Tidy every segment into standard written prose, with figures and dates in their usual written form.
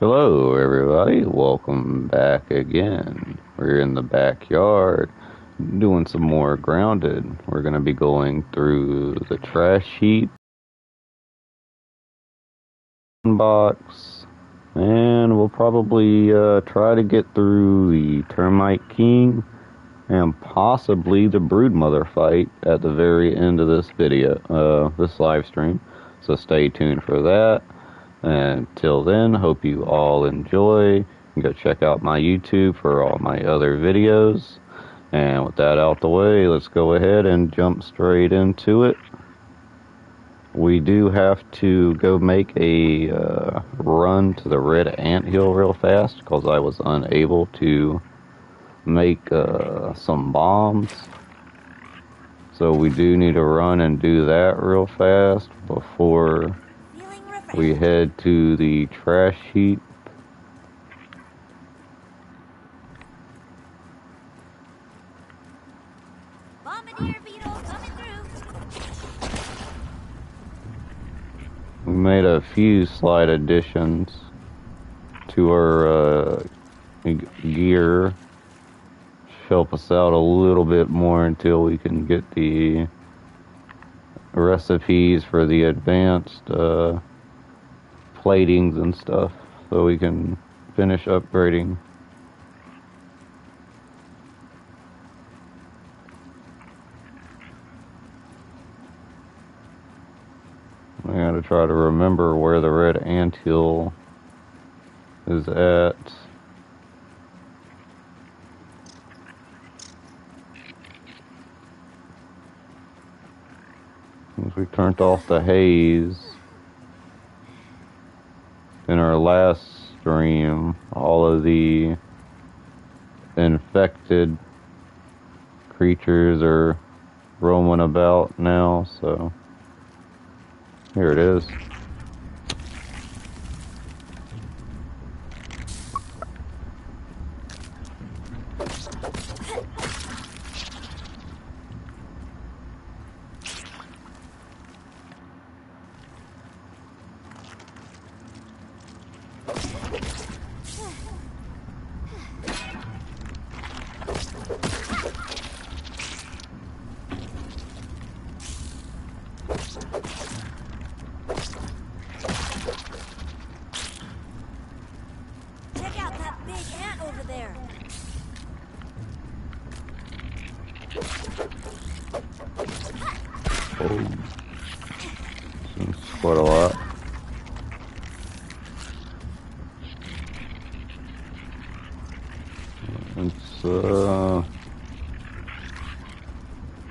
Hello, everybody. Welcome back again. We're in the backyard doing some more grounded. We're going to be going through the trash heap box, and we'll probably try to get through the Termite King and possibly the Broodmother fight at the very end of this video, this live stream. So stay tuned for that. Until then, hope you all enjoy. Go check out my YouTube for all my other videos. And with that out the way, let's go ahead and jump straight into it. We do have to go make a run to the red anthill real fast because I was unable to make some bombs. So we do need to run and do that real fast before we head to the trash heap. Bombardier beetle coming through. We made a few slight additions to our gear. Help us out a little bit more until we can get the recipes for the advanced platings and stuff, so we can finish upgrading. I gotta try to remember where the red anthill is at. Since we turned off the haze in our last stream, all of the infected creatures are roaming about now, so here it is. Quite a lot. It's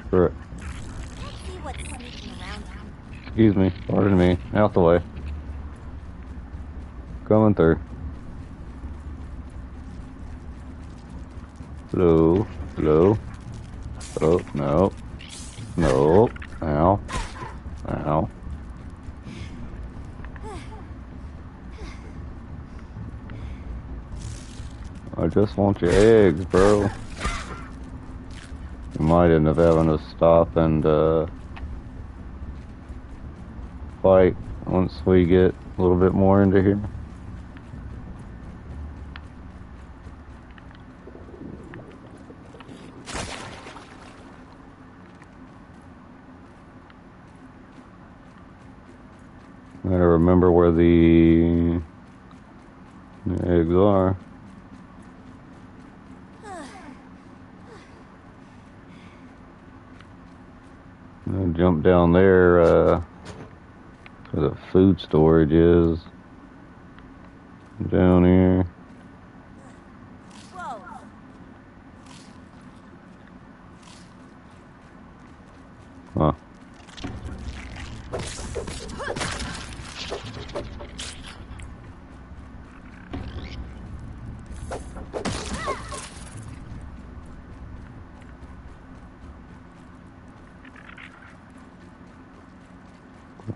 correct. Excuse me, pardon me, out the way. Coming through. Hello, hello. Oh, no. No. Ow. Ow. I just want your eggs, bro. You might end up having to stop and fight once we get a little bit more into here. Gotta remember where the eggs are. I'll jump down there where the food storage is. Down here. Huh.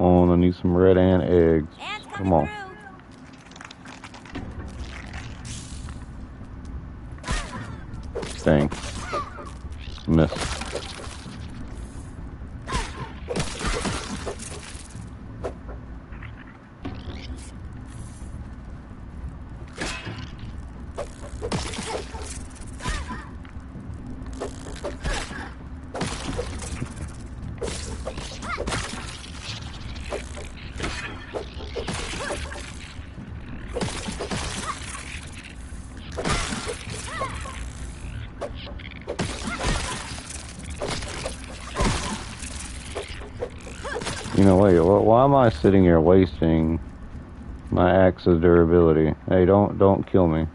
I need some red ant eggs. Come on. Dang. Missed. wait, why am I sitting here wasting my axe's durability? Hey, don't kill me.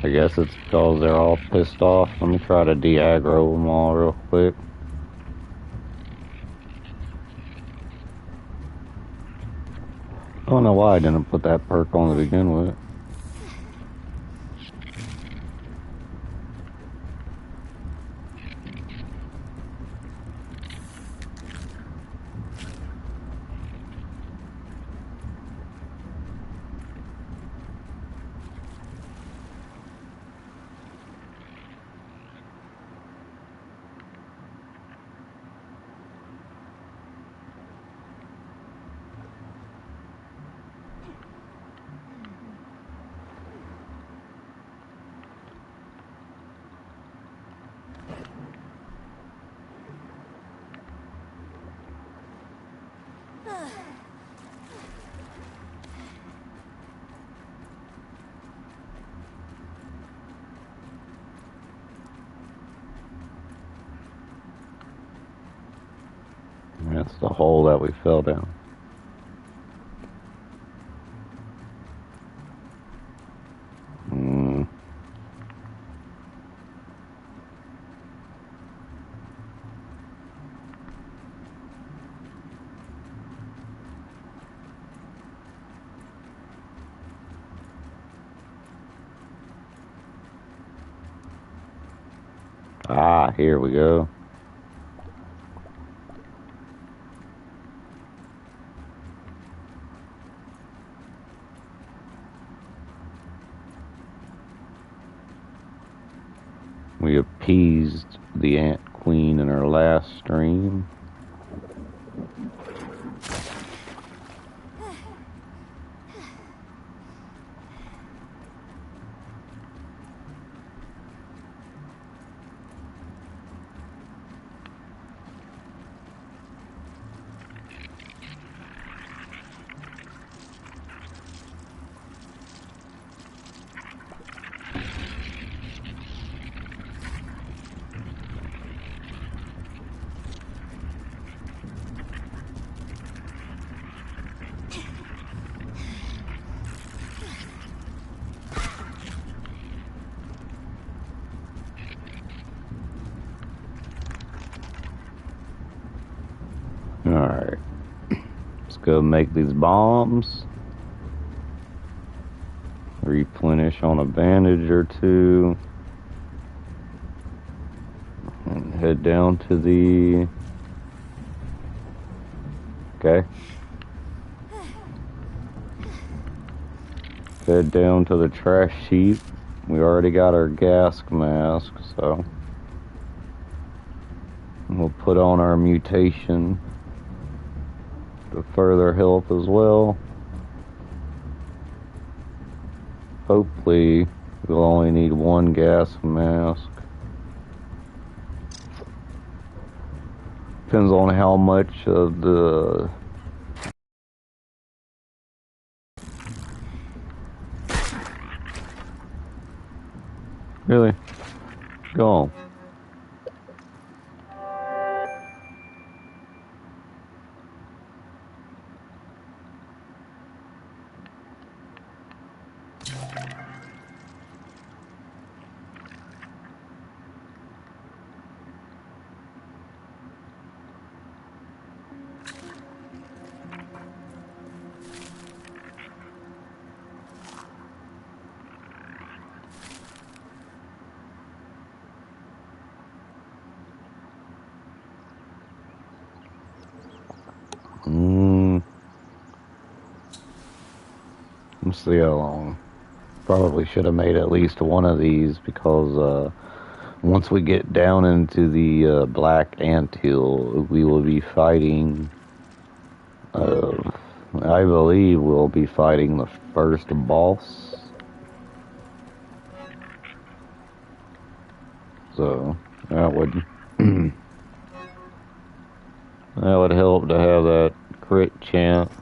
I guess it's because they're all pissed off. Let me try to de-aggro them all real quick. I don't know why I didn't put that perk on to begin with. That's the hole that we fell down. Ah, here we go. We appeased the Ant Queen in our last stream. Alright. Let's go make these bombs. Replenish on a bandage or two. And head down to the... Okay. Head down to the trash heap. We already got our gas mask, so... we'll put on our mutation to further help as well. Hopefully, we'll only need one gas mask. Depends on how much of the... Really? Go on. Let's see how long. Probably should have made at least one of these because Once we get down into the Black Anthill, we will be fighting. I believe we'll be fighting the first boss. So that would that would help to have that crit chance.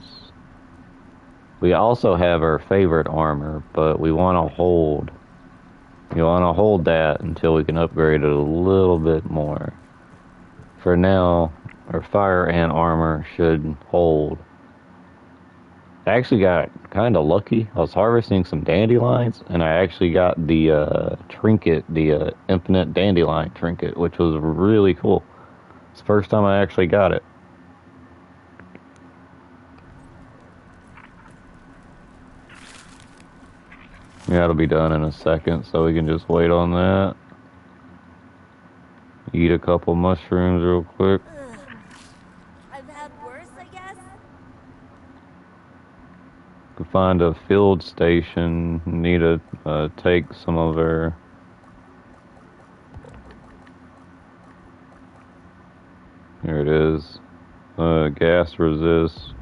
We also have our favorite armor, but we want to hold. You want to hold that until we can upgrade it a little bit more. For now, our fire ant armor should hold. I actually got kind of lucky. I was harvesting some dandelions, and I actually got the trinket, the infinite dandelion trinket, which was really cool. It's the first time I actually got it. Yeah, it'll be done in a second, so we can just wait on that. Eat a couple mushrooms real quick. Ugh. I've had worse, I guess. Could find a field station. Need to take some of our. Here it is. Gas resist.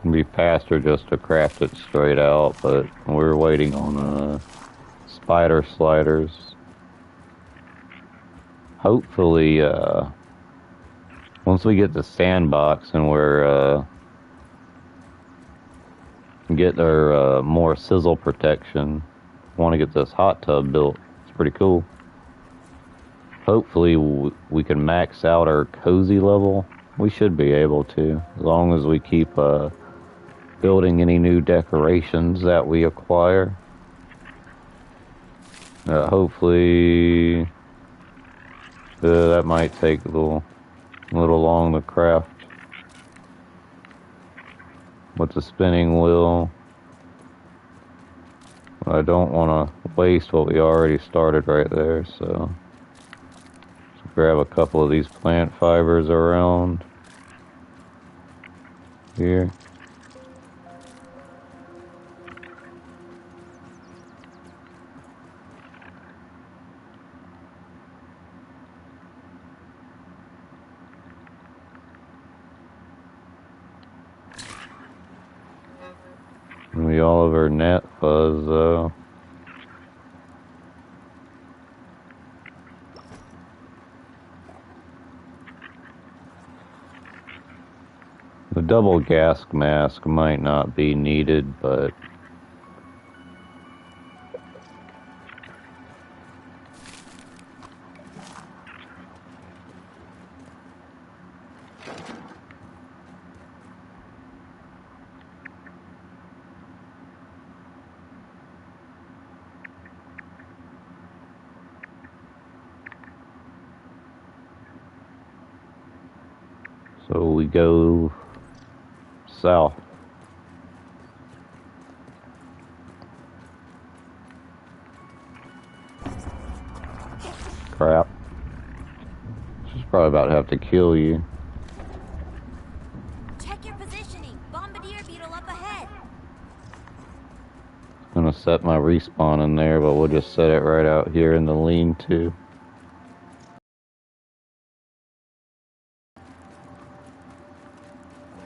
It'd be faster just to craft it straight out, but we're waiting on spider sliders. Hopefully, once we get the sandbox and we're get our more sizzle protection, want to get this hot tub built. It's pretty cool. Hopefully, we can max out our cozy level. We should be able to, as long as we keep building any new decorations that we acquire. Hopefully, that might take a little long to craft with the spinning wheel. I don't want to waste what we already started right there, so grab a couple of these plant fibers around here. Maybe all of our net fuzz, though. The double gas mask might not be needed, but so we go south. Crap. She's probably about to have to kill you. Check your positioning. Bombardier beetle up ahead. I'm gonna set my respawn in there, but we'll just set it right out here in the lean-to.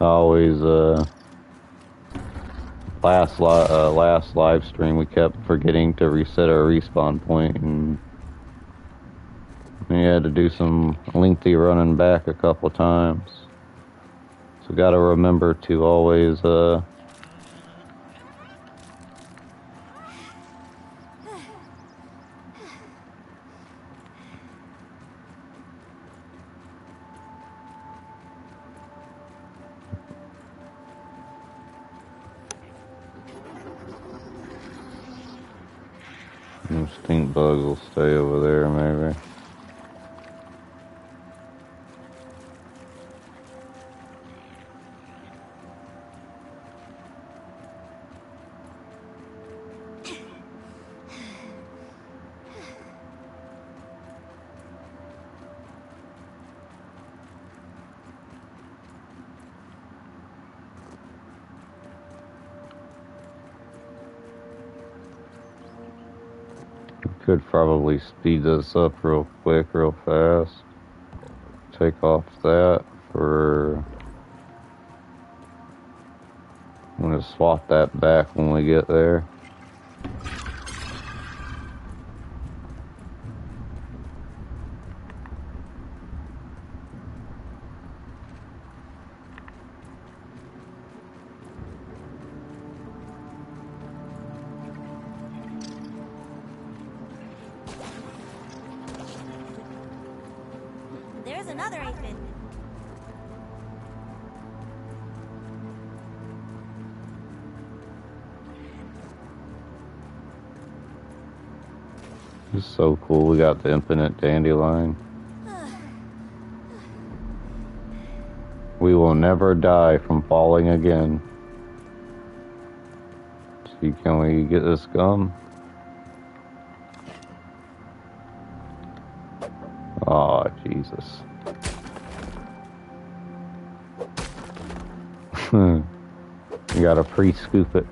Always, last live stream we kept forgetting to reset our respawn point, and we had to do some lengthy running back a couple times. So gotta remember to always, stink bugs will stay over there, maybe. Could probably speed this up real quick, real fast. Take off that for... I'm gonna swap that back when we get there. There's another aphid. It's so cool. We got the infinite dandelion. We will never die from falling again. See, can we get this gum? Oh, Jesus. You gotta pre-scoop it.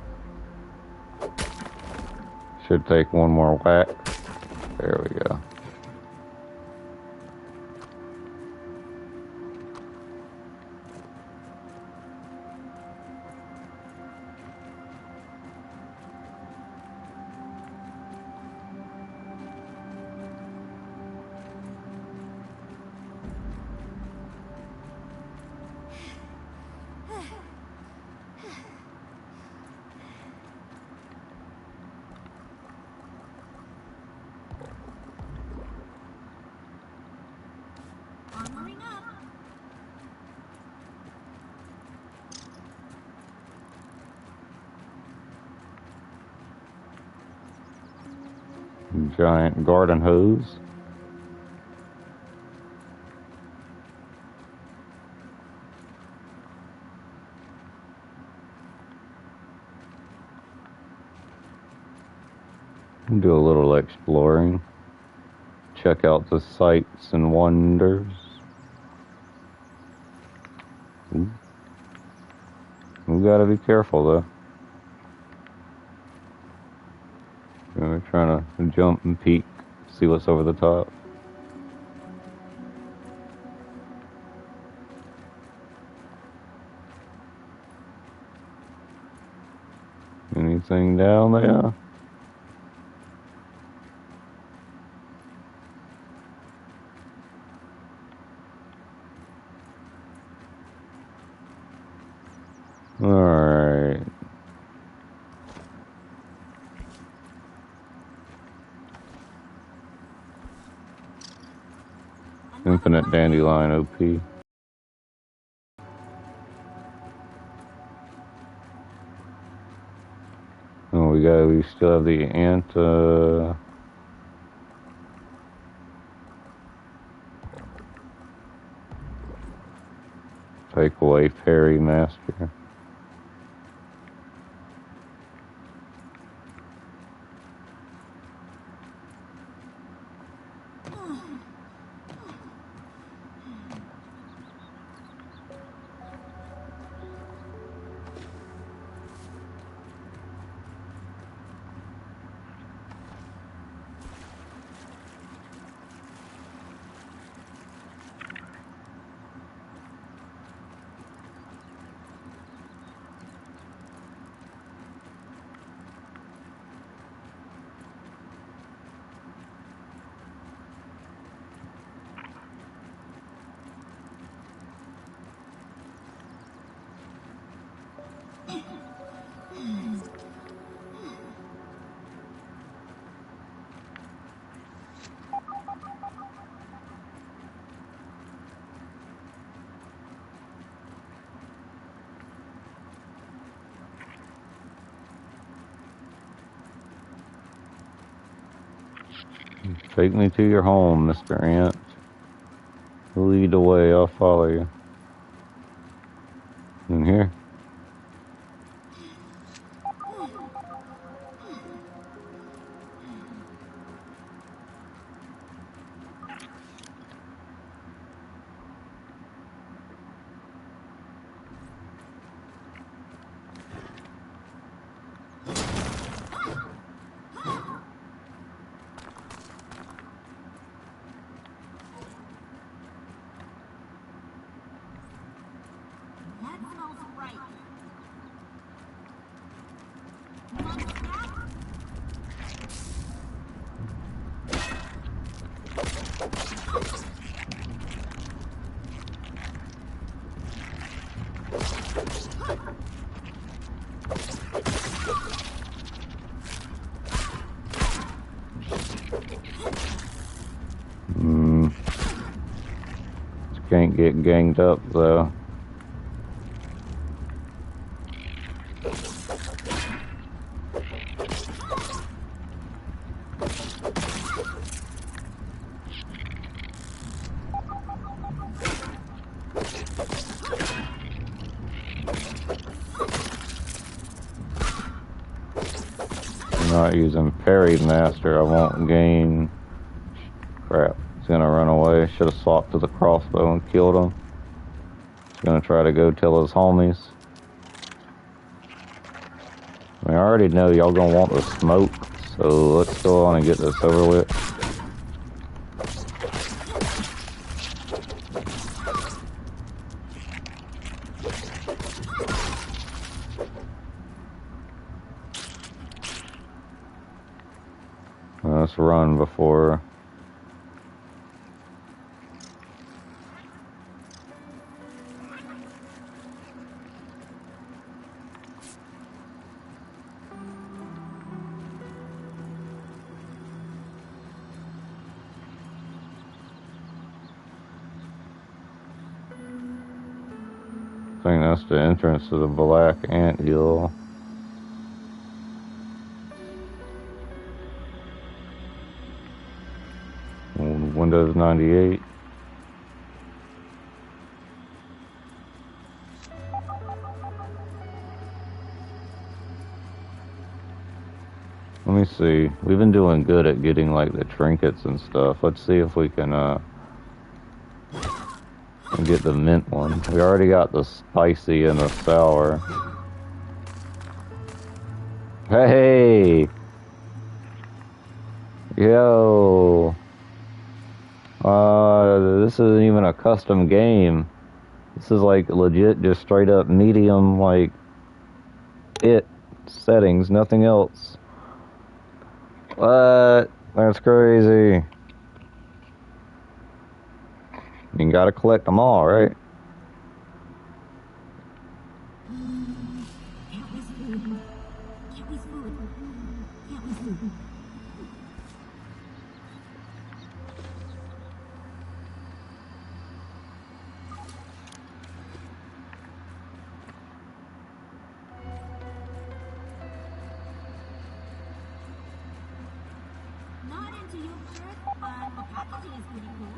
Should take one more whack. There we go. Armoring up. Giant garden hose. Do a little exploring. Check out the sights and wonders. Ooh. We gotta be careful though. We're trying to jump and peek, see what's over the top. Anything down there? Alright. Infinite dandelion OP. Oh, we still have the ant, take away fairy master. Take me to your home, Mr. Ant. Lead the way, I'll follow you. In here? can't get ganged up though. I'm not using parry master. I won't gain. Crap. He's gonna run away. Should have swapped to the crossbow and killed him. He's gonna try to go tell his homies. I mean, I already know y'all gonna want the smoke, so let's go on and get this over with. Let's run before. I think that's the entrance to the Black Ant Hill. Windows 98. Let me see. We've been doing good at getting like the trinkets and stuff. Let's see if we can get the mint one. We already got the spicy and the sour. Hey! Yo! This isn't even a custom game. This is like legit just straight up medium, like settings, nothing else. What? That's crazy. You gotta collect them all, right? Not into your shirt, but the packaging is pretty cool.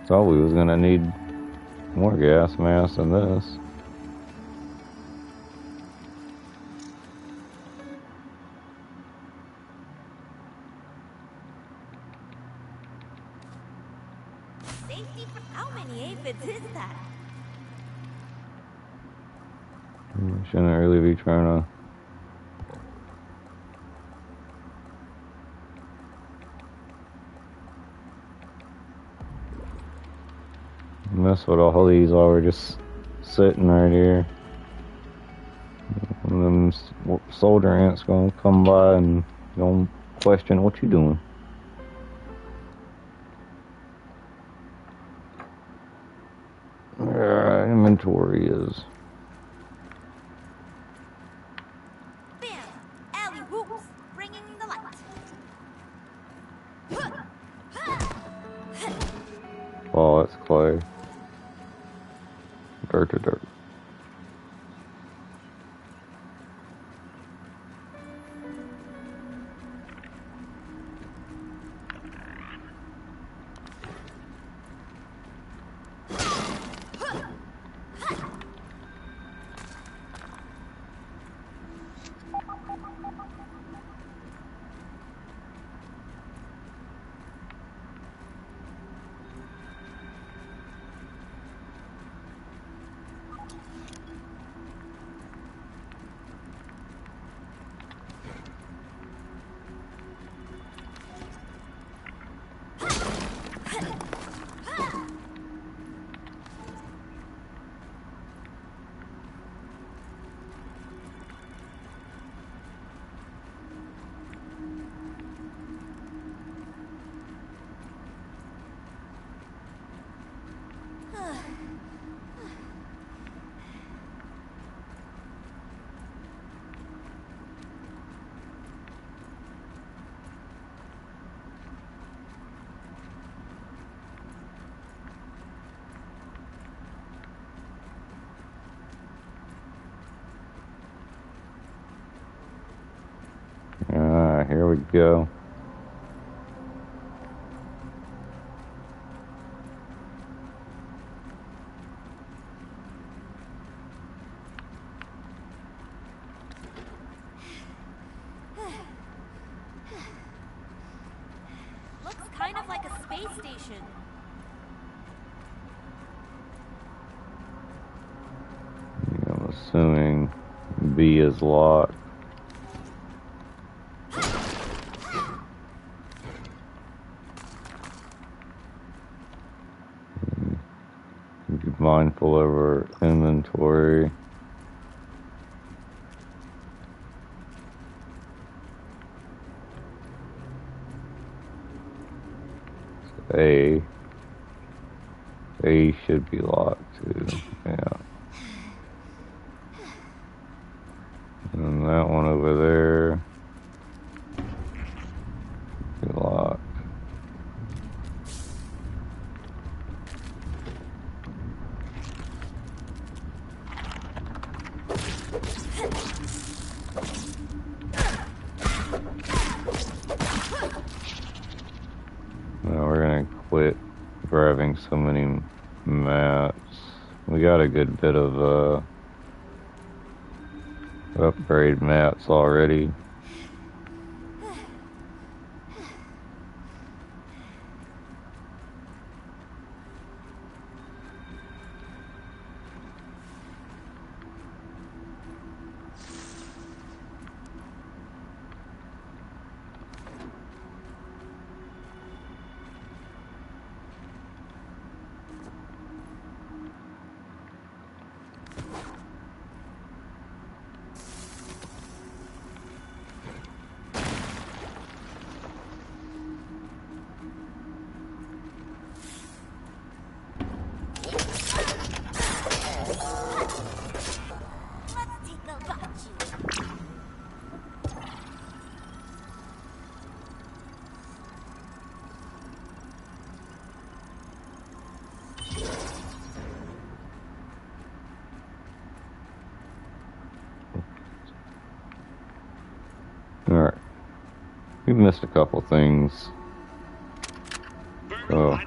Thought we was gonna need more gas mask than this. Safety for how many aphids is that? Shouldn't really be trying to. Mess with all these while we're just sitting right here. And them soldier ants gonna come by and gonna question what you doing. Inventory is. Bam! Alley whoops! Bringing the light. Oh, that's clay. Dirt to dirt. we go. Looks kind of like a space station. I'm assuming B is locked. Be mindful of our inventory. A should be locked too. Yeah. And that one over there be locked. Now we're gonna quit grabbing so many mats. We got a good bit of upgrade mats already. Alright. We missed a couple things. So,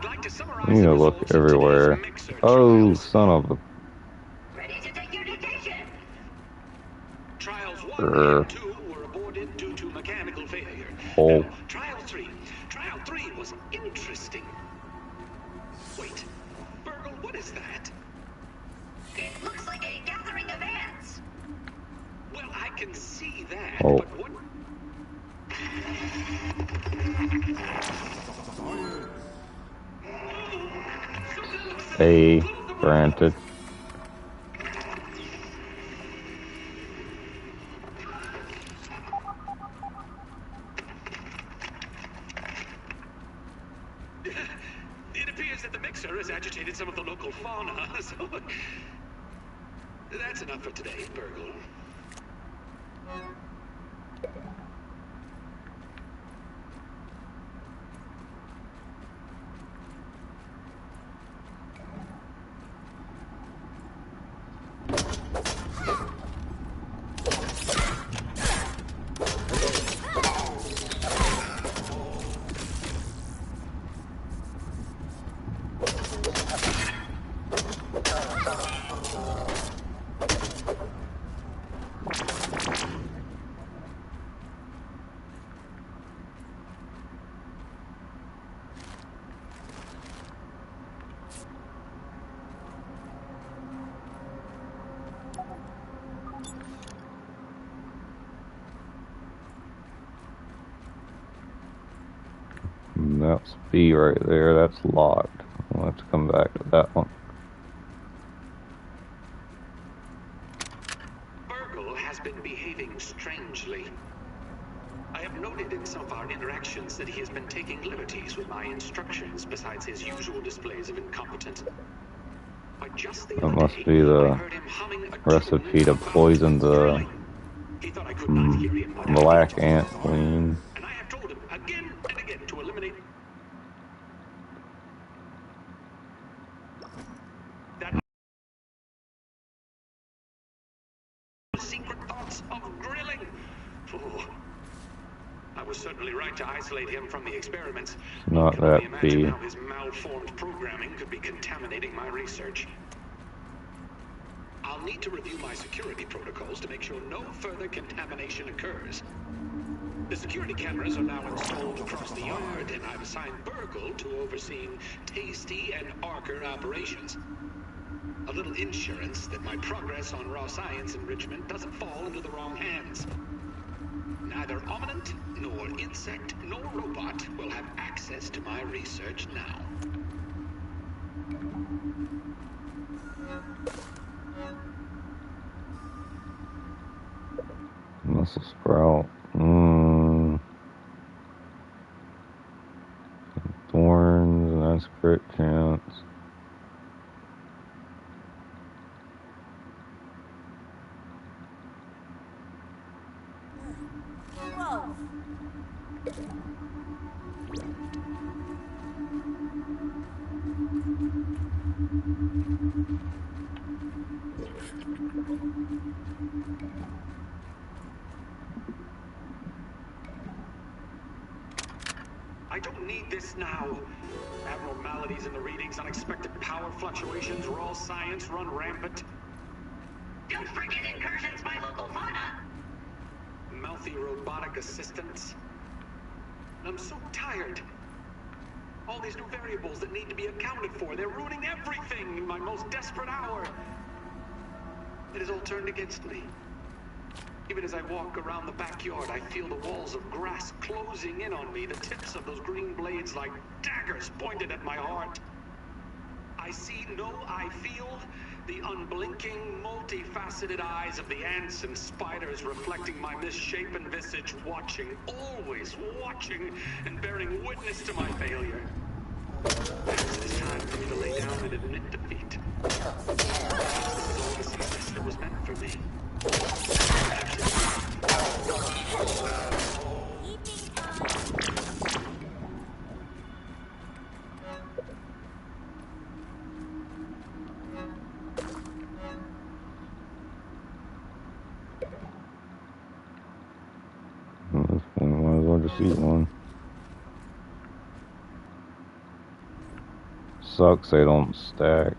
we need to look everywhere. Oh, son of a... Ready to take your dictation. Trials 1 and 2 were aborted due to mechanical failure. Oh. Now, Trial 3 was interesting. Wait, Burgle, what is that? It looks like a gathering of ants. Well, I can see that, Oh. but what... A granted. It appears that the mixer has agitated some of the local fauna, so... That's enough for today, Burgle. And that's B right there. That's locked. We'll have to come back to that one. Burgle has been behaving strangely. I have noted in some of our interactions that he has been taking liberties with my instructions besides his usual displays of incompetence. But just the That other must day, be I the heard him humming a recipe tune to poison the thrilling. He thought I could not hear him, but I black did. ant queen. And I have told him again and again to eliminate that secret thoughts of grilling. Oh, I was certainly right to isolate him from the experiments. It's not I can only that imagine big. how his malformed programming could be contaminating my research. I'll need to review my security protocols to make sure no further contamination occurs. The security cameras are now installed across the yard, and I've assigned Burgle to overseeing Tasty and Archer operations. A little insurance that my progress on raw science enrichment doesn't fall into the wrong hands. Neither Ominent, nor insect, nor robot will have access to my research now. Muscle sprout. Thorns, that's crit chance. Whoa. I don't need this now. Abnormalities in the readings, unexpected power fluctuations, raw science run rampant. Don't forget incursions by local fauna. Mouthy robotic assistants. I'm so tired. All these new variables that need to be accounted for, they're ruining everything in my most desperate hour. It has all turned against me. Even as I walk around the backyard, I feel the walls of grass closing in on me, the tips of those green blades like daggers pointed at my heart. I see, no, I feel the unblinking, multifaceted eyes of the ants and spiders reflecting my misshapen visage, watching, always watching, and bearing witness to my failure. Perhaps it is time for me to lay down and admit defeat. This is all the success that was meant for me. Evening time. This one, might as well just eat one. Sucks they don't stack.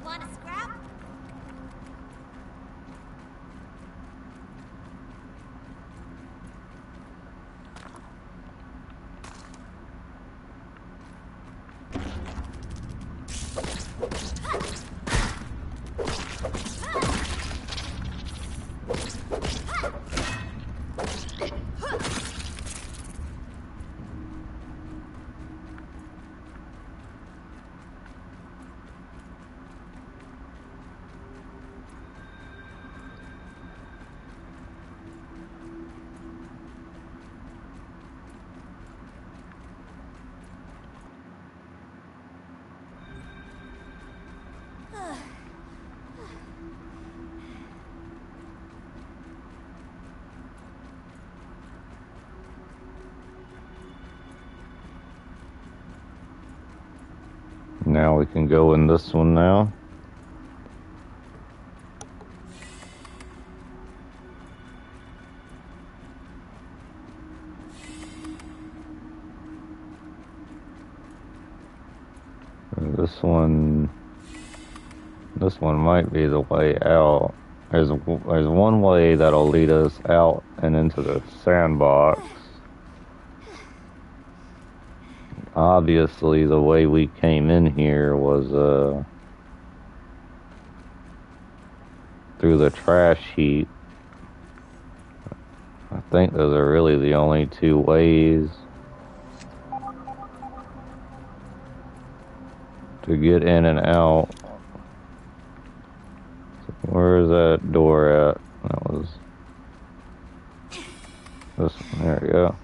Want a scrap? Now we can go in this one now. And this one might be the way out. There's one way that'll lead us out and into the sandbox. Obviously, the way we came in here was through the trash heap. I think those are really the only two ways to get in and out. Where's that door at? That was this one. There we go.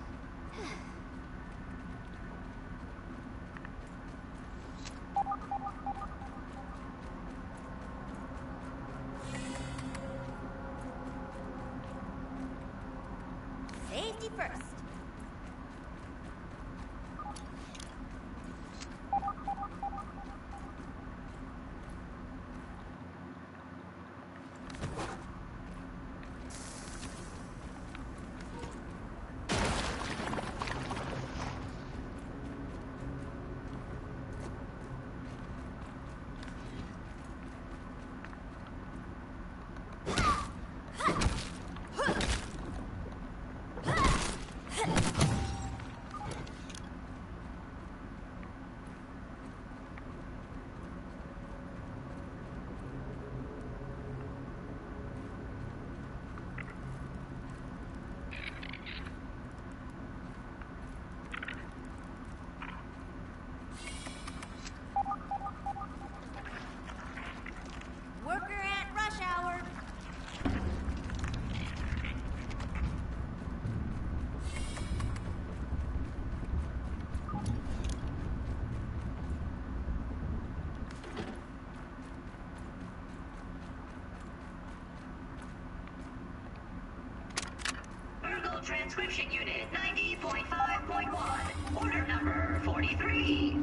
Transcription Unit 90.5.1. Order number 43.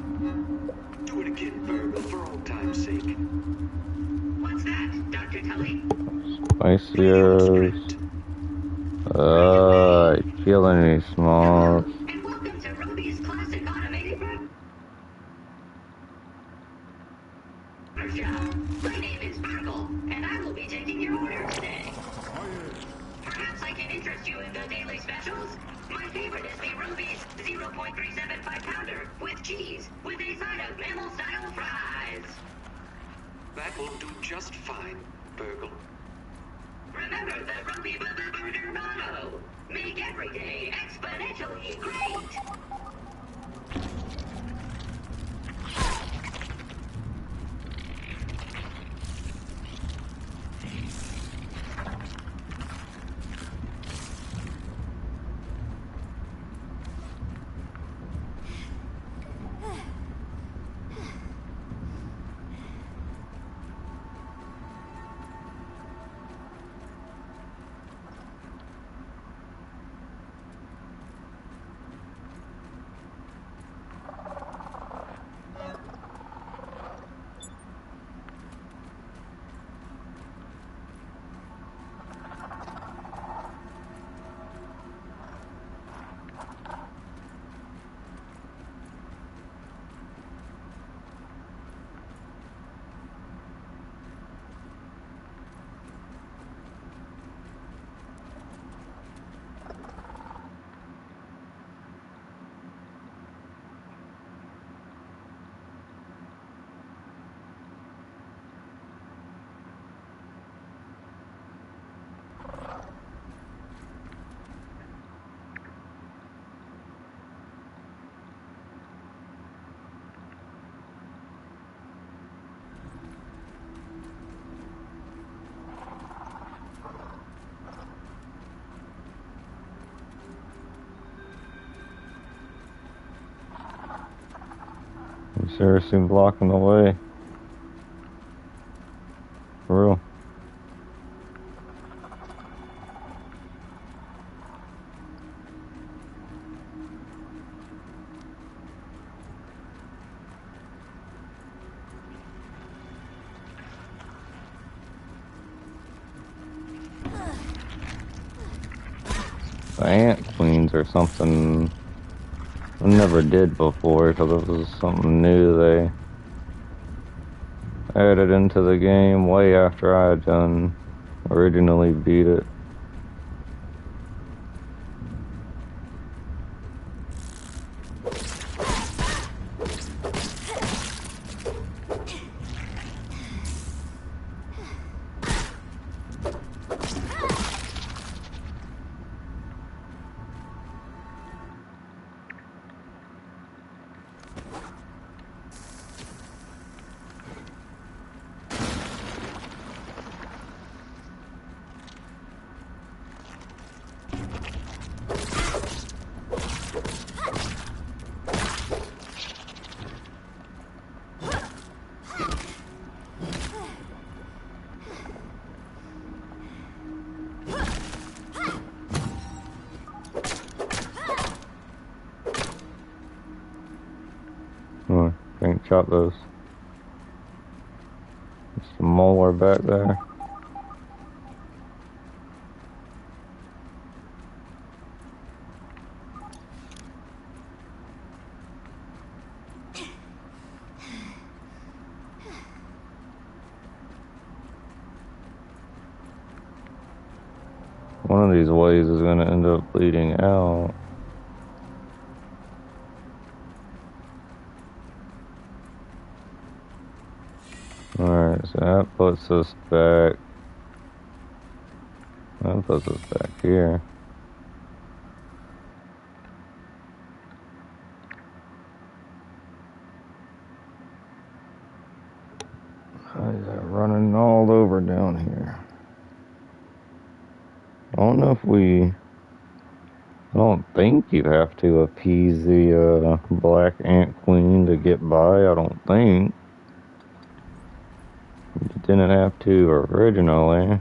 Do it again, Burgle, for old time's sake. What's that, Dr. Tully? Spiciers. Killing me, Smalls. And welcome to Ruby's classic automated workshop. My name is Burgle, and I will be taking your order today. Perhaps I can interest you in the daily specials? My favorite is the Ruby's 0.375 pounder with cheese, with a side of mammal-style fries. That will do just fine, Burgle. Remember the Ruby Burger motto. Make every day exponentially great. Seriously blocking the way. For real. The ant queens or something I never did before, because it was something new they added into the game way after I had done originally beat it. Oh, can't chop those. There's some molar back there. One of these ways is going to end up bleeding out. Alright, so that puts us back. That puts us back here. They're running all over down here. I don't know if I don't think you have to appease the black ant queen to get by. I don't think. You didn't have to originally.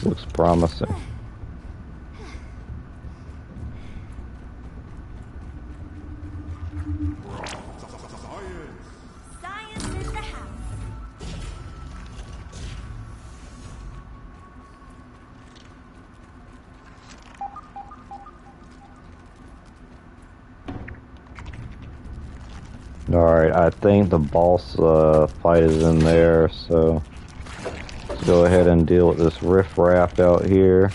Looks promising. Science in the house. Alright, I think the boss fight is in there, so let's go ahead and deal with this riffraff out here.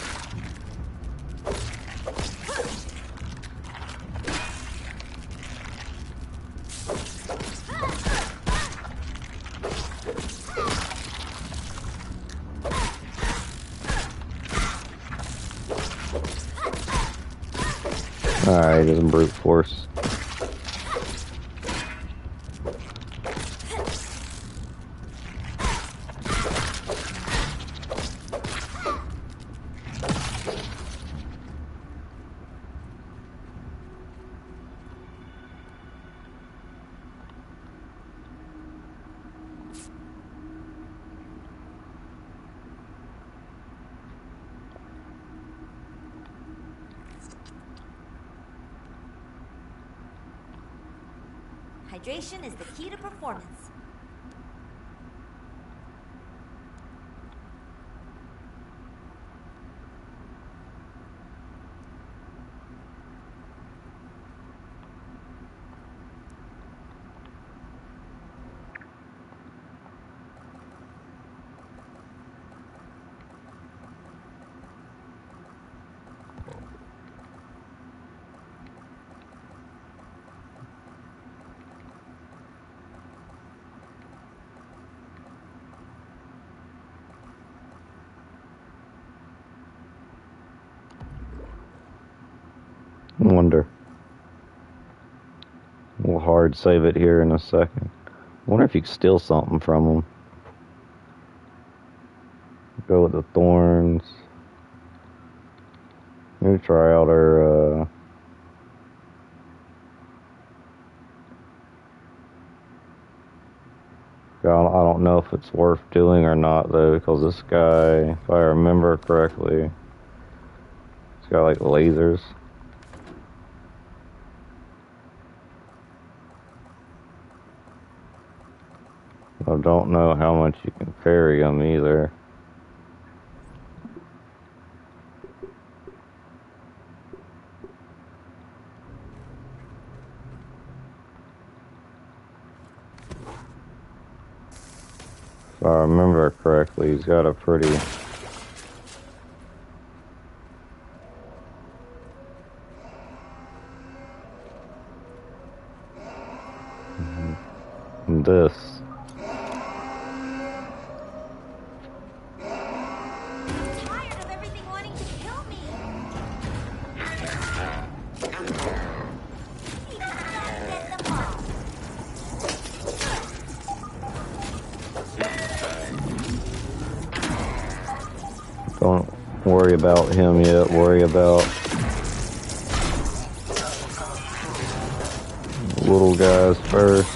Alright, just brute force. Hydration is the key to performance. I wonder. We'll hard save it here in a second. I wonder if you can steal something from them. Go with the thorns. Maybe try out our I don't know if it's worth doing or not though, because this guy, if I remember correctly, he's got like lasers. I don't know how much you can carry them either. If I remember correctly, he's got a pretty... This. I'm tired of everything wanting to kill me. Need to stop getting them all. Don't worry about him yet, worry about little guys first.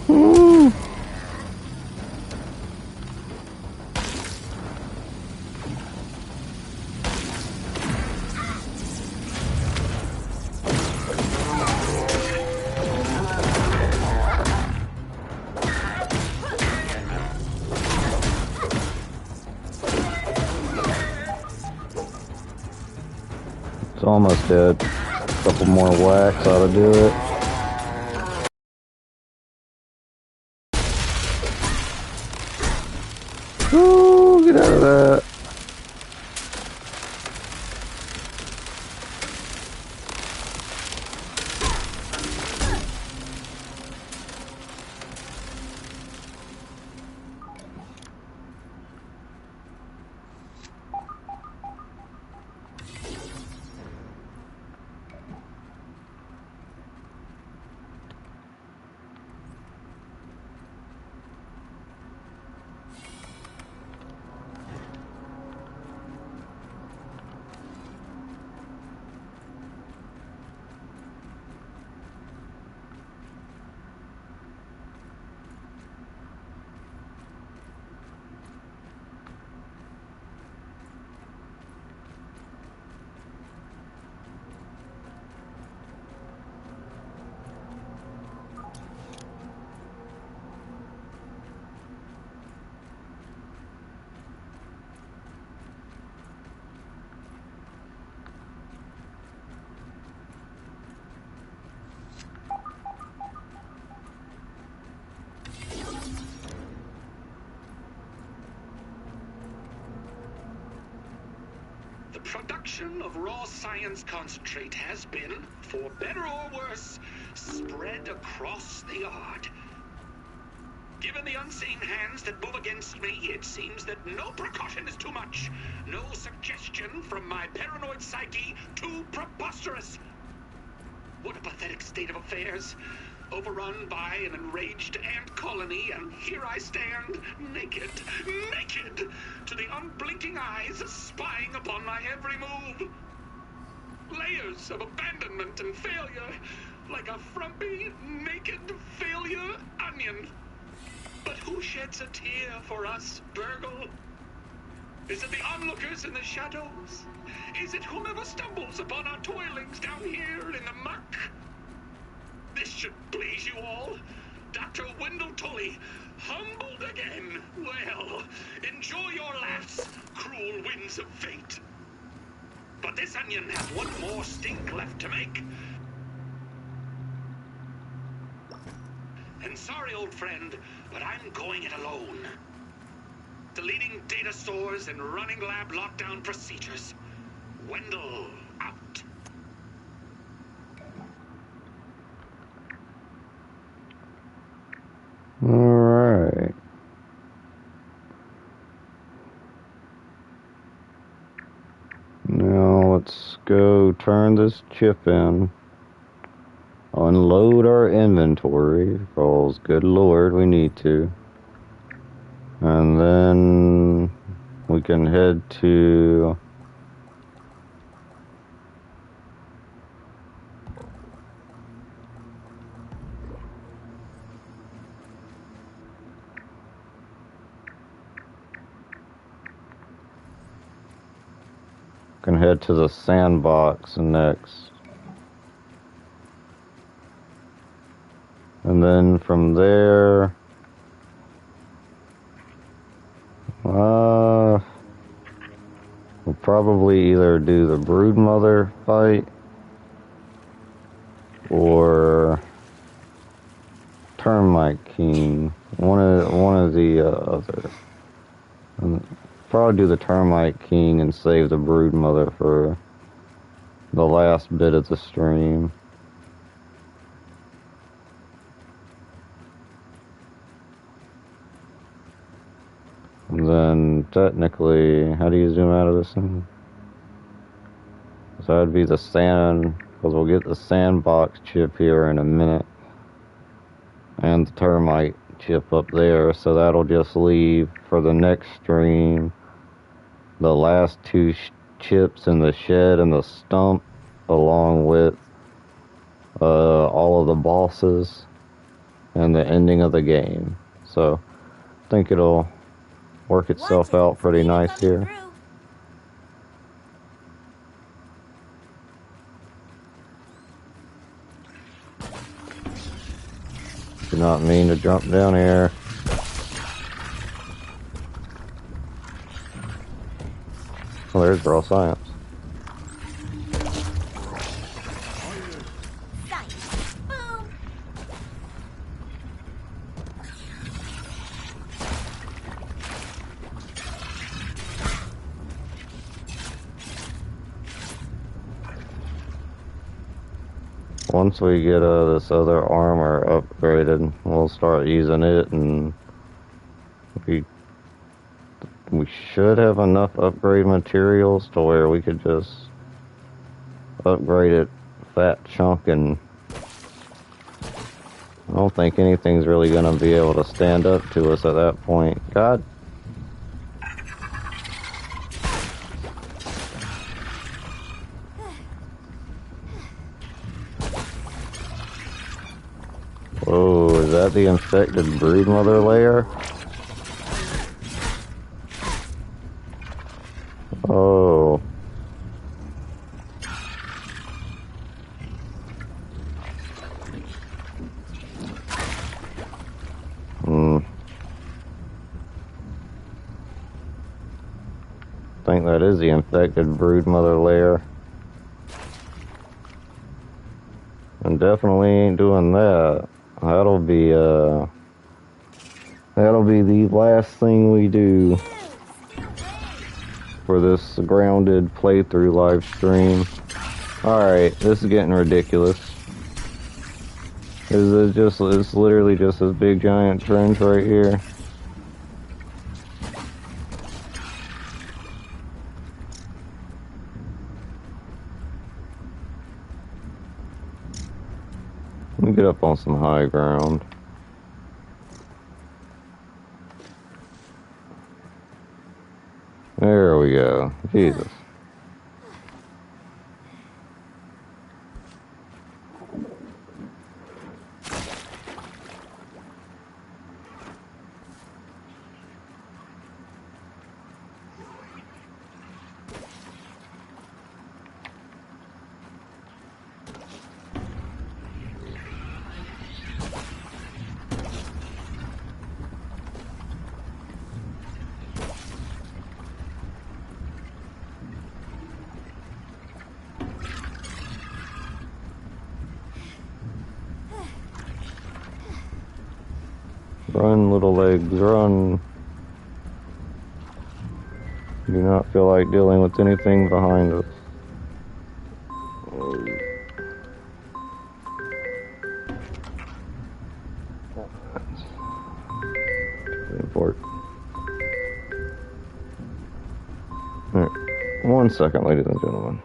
It's almost dead. A couple more whacks ought to do it. Ooh, get out of that. The production of raw science concentrate has been, for better or worse, spread across the yard. Given the unseen hands that move against me, it seems that no precaution is too much. No suggestion from my paranoid psyche too preposterous. What a pathetic state of affairs. Overrun by an enraged ant colony, and here I stand, naked, to the unblinking eyes spying upon my every move. Layers of abandonment and failure, like a frumpy, naked failure onion. But who sheds a tear for us, Burgle? Is it the onlookers in the shadows? Is it whomever stumbles upon our toilings down here in the muck? This should please you all. Dr. Wendell Tully, humbled again. Well, enjoy your laughs, cruel winds of fate. But this onion has one more stink left to make. And sorry, old friend, but I'm going it alone. Deleting data stores and running lab lockdown procedures. Wendell out. Alright. Now let's go turn this chip in. Unload our inventory, because good lord, we need to. And then we can head to the sandbox next. And then from there, we'll probably either do the Broodmother fight or Termite King. One of the other. And probably do the Termite King and save the Broodmother for the last bit of the stream. And then technically, how do you zoom out of this thing? So that'd be the sand, because we'll get the sandbox chip here in a minute. And the termite chip up there, so that'll just leave for the next stream the last two chips in the shed and the stump, along with all of the bosses. and the ending of the game. So I think it'll work itself Watch it, out pretty speed nice coming here. through. Do not mean to jump down here. Oh, there's girl science. Sight. Boom. Once we get this other armor upgraded, we'll start using it, and we should have enough upgrade materials to where we could just upgrade it fat chunk, and I don't think anything's really going to be able to stand up to us at that point. God. Whoa, is that the infected broodmother layer? Oh. I think that is the infected broodmother layer. And definitely ain't doing that. That'll be the last thing we do for this grounded playthrough live stream. Alright, this is getting ridiculous. It's literally just this big giant trench right here. Let me get up on some high ground. There we go. Jesus. Run, little legs, run. Do not feel like dealing with anything behind us. Import. Alright, 1 second, ladies and gentlemen.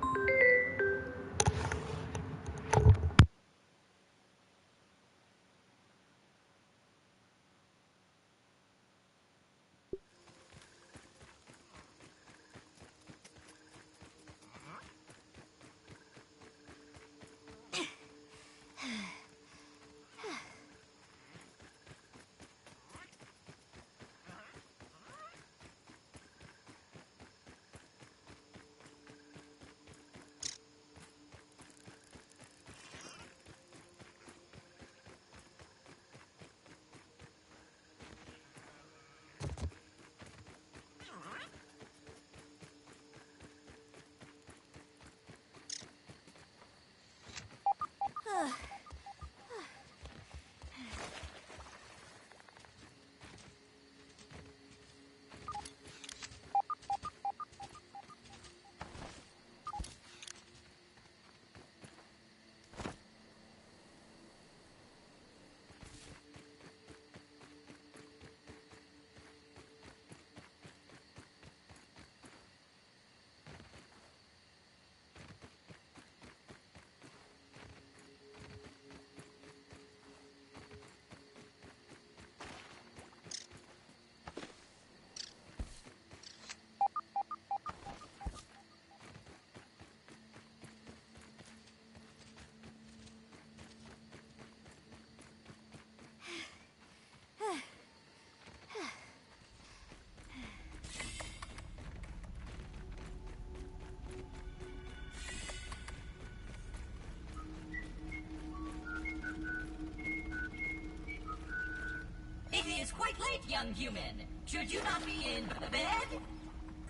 late, young human. Should you not be in bed?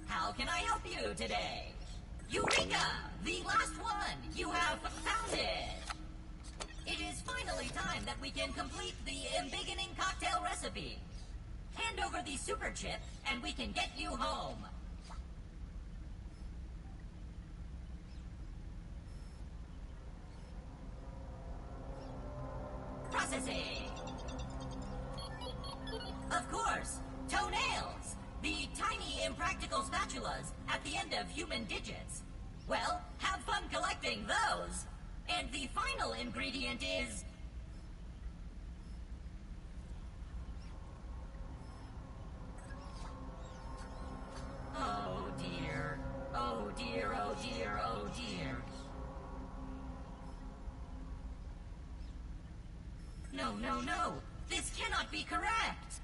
How can I help you today? Eureka! The last one! You have found it! It is finally time that we can complete the embiggening cocktail recipe. Hand over the super chip, and we can get you home. Processing. Of course, toenails. The tiny impractical spatulas at the end of human digits. Well, have fun collecting those. And the final ingredient is... Oh dear. Oh dear, oh dear, oh dear. No, no, no. This cannot be correct.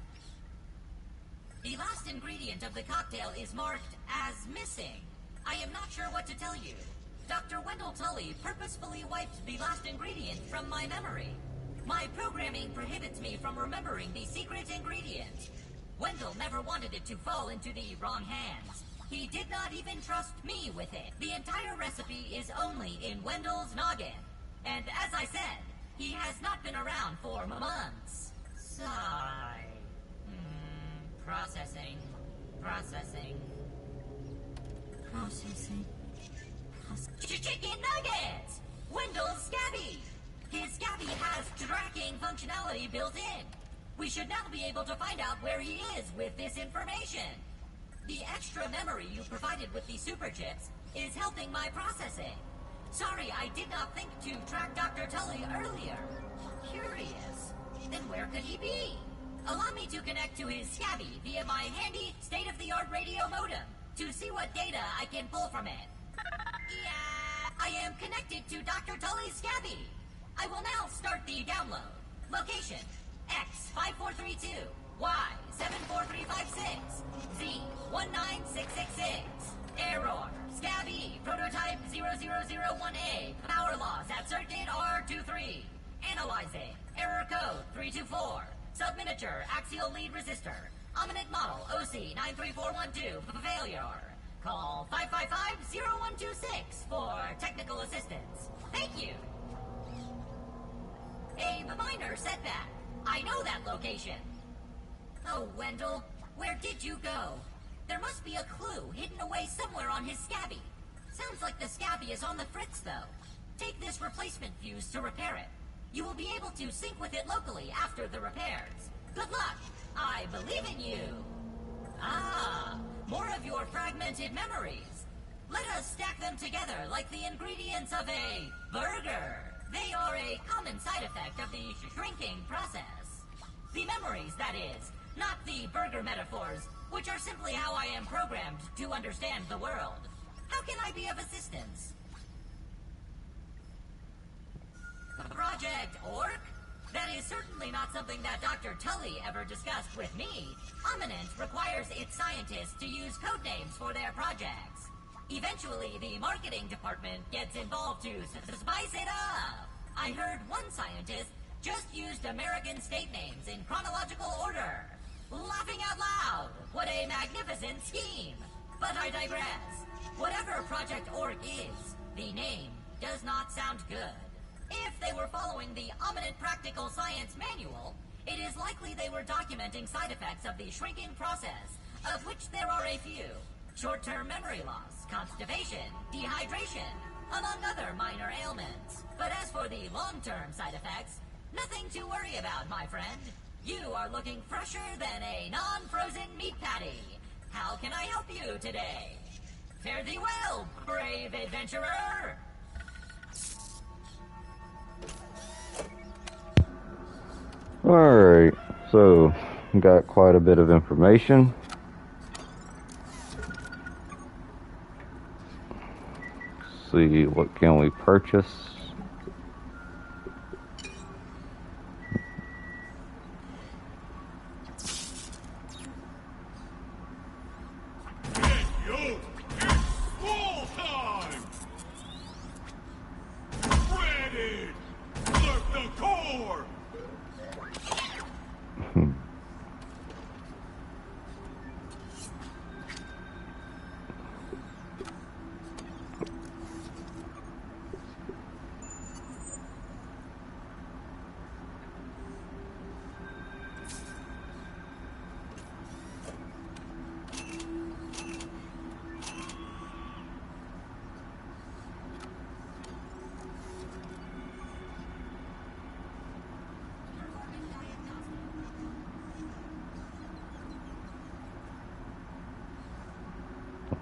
The last ingredient of the cocktail is marked as missing. I am not sure what to tell you. Dr. Wendell Tully purposefully wiped the last ingredient from my memory. My programming prohibits me from remembering the secret ingredient. Wendell never wanted it to fall into the wrong hands. He did not even trust me with it. The entire recipe is only in Wendell's noggin. And as I said, he has not been around for months. Sigh. Processing. Processing. Processing. Chicken nuggets! Wendell's Scabby! His Scabby has tracking functionality built in. We should now be able to find out where he is with this information. The extra memory you provided with the super chips is helping my processing. Sorry, I did not think to track Dr. Tully earlier. Curious. Then where could he be? Allow me to connect to his Scabby via my handy state-of-the-art radio modem to see what data I can pull from it. Yeah, I am connected to Dr. Tully's Scabby. I will now start the download. Location, X5432, Y74356, Z19666. Error, Scabby, prototype 0001A, power loss at circuit R23. Analyzing, error code 324. Subminiature axial lead resistor. Ominent model OC93412. Failure. Call 555-0126 for technical assistance. Thank you. A minor setback. I know that location. Oh, Wendell, where did you go? There must be a clue hidden away somewhere on his Scabby. Sounds like the Scabby is on the fritz, though. Take this replacement fuse to repair it. You will be able to sync with it locally after the repairs. Good luck! I believe in you! Ah, more of your fragmented memories. Let us stack them together like the ingredients of a burger. They are a common side effect of the shrinking process. The memories, that is, not the burger metaphors, which are simply how I am programmed to understand the world. How can I be of assistance? Project Orc? That is certainly not something that Dr. Tully ever discussed with me. Ominent requires its scientists to use code names for their projects. Eventually, the marketing department gets involved to spice it up. I heard one scientist just used American state names in chronological order. Laughing out loud! What a magnificent scheme! But I digress. Whatever Project Orc is, the name does not sound good. If they were following the Ominent Practical Science Manual, it is likely they were documenting side effects of the shrinking process, of which there are a few. Short-term memory loss, constipation, dehydration, among other minor ailments. But as for the long-term side effects, nothing to worry about, my friend. You are looking fresher than a non-frozen meat patty. How can I help you today? Fare thee well, brave adventurer! Alright, so got quite a bit of information. See, what can we purchase?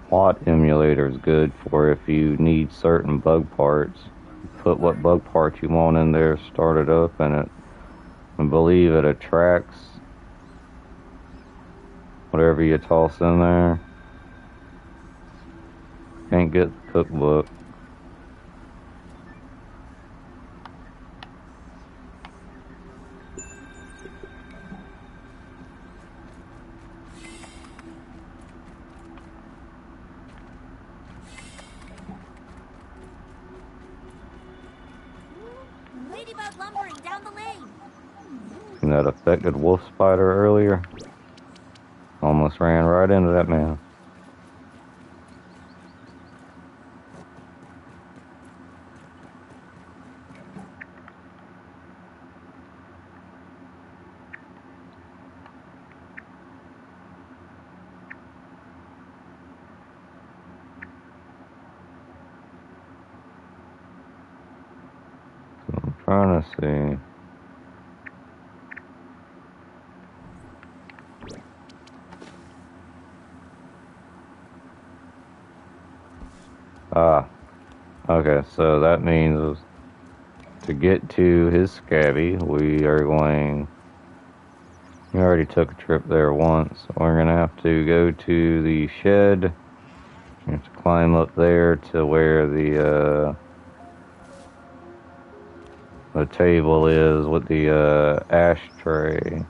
Plot emulator is good for if you need certain bug parts. Put what bug part you want in there, start it up, and I believe it attracts whatever you toss in there. Can't get the cookbook. Ladybug lumbering down the lane. And that affected wolf spider earlier. Almost ran right into that man. So I'm trying to see. Ah, okay, so that means to get to his scabby, we already took a trip there once. So we're gonna have to go to the shed. We have to climb up there to where the table is with the ashtray.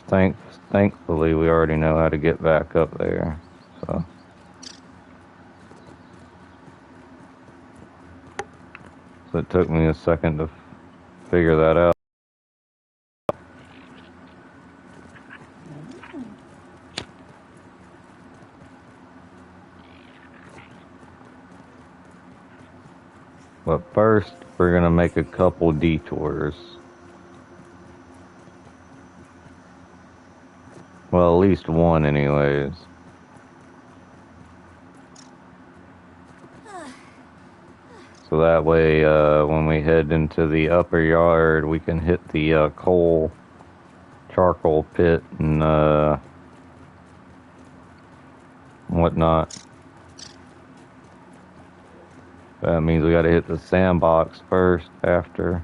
Thankfully, we already know how to get back up there. So it took me a second to figure that out. But first, we're gonna make a couple detours. Well, at least one anyways. So that way, when we head into the upper yard, we can hit the charcoal pit and whatnot. That means we gotta hit the sandbox first after.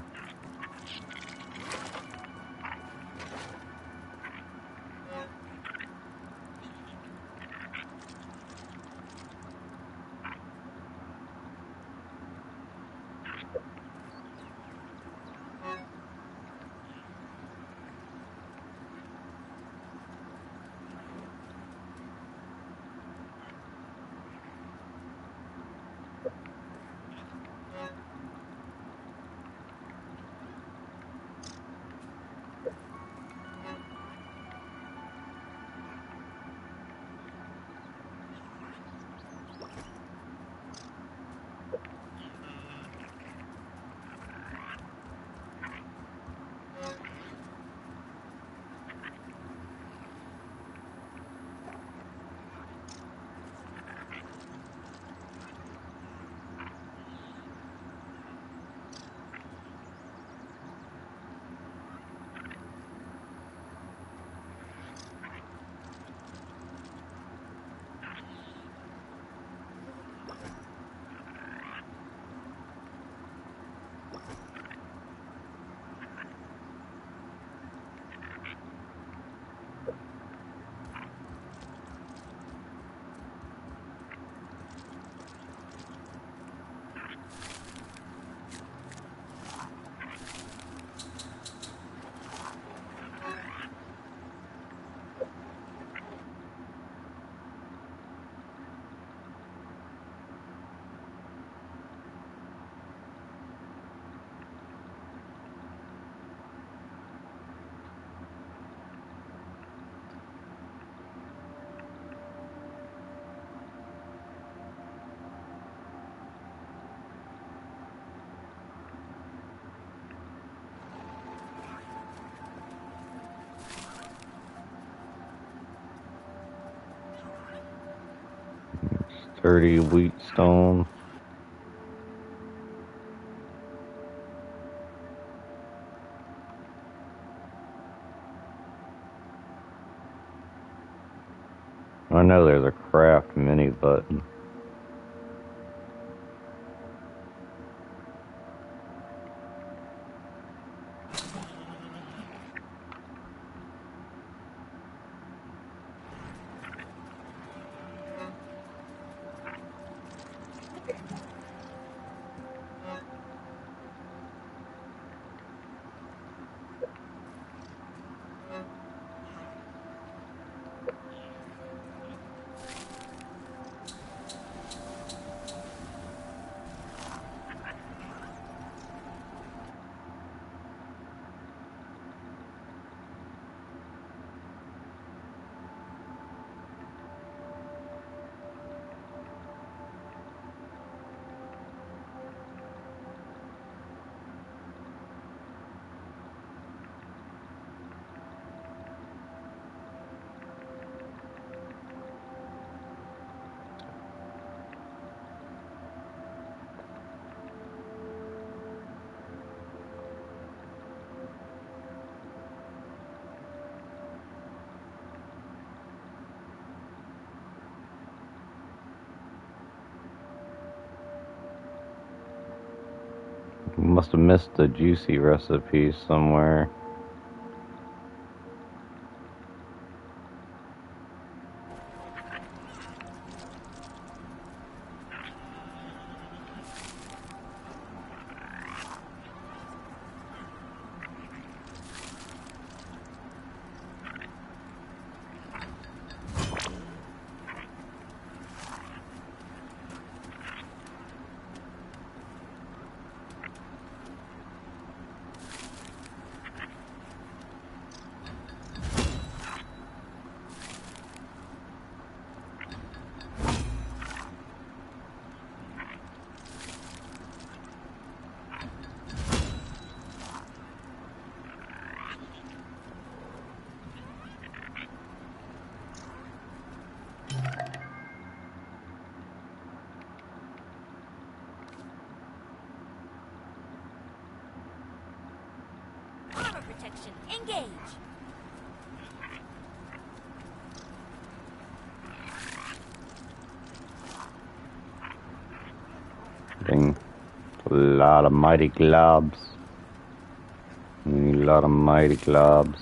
Sturdy wheat stone. I know there's a craft mini button. Must have missed the juicy recipe somewhere. Armor protection, engage! Getting a lot of mighty globs. A lot of mighty globs.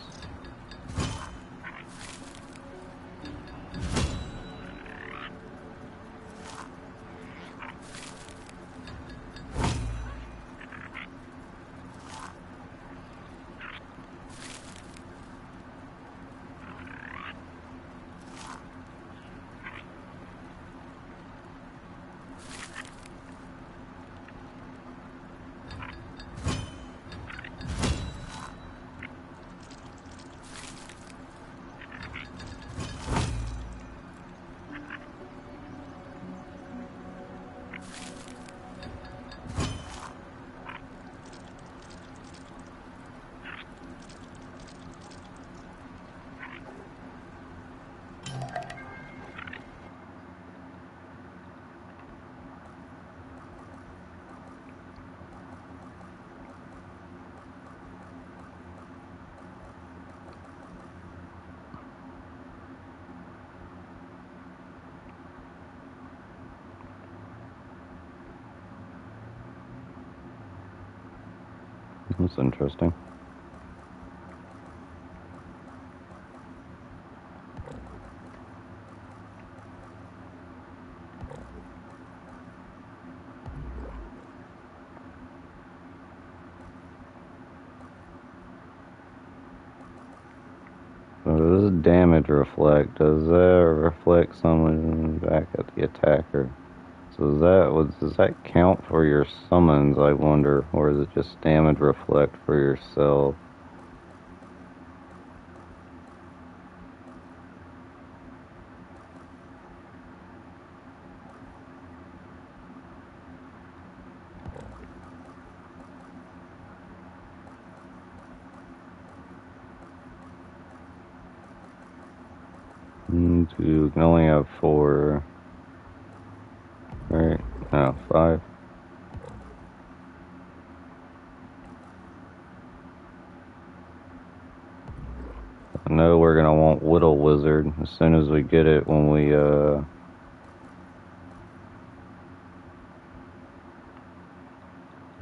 That's interesting. So does damage reflect? Does that reflect someone back at the attacker? So does that count for your summons, I wonder, or is it just damage reflect for yourself? You can only have 4. Right? No, 5. I know we're gonna want Whittle Wizard as soon as we get it when we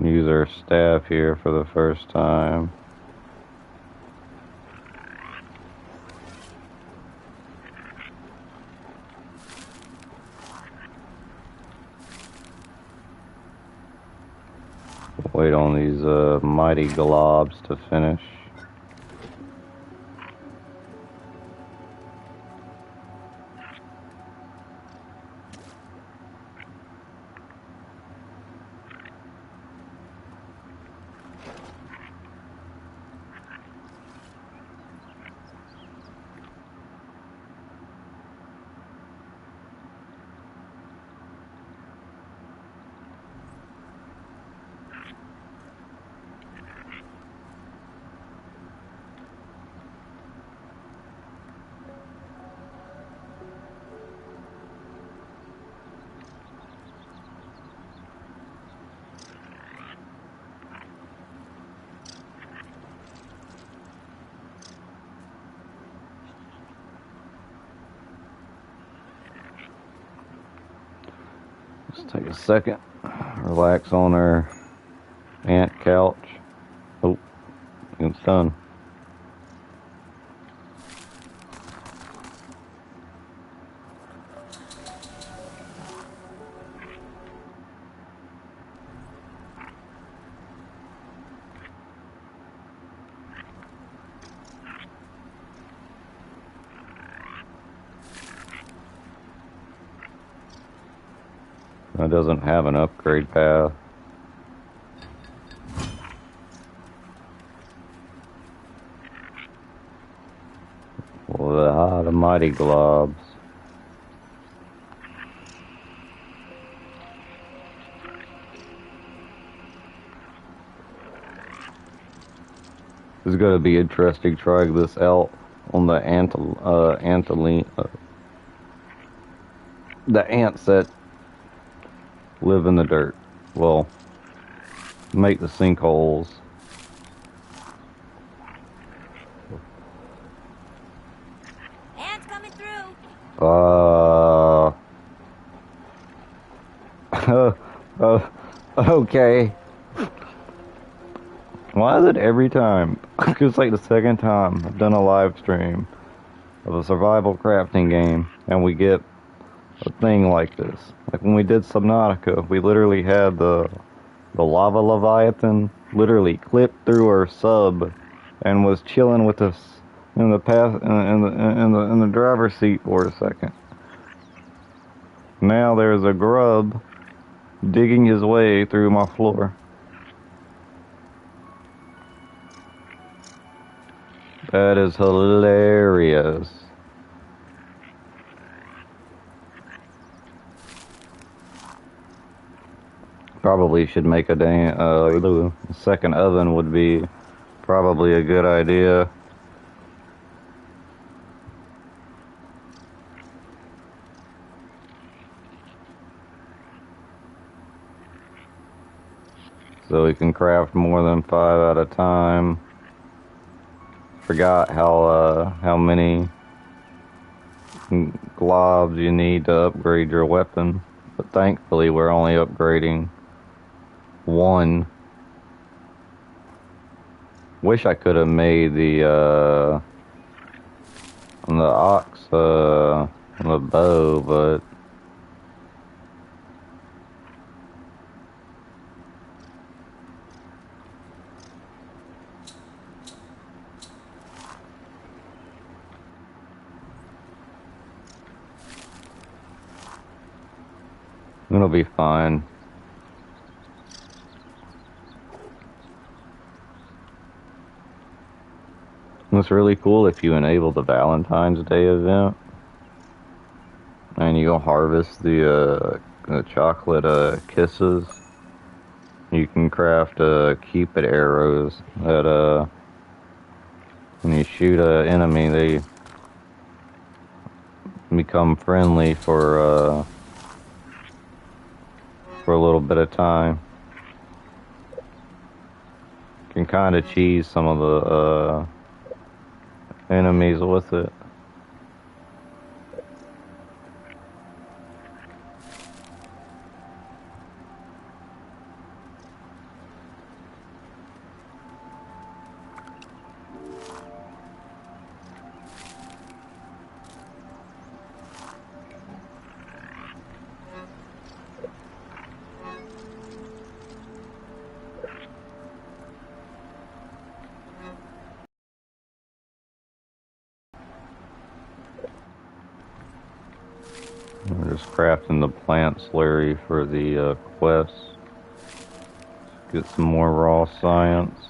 use our staff here for the first time. Wait on these mighty globs to finish. Let's take a second, relax on our ant couch. Oh, it's done. It doesn't have an upgrade path. Well, the mighty globs. It's going to be interesting trying this out on the the ants that live in the dirt. Well, make the sinkholes. Ants coming through. Okay. Why is it every time? It's like the second time I've done a live stream of a survival crafting game and we get a thing like this. Like when we did Subnautica, we literally had the lava leviathan literally clipped through our sub and was chilling with us in the in the driver's seat for a second. Now there's a grub digging his way through my floor. That is hilarious. Probably should make a second oven would be probably a good idea. So we can craft more than 5 at a time. Forgot how many globs you need to upgrade your weapon, but thankfully we're only upgrading 1. Wish I could have made the ox the bow, but it'll be fine. It's really cool if you enable the Valentine's Day event and you go harvest the chocolate kisses. You can craft Cupid arrows that when you shoot an enemy, they become friendly for a little bit of time. Can kind of cheese some of the enemies with it. Just crafting the plant slurry for the quest. Get some more raw science.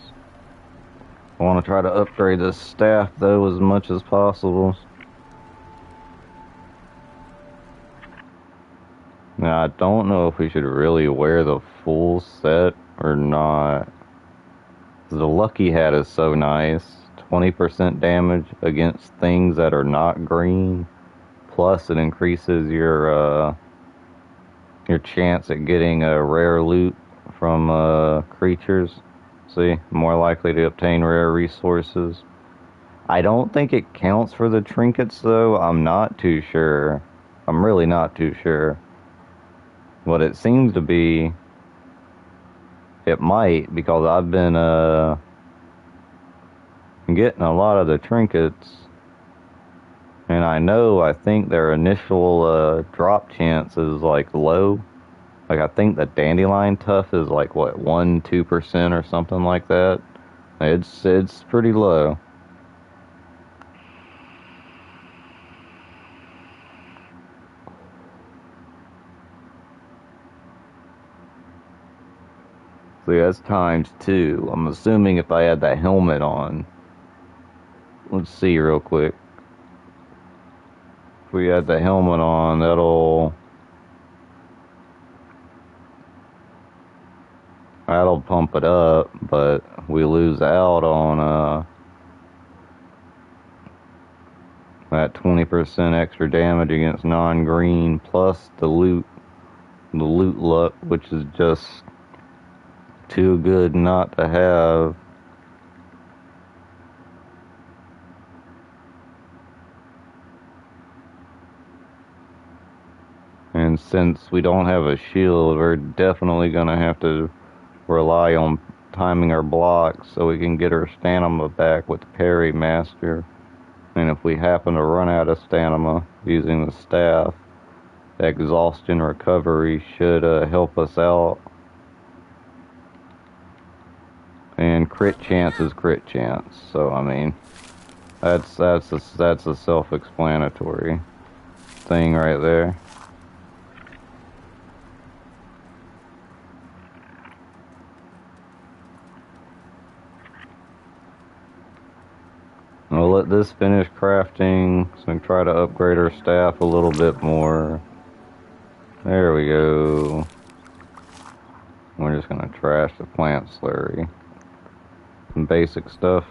I want to try to upgrade this staff though as much as possible. Now I don't know if we should really wear the full set or not. The lucky hat is so nice. 20% damage against things that are not green. Plus it increases your chance at getting a rare loot from creatures. See, more likely to obtain rare resources. I don't think it counts for the trinkets though. I'm not too sure. I'm really not too sure. But it seems to be. It might, because I've been getting a lot of the trinkets. And I think their initial drop chance is like low. Like I think the dandelion tuff is like what, 1-2% or something like that. It's pretty low. See, that's ×2. I'm assuming if I had that helmet on. Let's see real quick. If we had the helmet on, that'll pump it up, but we lose out on that 20% extra damage against non-green, plus the loot luck, which is just too good not to have. And since we don't have a shield, we're definitely gonna have to rely on timing our blocks so we can get our stamina back with the parry master. And if we happen to run out of stamina using the staff, exhaustion recovery should help us out. And crit chance is crit chance, so I mean, that's a self-explanatory thing right there. We'll let this finish crafting, so we can try to upgrade our staff a little bit more. There we go. We're just gonna trash the plant slurry. Some basic stuff.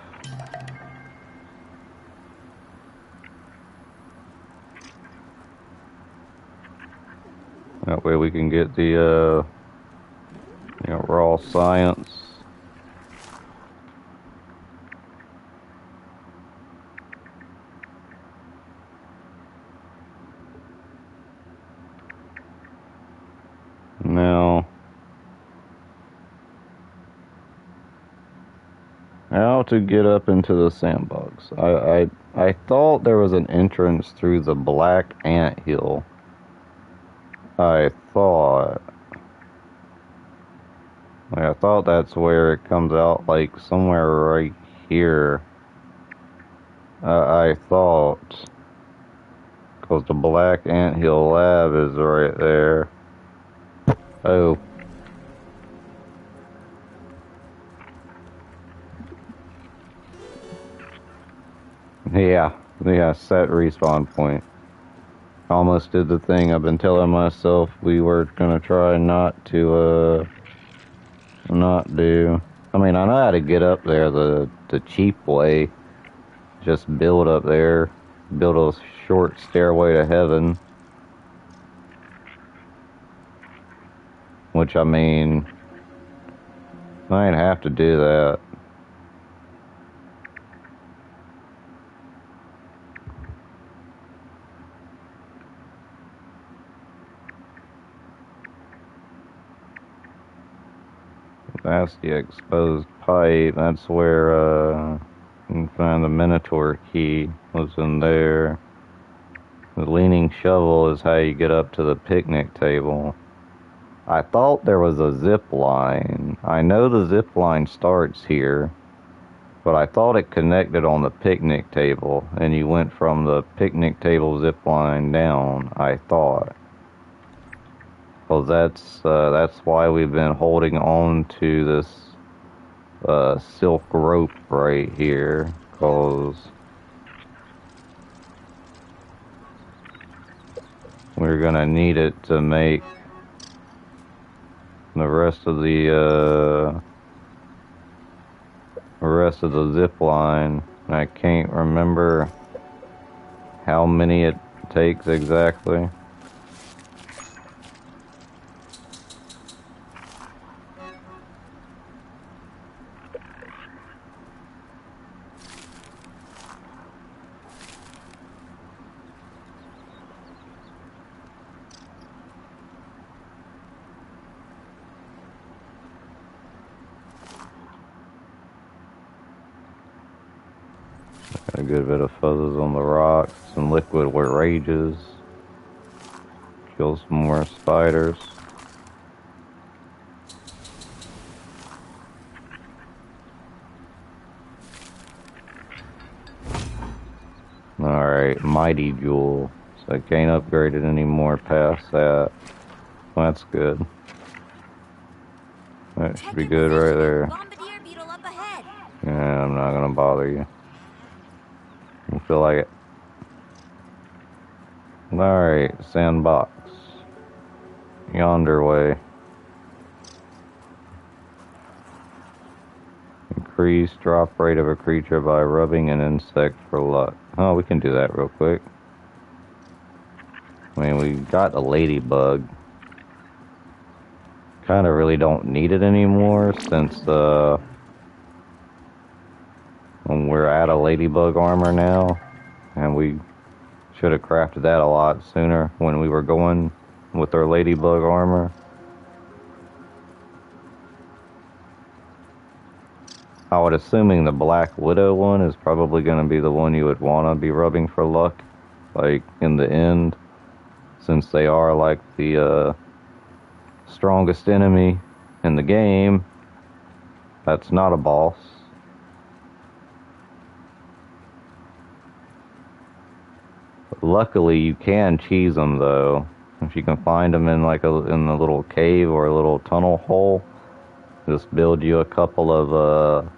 That way we can get the raw science. Now, how to get up into the sandbox? I thought there was an entrance through the black anthill. I thought that's where it comes out, like somewhere right here. I thought, because the black anthill lab is right there. Oh. Yeah, set respawn point. Almost did the thing I've been telling myself we were gonna try not to not do. I mean, I know how to get up there the cheap way. Just build up there, build a short stairway to heaven. Which, I mean, I ain't have to do that. That's the exposed pipe. That's where you can find the Minotaur key. Was in there. The leaning shovel is how you get up to the picnic table. I thought there was a zip line. I know the zip line starts here, but I thought it connected on the picnic table, and you went from the picnic table zip line down, I thought. Well, that's why we've been holding on to this silk rope right here, cause we're gonna need it to make the rest of the zip line. I can't remember how many it takes exactly. Got a good bit of fuzzes on the rocks and liquid where rages. Kill some more spiders. Alright, Mighty Jewel. So I can't upgrade it anymore past that. That's good. That should be good right there. Bombardier beetle up ahead. Yeah, I'm not gonna bother you. I feel like it. Alright, sandbox. Yonder way. Increase drop rate of a creature by rubbing an insect for luck. Oh, we can do that real quick. I mean, we got a ladybug. Kind of really don't need it anymore since we're out of ladybug armor now, and we should have crafted that a lot sooner when we were going with our ladybug armor. I would assuming the Black Widow one is probably going to be the one you would want to be rubbing for luck, like in the end, since they are like the strongest enemy in the game. That's not a boss. Luckily, you can cheese them though. If you can find them in like in a little cave or a little tunnel hole, just build you a couple of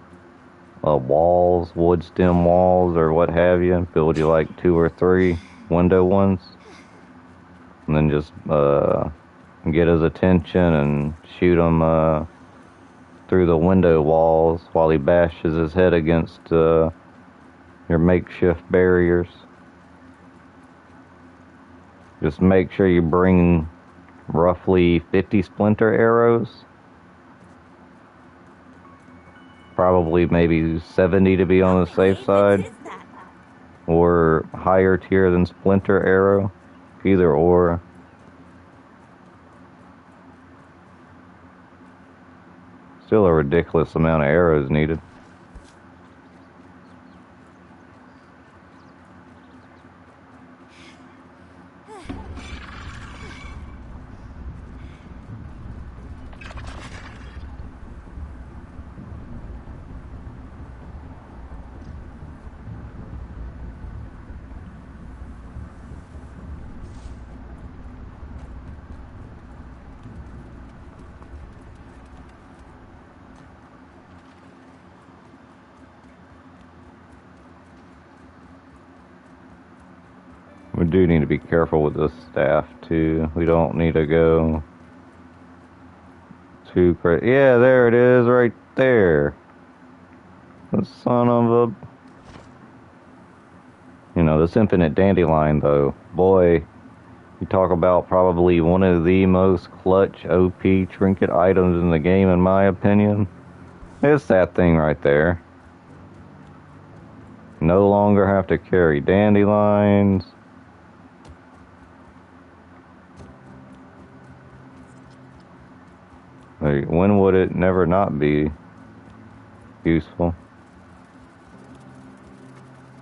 walls, wood stem walls or what have you, and build you like 2 or 3 window ones, and then just get his attention and shoot him through the window walls while he bashes his head against your makeshift barriers. Just make sure you bring roughly 50 splinter arrows. Probably maybe 70 to be on the safe side. Or higher tier than splinter arrow. Either or. Still a ridiculous amount of arrows needed. We do need to be careful with this staff too. We don't need to go too crazy. Yeah, there it is, right there. The son of a... You know, this infinite dandelion though, boy, you talk about probably one of the most clutch OP trinket items in the game in my opinion. It's that thing right there. No longer have to carry dandelions. Like, when would it never not be useful?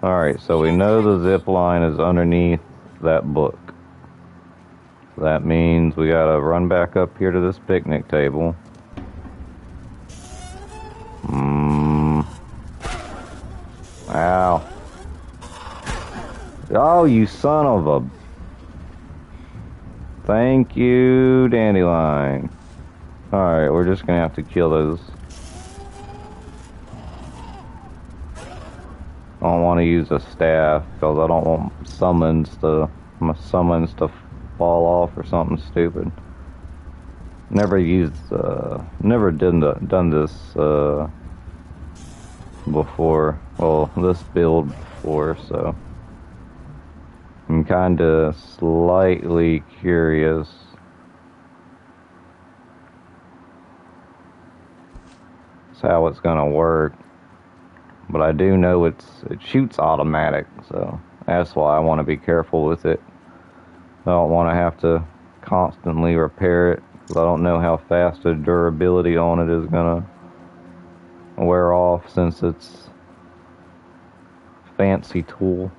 Alright, so we know the zip line is underneath that book. So that means we gotta run back up here to this picnic table. Ow. Oh, you son of a... Thank you, Dandelion. Alright, we're just gonna have to kill those. I don't want to use a staff because I don't want my summons to fall off or something stupid. Never done this before. Well, this build before, so I'm kind of slightly curious. That's how it's gonna work. But I do know it shoots automatic, so that's why I want to be careful with it. I don't want to have to constantly repair it, because I don't know how fast the durability on it is gonna wear off, since it's fancy tool,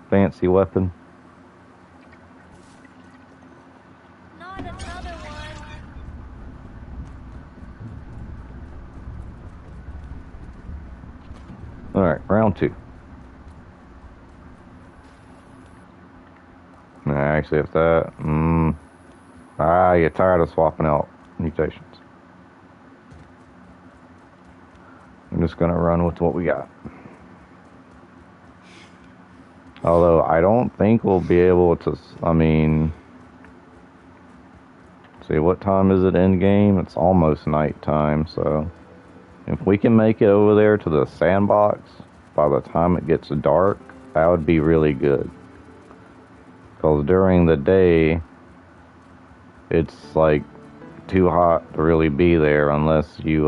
fancy weapon. Not another one. Alright, round 2. Actually, if that... you're tired of swapping out mutations. I'm just gonna run with what we got. Although, I don't think we'll be able to... see, what time is it in game? It's almost nighttime, so... if we can make it over there to the sandbox by the time it gets dark, that would be really good. Because during the day, it's like too hot to really be there unless you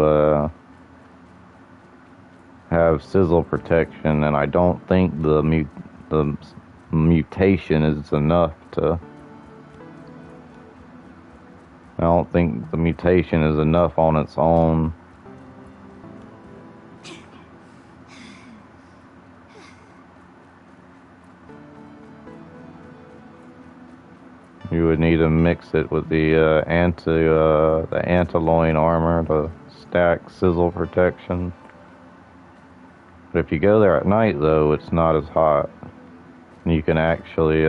have sizzle protection, and I don't think the mutation is enough to... I don't think the mutation is enough on its own. You would need to mix it with the antiloin armor to stack sizzle protection. But if you go there at night, though, it's not as hot. You can actually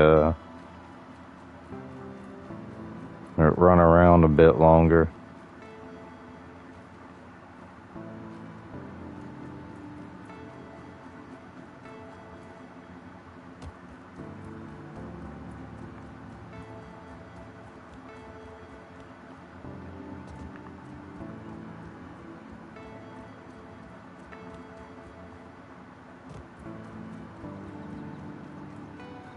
run around a bit longer.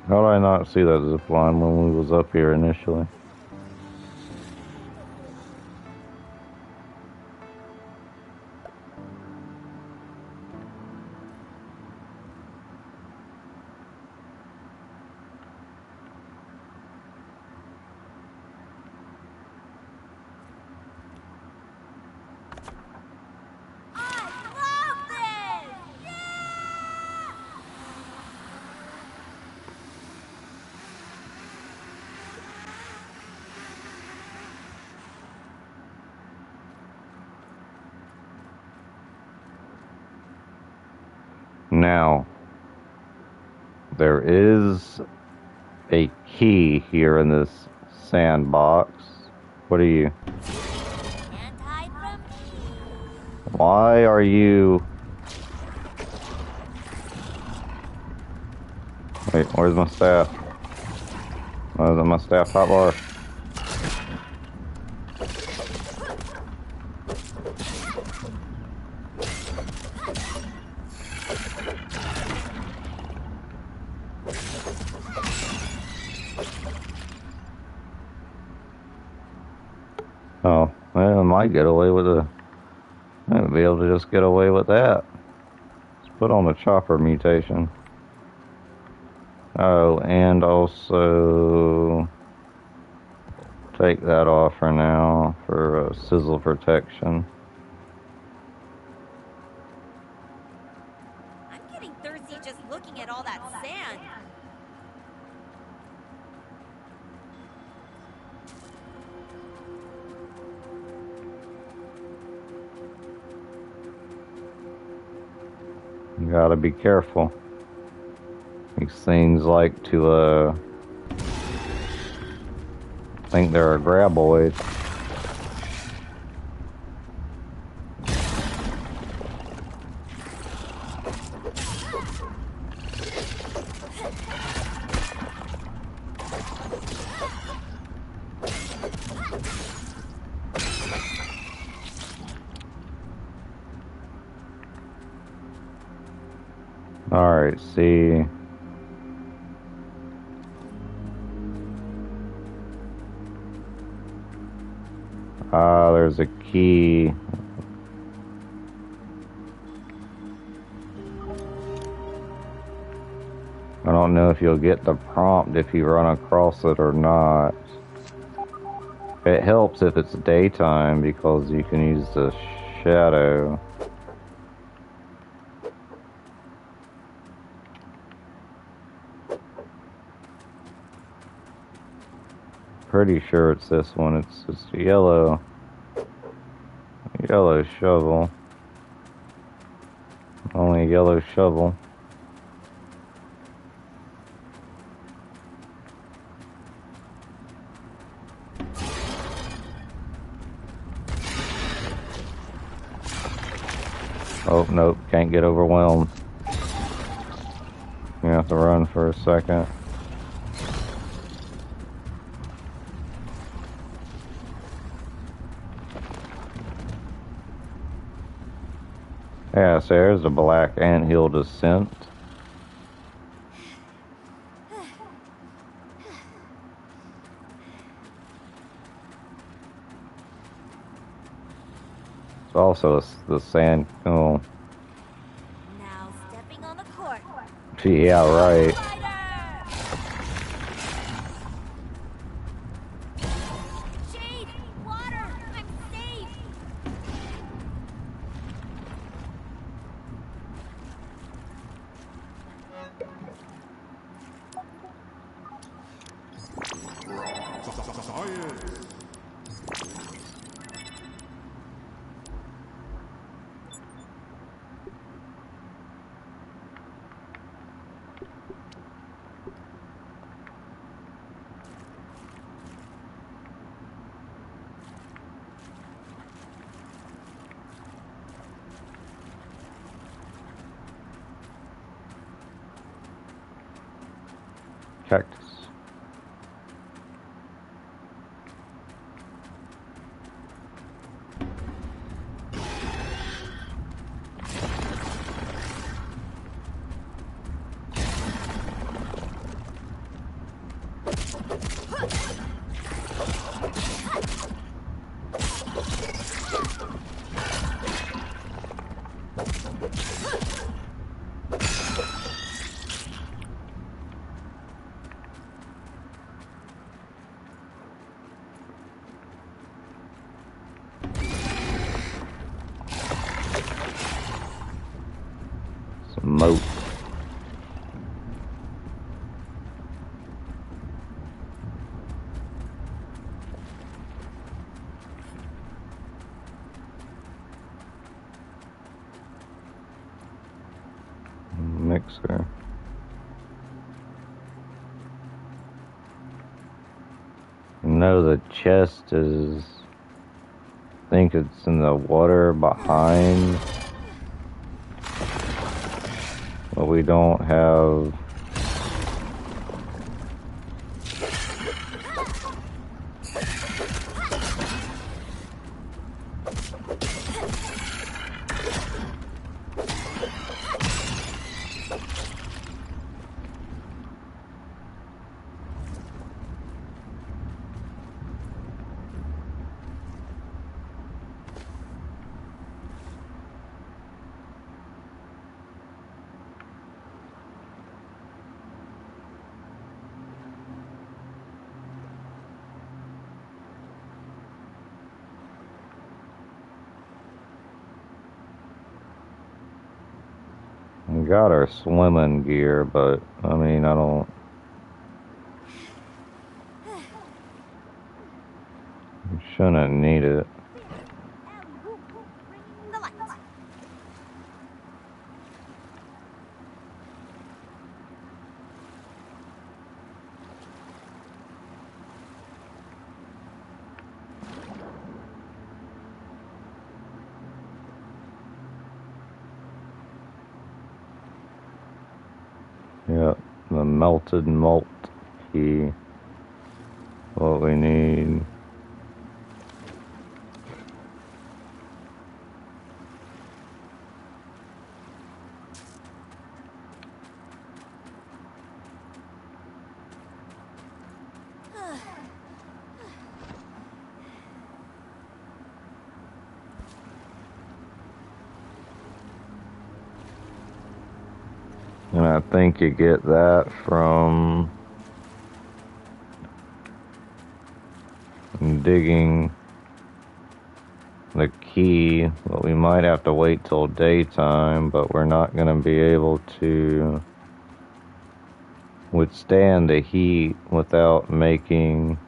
How did I not see that zip line when we was up here initially? Now, there is a key here in this sandbox. What are you? Can't hide from me. Why are you... Wait, where's my staff? Where's my staff hotbar? Oh, well, I might get away with I might be able to just get away with that. Let's put on the chopper mutation. Oh, and also take that off for now for sizzle protection. I'm getting thirsty just looking at all that sand. You gotta be careful. These things like to think they're a graboid. Alright, see. There's a key. I don't know if you'll get the prompt if you run across it or not. It helps if it's daytime because you can use the shadow. Pretty sure it's this one. It's just a yellow shovel. Only a yellow shovel. Oh, nope, can't get overwhelmed. You have to run for a second. Yeah, so there's the black anthill descent. It's also the sand. Oh, Now stepping on the court. yeah, right. Shade, water, I'm safe. Cactus. Some moat. Mixer. No, the chest is. I think it's in the water behind. But we don't have. We got our swimming gear, but I mean, I don't. Shouldn't need it. The light. melted malt key. What we need. And I think you get that from digging the key, but we might have to wait till daytime, but we're not going to be able to withstand the heat without making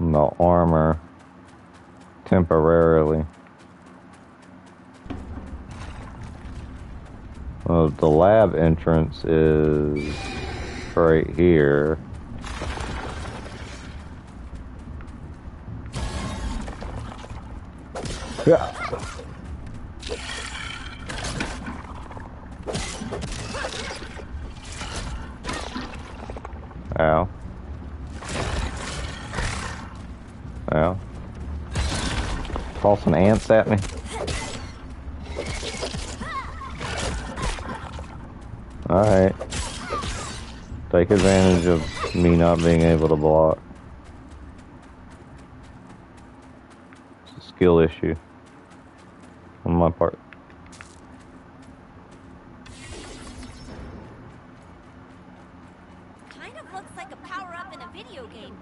the armor temporarily. Well, the lab entrance is right here. Yeah. Ow. Ow. Tossing ants at me. Alright. Take advantage of me not being able to block. It's a skill issue on my part. Kind of looks like a power-up in a video game.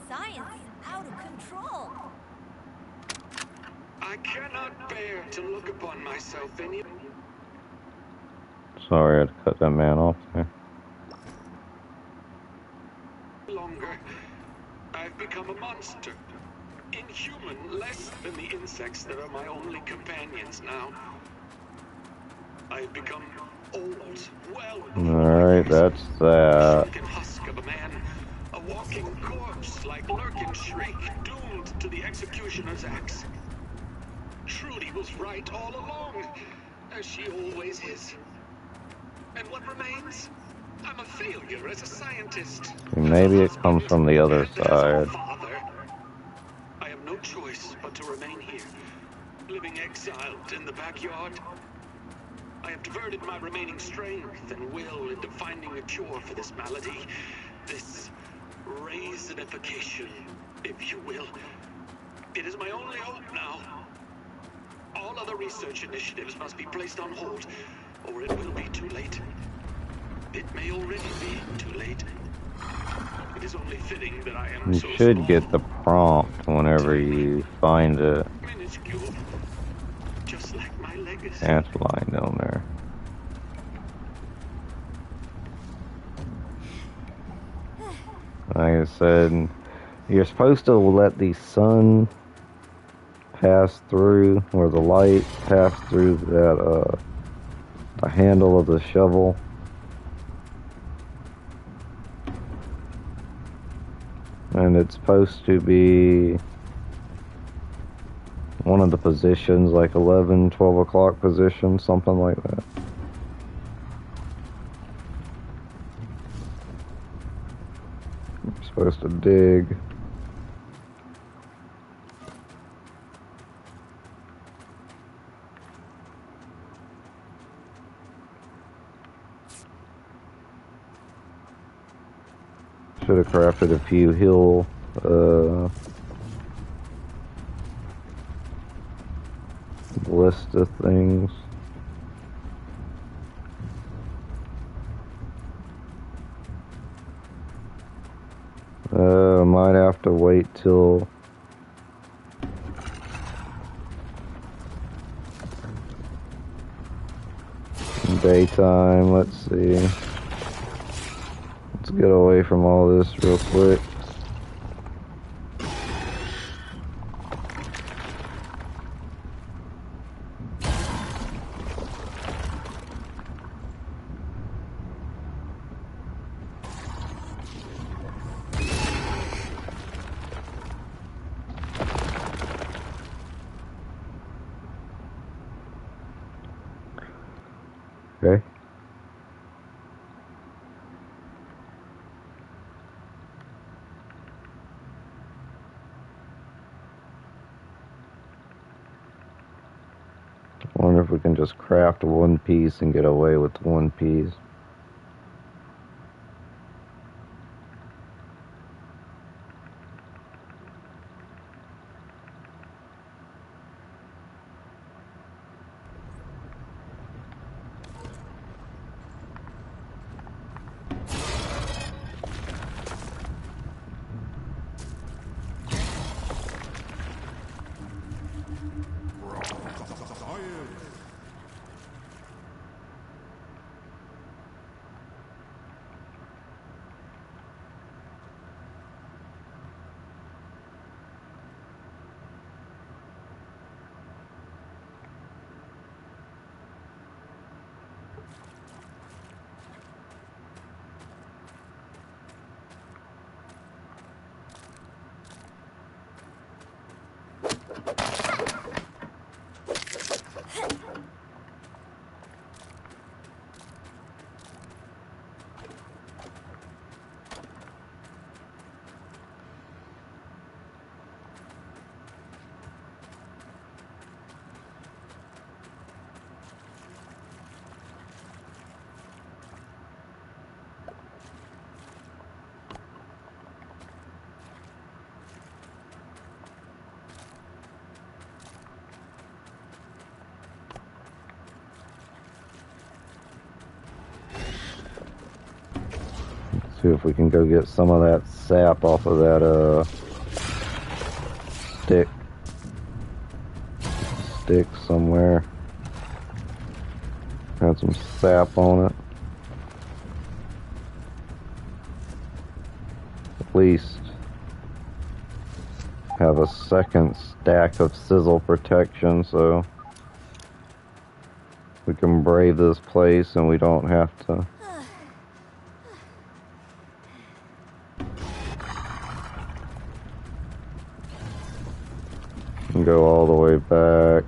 Science is out of control. I cannot bear to look upon myself any Sorry, I had to cut that man off there. longer. I've become a monster. Inhuman, less than the insects that are my only companions now. I've become old, well. Alright, that's that. Shrunken husk of a man, a walking corpse like Lurkin Shriek, doomed to the executioner's axe. Trudy was right all along, as she always is. And what remains? I'm a failure as a scientist. Maybe it comes from the other And as a side. father, I have no choice but to remain here, living exiled in the backyard. I have diverted my remaining strength and will into finding a cure for this malady, this raisinification, if you will. It is my only hope now. All other research initiatives must be placed on hold, or it will be too late. It may already be too late. It is only fitting that I am You so should small, get the prompt whenever you find it. minuscule, just like my legacy. Ant line down there. Like I said, you're supposed to let the sun pass through, or the light pass through that the handle of the shovel. And it's supposed to be one of the positions, like 11, 12 o'clock position, something like that. I'm supposed to dig. Should have crafted a few hill ballista things. Might have to wait till daytime. Let's see. Let's get away from all this real quick. Wonder if we can just craft one piece and get away with one piece. See if we can go get some of that sap off of that stick somewhere. Got some sap on it. At least have a second stack of sizzle protection so we can brave this place and we don't have to go all the way back.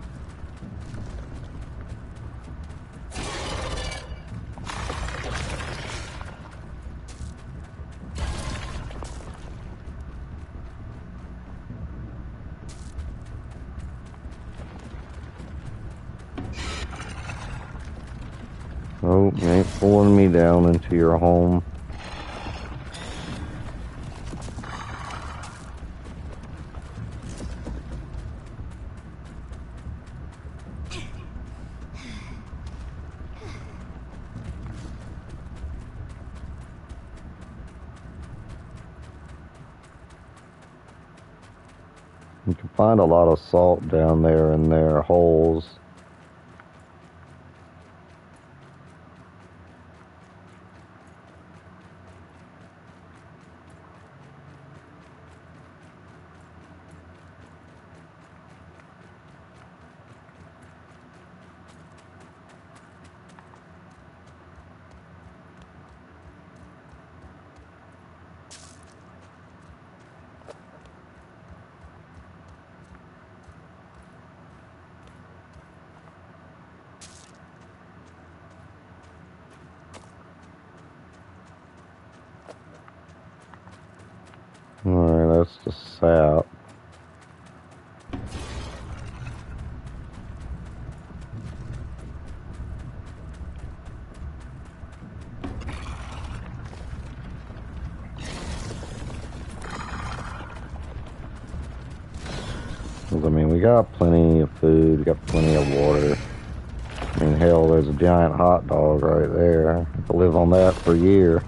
Oh, you ain't pulling me down into your home. You can find a lot of salt down there in their holes. Alright, that's the sap. I mean, we got plenty of food, we got plenty of water. I mean, hell, there's a giant hot dog right there. I could live on that for a year.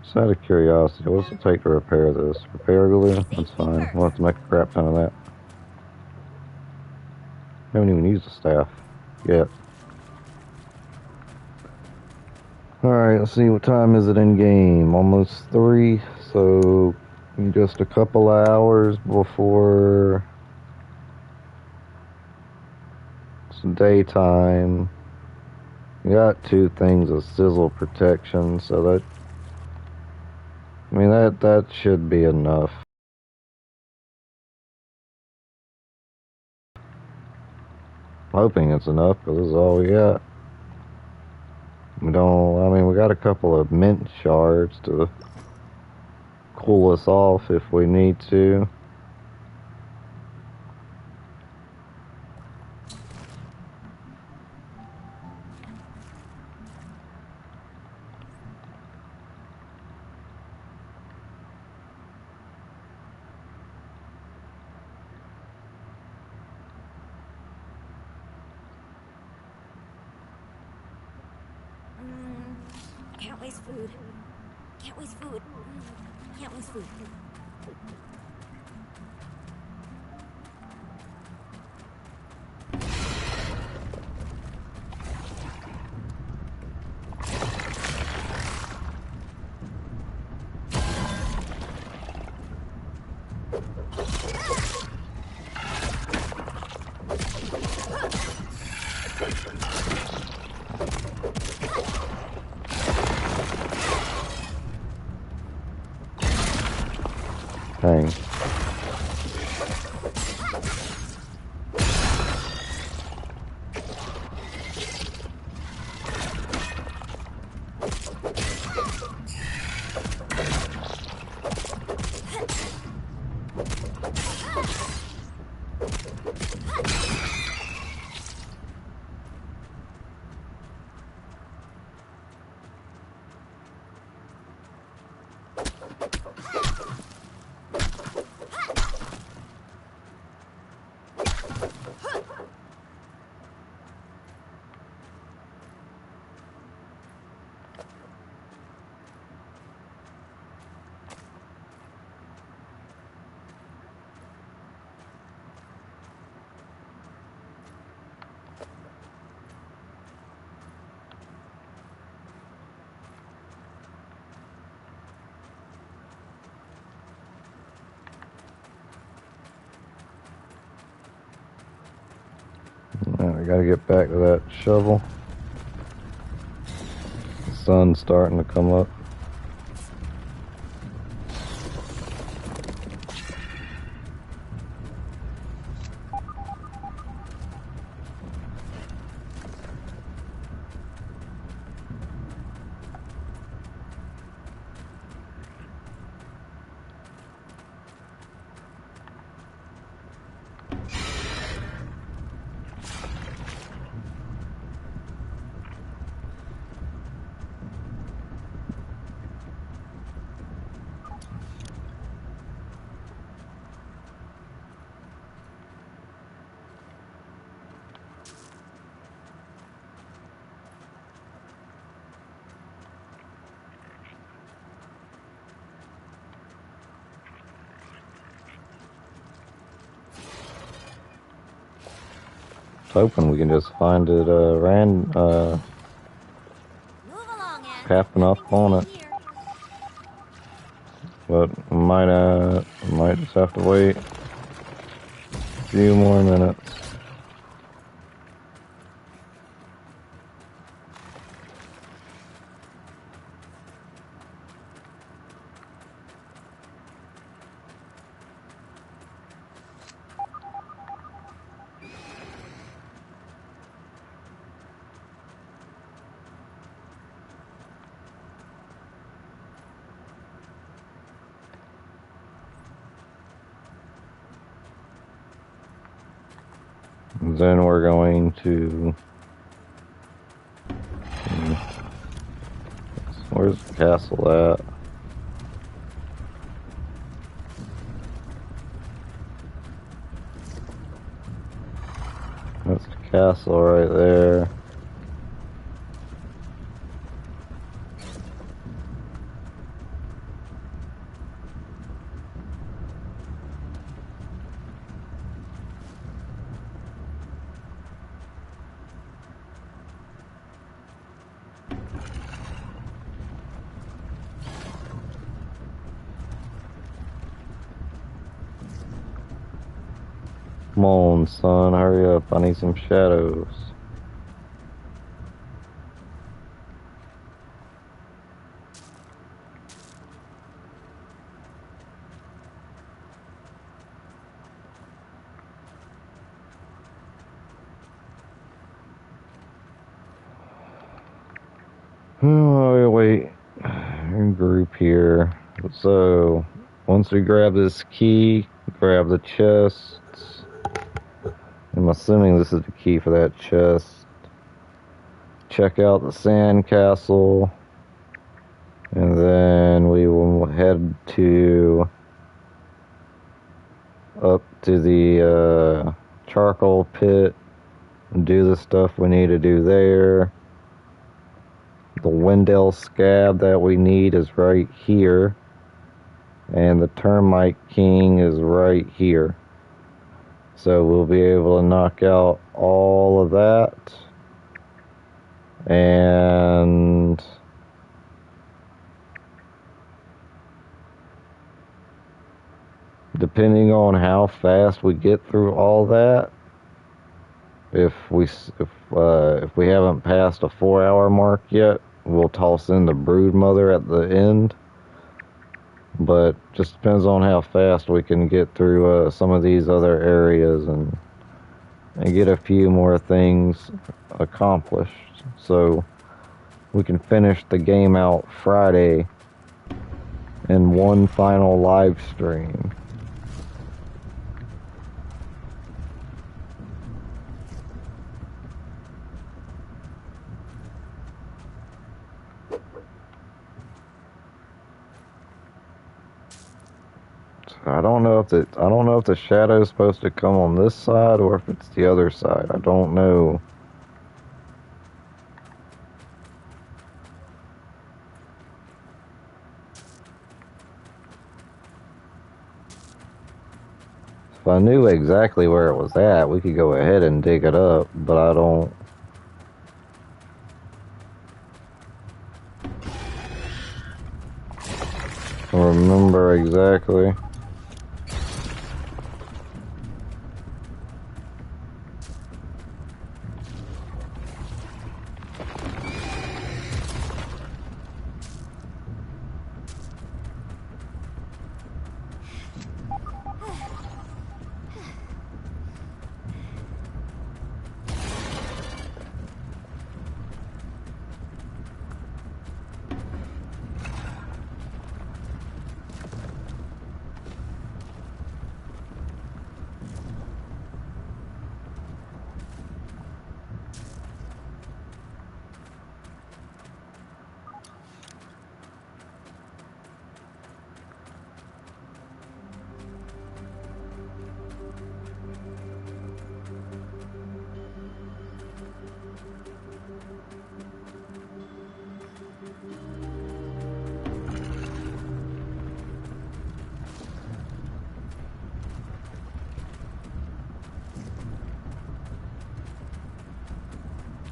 Just out of curiosity, what's it take to repair this? Repair glue? That's fine. We'll have to make a crap ton of that. Haven't even used the staff yet. Alright, let's see, what time is it in game? Almost 3, so in just a couple of hours before it's daytime. Got 2 things of sizzle protection, so that, I mean, that should be enough. I'm hoping it's enough, because this is all we got. We don't, I mean, we got a couple of mint shards to cool us off if we need to. Can't waste food. Can't waste food. Can't waste food. Dang. I gotta get back to that shovel. The sun's starting to come up. Hoping we can just find it Move along, Ash. happen up on it. Here. But might just have to wait a few more minutes. Then we're going to... Where's the castle at? That's the castle right there. Come on, son, hurry up. I need some shadows. Oh, wait. Group here. So, once we grab this key, grab the chest. I'm assuming this is the key for that chest. Check out the sandcastle. And then we will head up to the charcoal pit and do the stuff we need to do there. The Wendell scab that we need is right here. And the Termite King is right here. So we'll be able to knock out all of that. And depending on how fast we get through all that, if we haven't passed a 4-hour mark yet, we'll toss in the Broodmother at the end. But just depends on how fast we can get through some of these other areas and get a few more things accomplished, so we can finish the game out Friday in one final live stream. I don't know if the shadow's supposed to come on this side or if it's the other side. I don't know. If I knew exactly where it was at, we could go ahead and dig it up, but I don't. Remember exactly.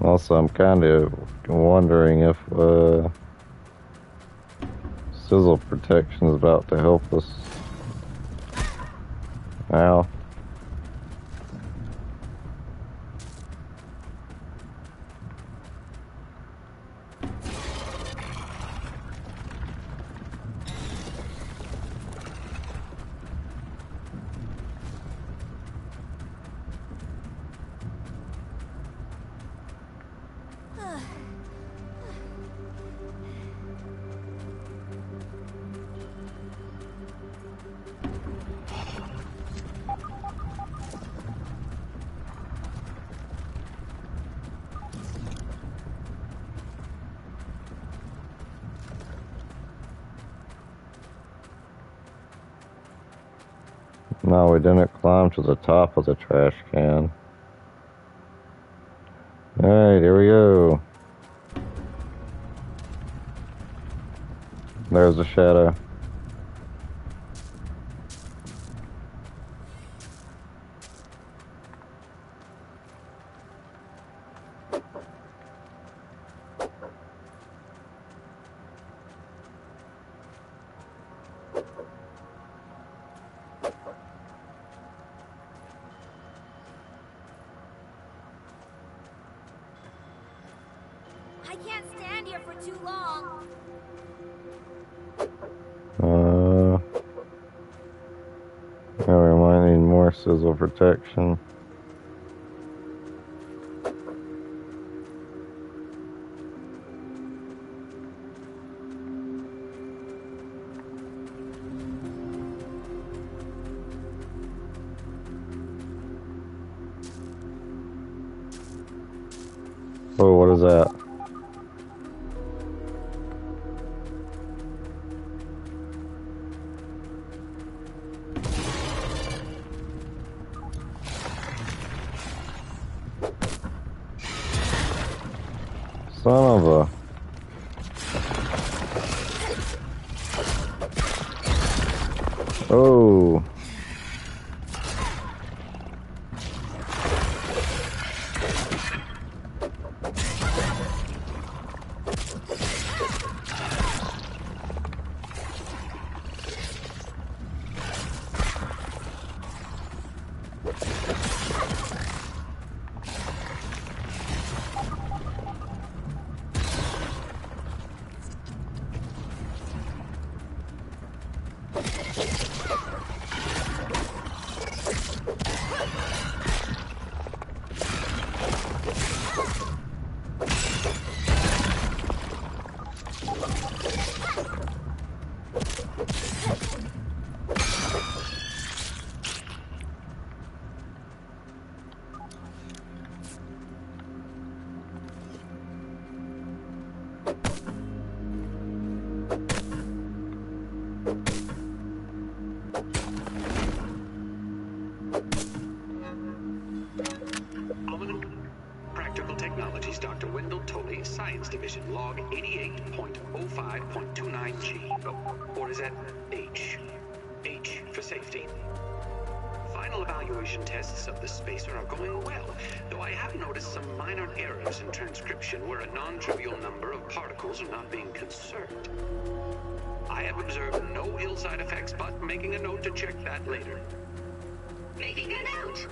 Also, I'm kind of wondering if sizzle protection is about to help us. Ow. No, we didn't climb to the top of the trash can. Alright, here we go. There's the shadow. I can't stand here for too long. Yeah, we might need more sizzle protection. Oh, what is that? Son of a... Oh. Practical Technologies, Dr. Wendell Tully, Science Division, log 88.05.29G. Oh, or is that H? H for safety. Final evaluation tests of the spacer are going well, though I have noticed some minor errors in transcription where a non-trivial number of particles are not being conserved. I have observed no ill side effects, but making a note to check that later. Making a note.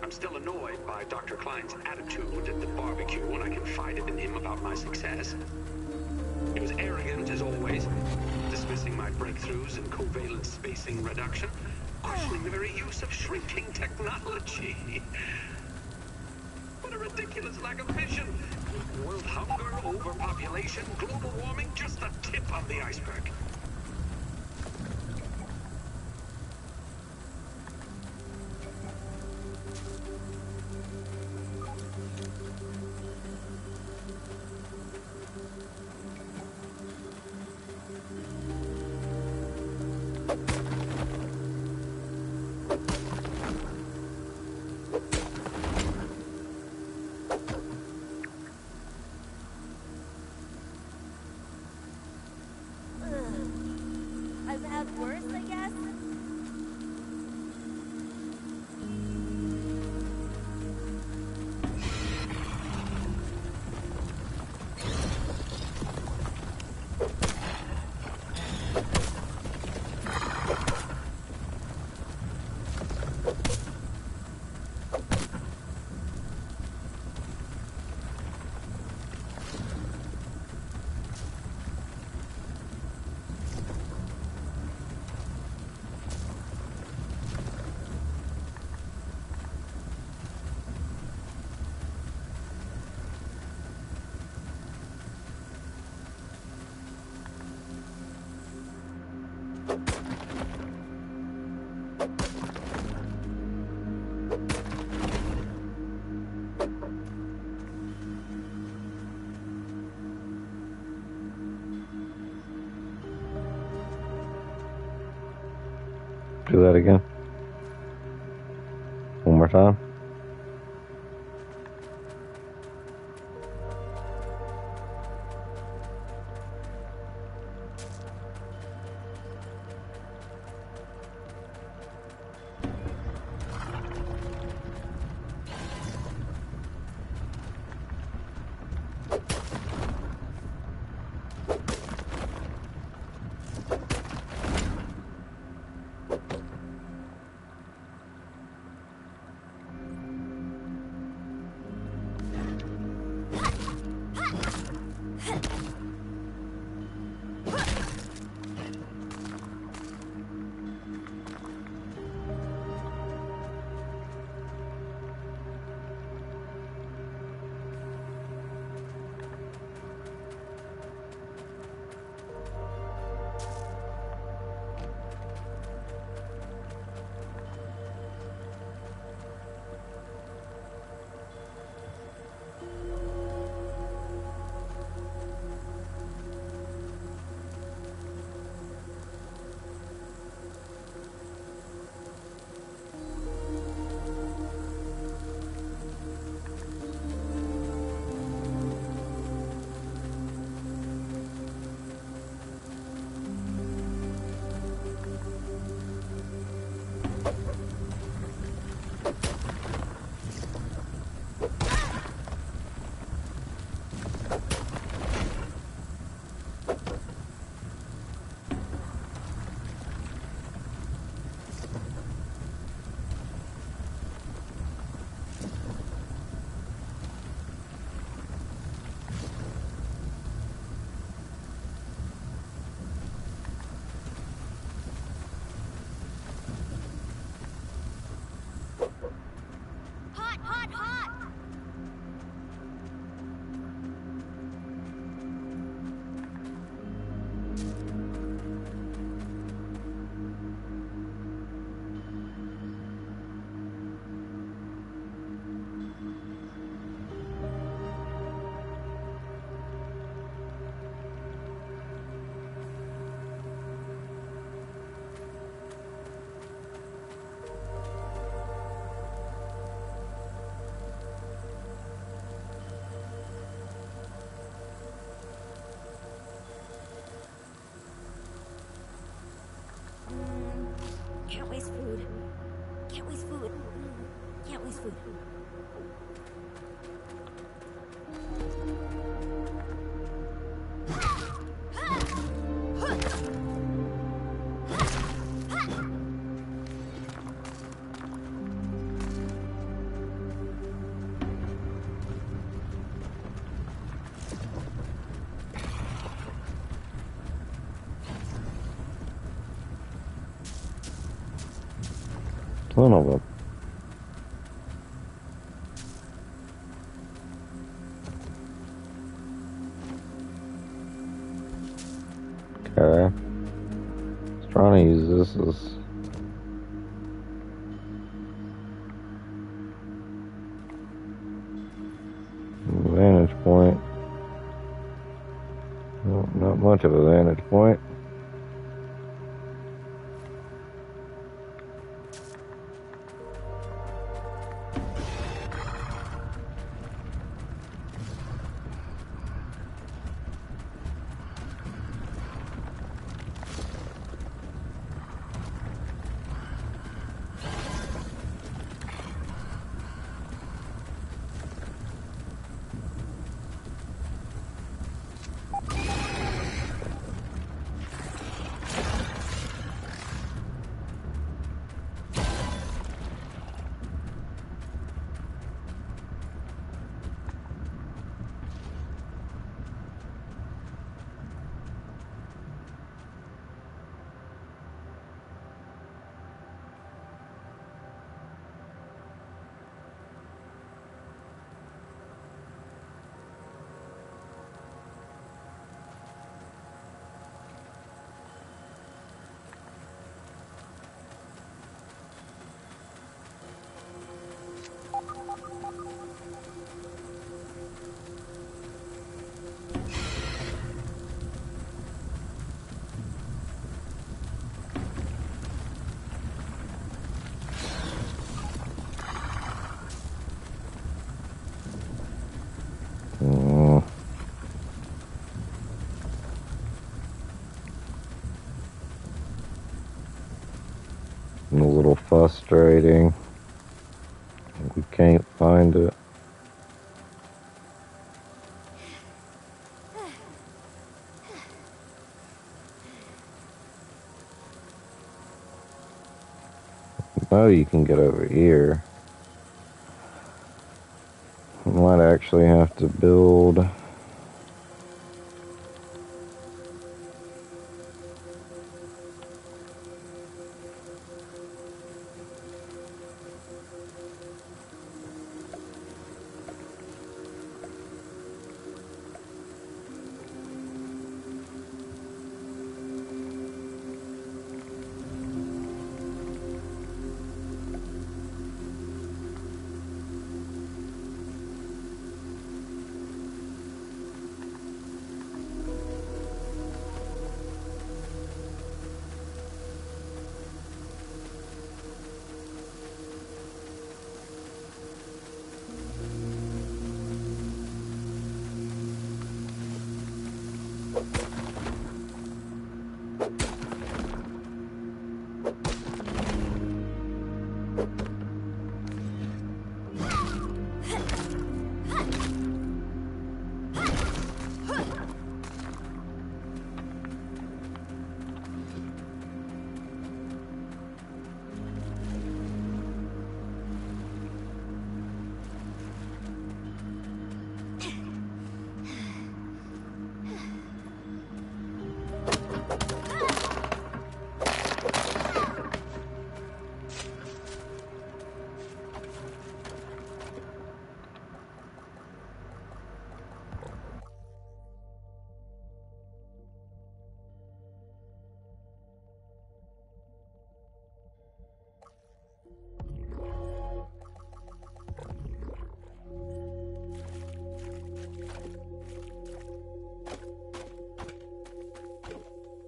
I'm still annoyed by Dr. Klein's attitude at the barbecue when I confided in him about my success. He was arrogant, as always, dismissing my breakthroughs in covalent spacing reduction, questioning the very use of shrinking technology. What a ridiculous lack of vision! World hunger, overpopulation, global warming, just the tip of the iceberg. I've had worse, I guess. Do that again. One more time. Hot, hot, hot! Can't waste food. Can't waste food. Can't waste food. Son of a... Okay. Just trying to use this as... vantage point. Well, not much of a vantage point. A little frustrating. We can't find it. Oh, you can get over here. Might actually have to build.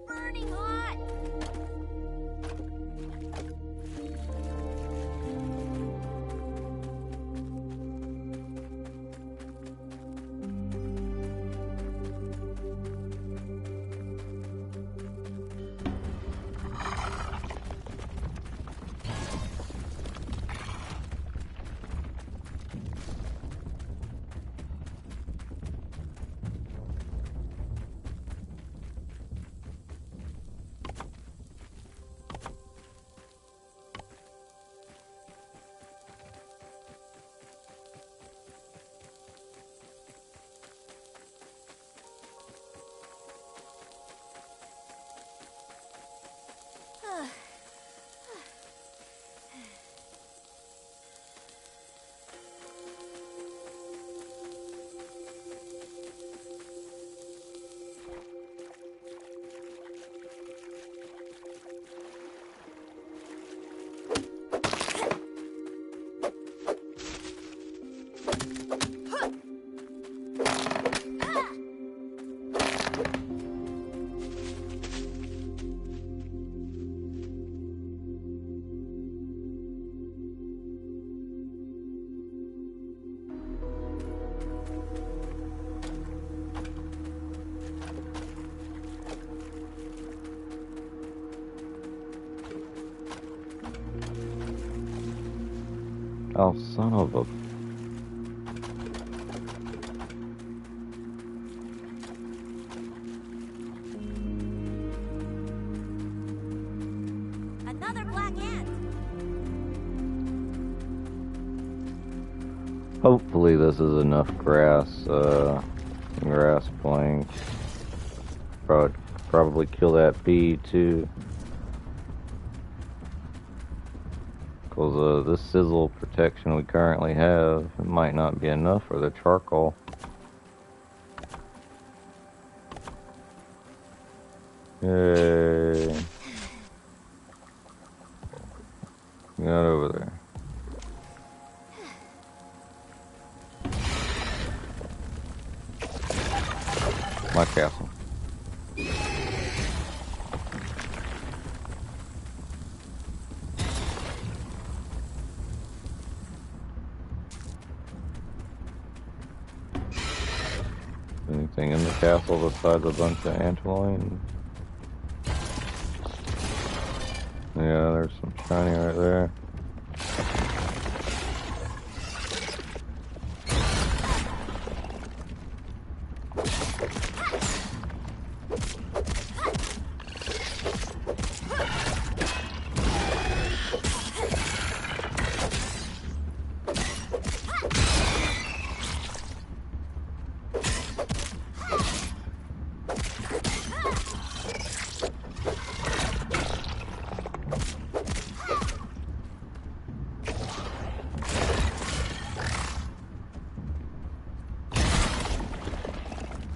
Burning hot. Oh, son of a... Another black ant. Hopefully this is enough grass, grass plank. Probably kill that bee too. Because this sizzle protection we currently have, it might not be enough for the charcoal. Yay. Get over there. My castle. Anything in the castle besides a bunch of antlion? Yeah, there's some shiny right there.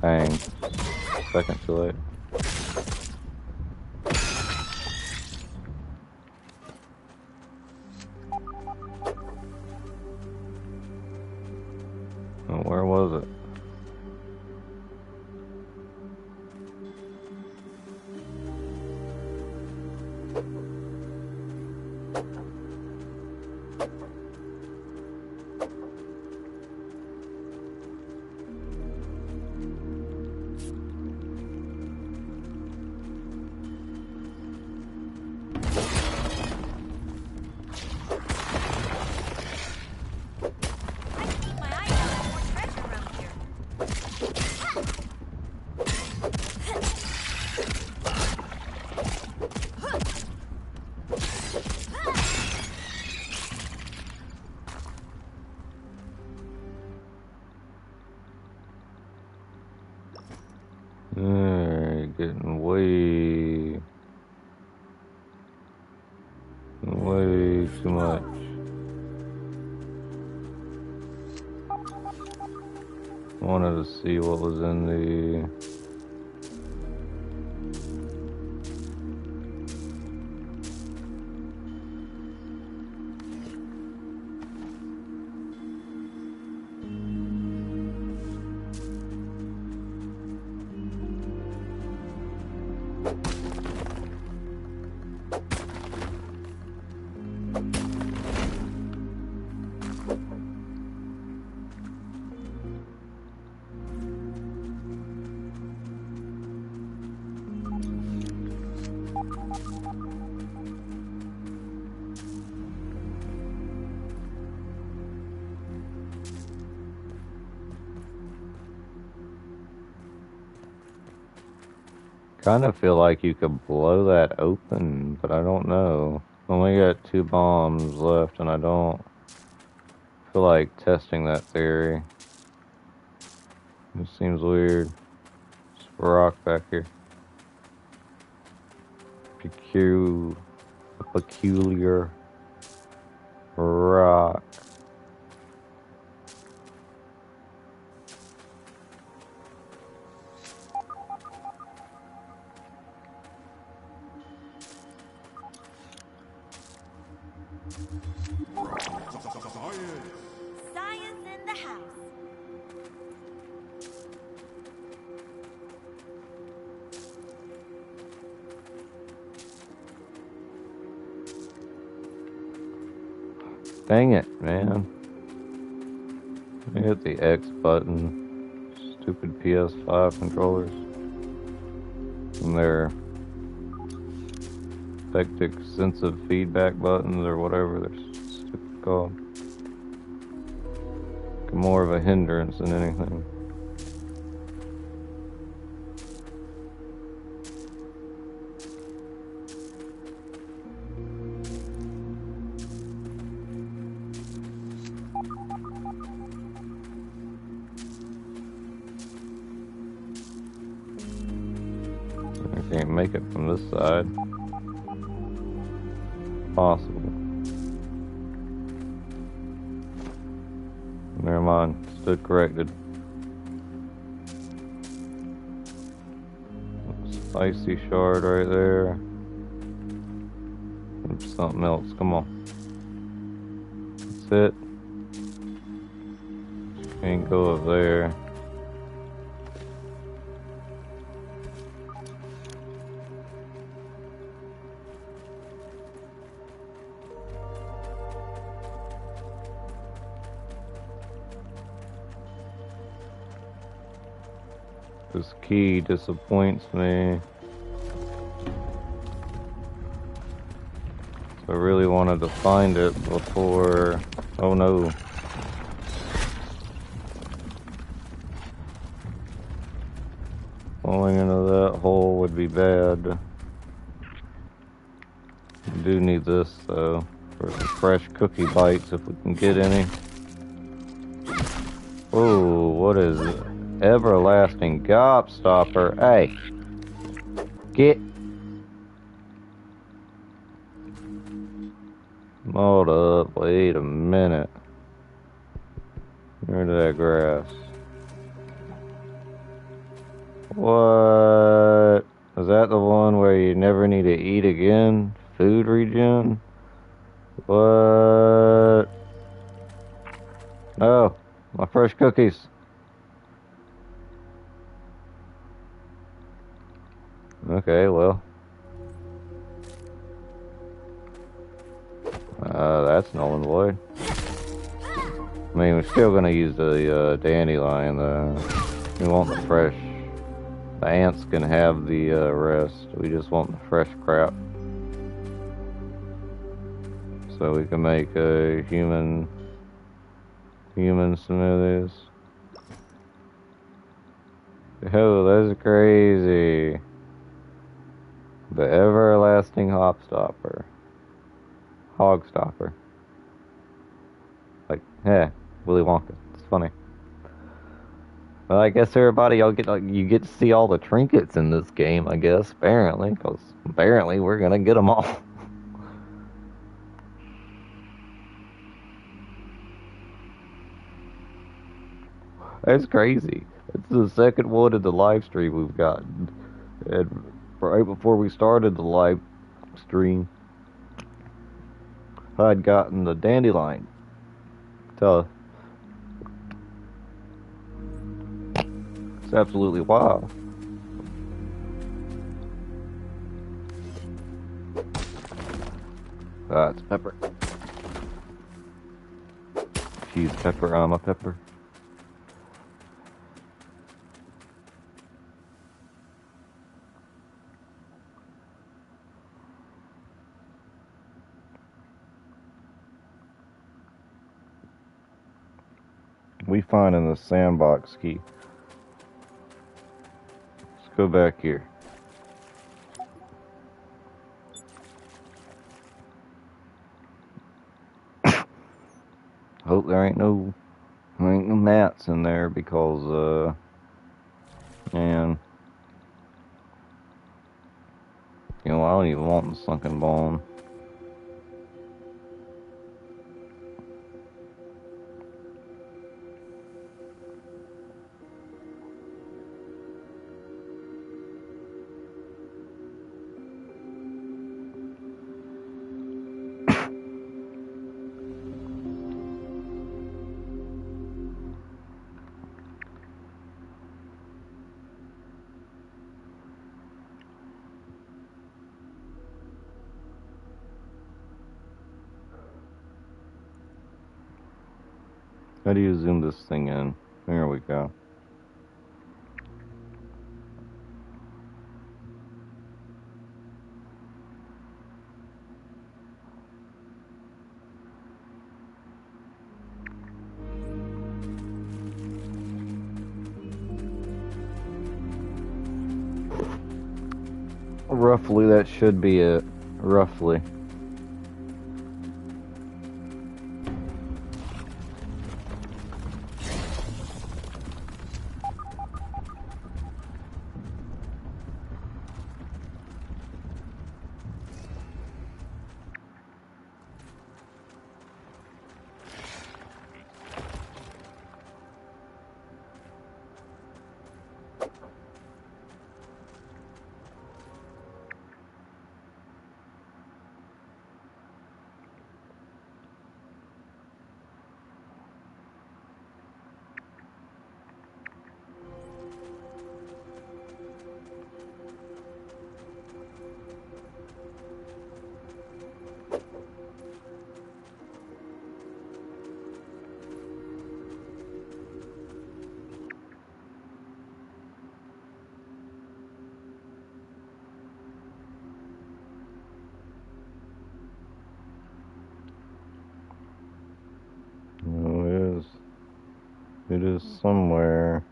Dang. Second too late. Oh, where was it? getting way too much. Wanted to see what was in the... Kind of feel like you could blow that open, but I don't know. Only got 2 bombs left, and I don't feel like testing that theory. It seems weird. There's a rock back here. Peculiar rock. Science in the house. Dang it, man. I hit the X button. Stupid PS5 controllers. And their hectic sensitive feedback buttons or whatever they're stupid called. More of a hindrance than anything. I can't make it from this side. Possible. Never mind. Stood corrected. Spicy shard right there. And something else. Come on. That's it. Can't go up there. This key disappoints me. So I really wanted to find it before... Oh no. Falling into that hole would be bad. We do need this though, for some fresh cookie bites if we can get any. Oh, what is it? Everlasting gobstopper. Hey. Get. Hold up. Wait a minute. Where did that grass? What? Is that the one where you never need to eat again? Food regen? What? No. My fresh cookies. Okay, well. That's null and void. I mean, we're still gonna use the dandelion, we want the fresh. The ants can have the rest. We just want the fresh crap. So we can make a human smoothies. Oh, that's crazy. The everlasting hogstopper. Like, yeah, Willy Wonka. It's funny. Well, I guess everybody, y'all get like you get to see all the trinkets in this game. I guess apparently, because apparently we're gonna get them all. That's crazy. It's the second one of the live stream we've gotten, and right before we started the live stream, I'd gotten the dandelion. So it's absolutely wild. It's pepper. She's pepper, I'm a pepper. We find in the sandbox key. Let's go back here. Hope there ain't no gnats in there because and you know I don't even want the sunken bone. How do you zoom this thing in? There we go. Roughly, that should be it. Roughly. No, it is somewhere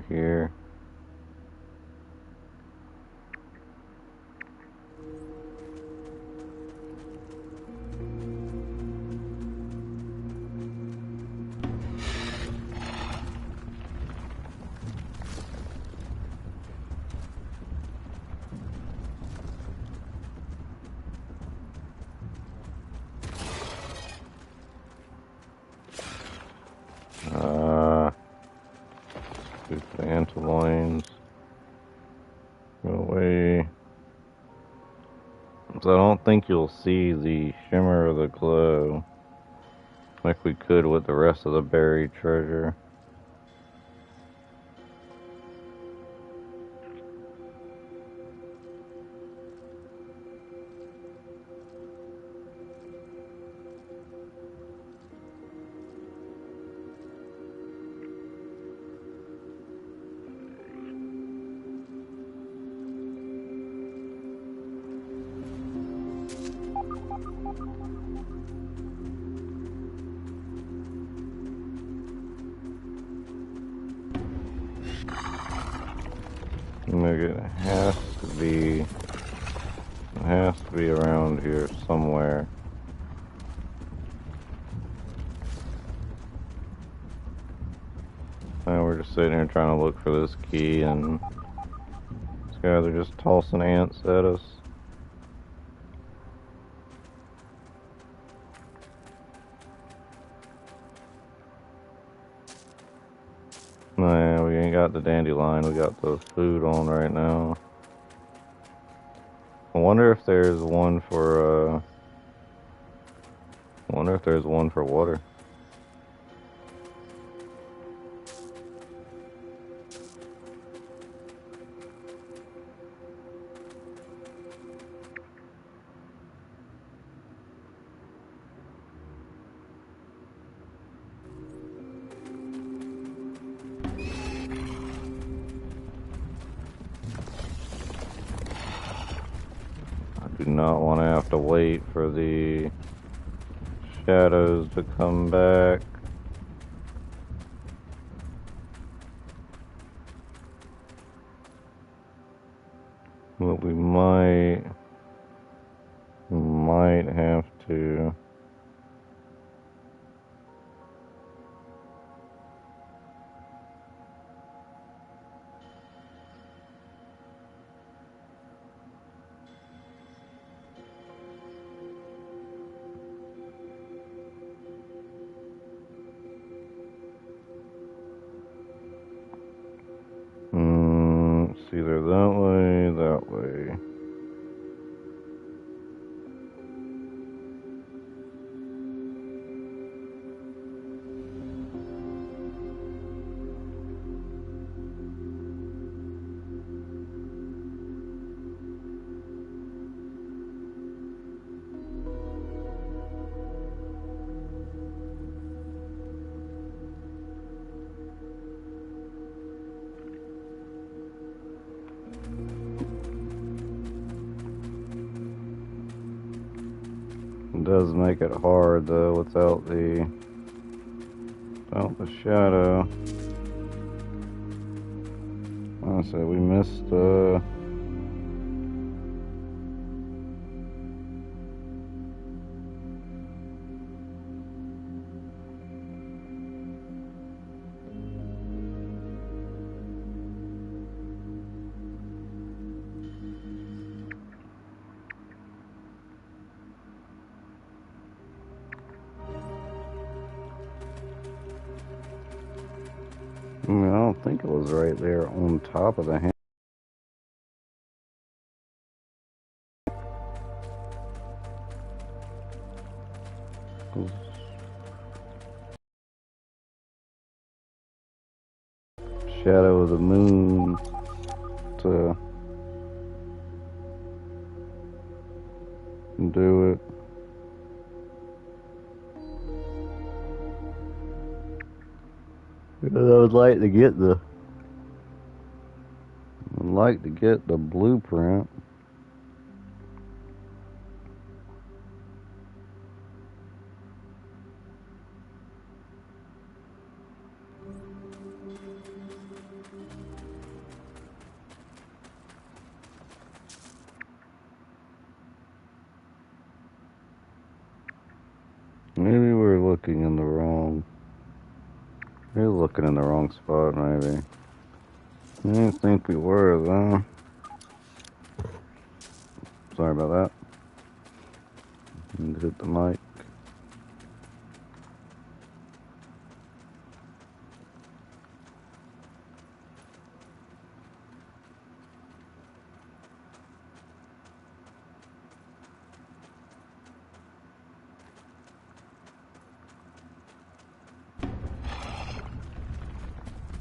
here. Shoot the antaloins. Go away. So I don't think you'll see the shimmer of the glow like we could with the rest of the buried treasure. It has to be around here somewhere. we're just sitting here trying to look for this key, and these guys are just tossing ants at us. Nah, we ain't got the dandelion. We got the food on right now. I wonder if there's one for, water. Do not want to have to wait for the shadows to come back. But we might have to. It's either that way, that way. It does make it hard though without the shadow. Like I said, we missed I mean, I don't think it was right there on top of the hand. Shadow of the moon to do it. I would like to get the blueprint. Maybe we're looking in the wrong. We're looking in the wrong spot, maybe. I didn't think we were, though. Sorry about that. Hit the mic.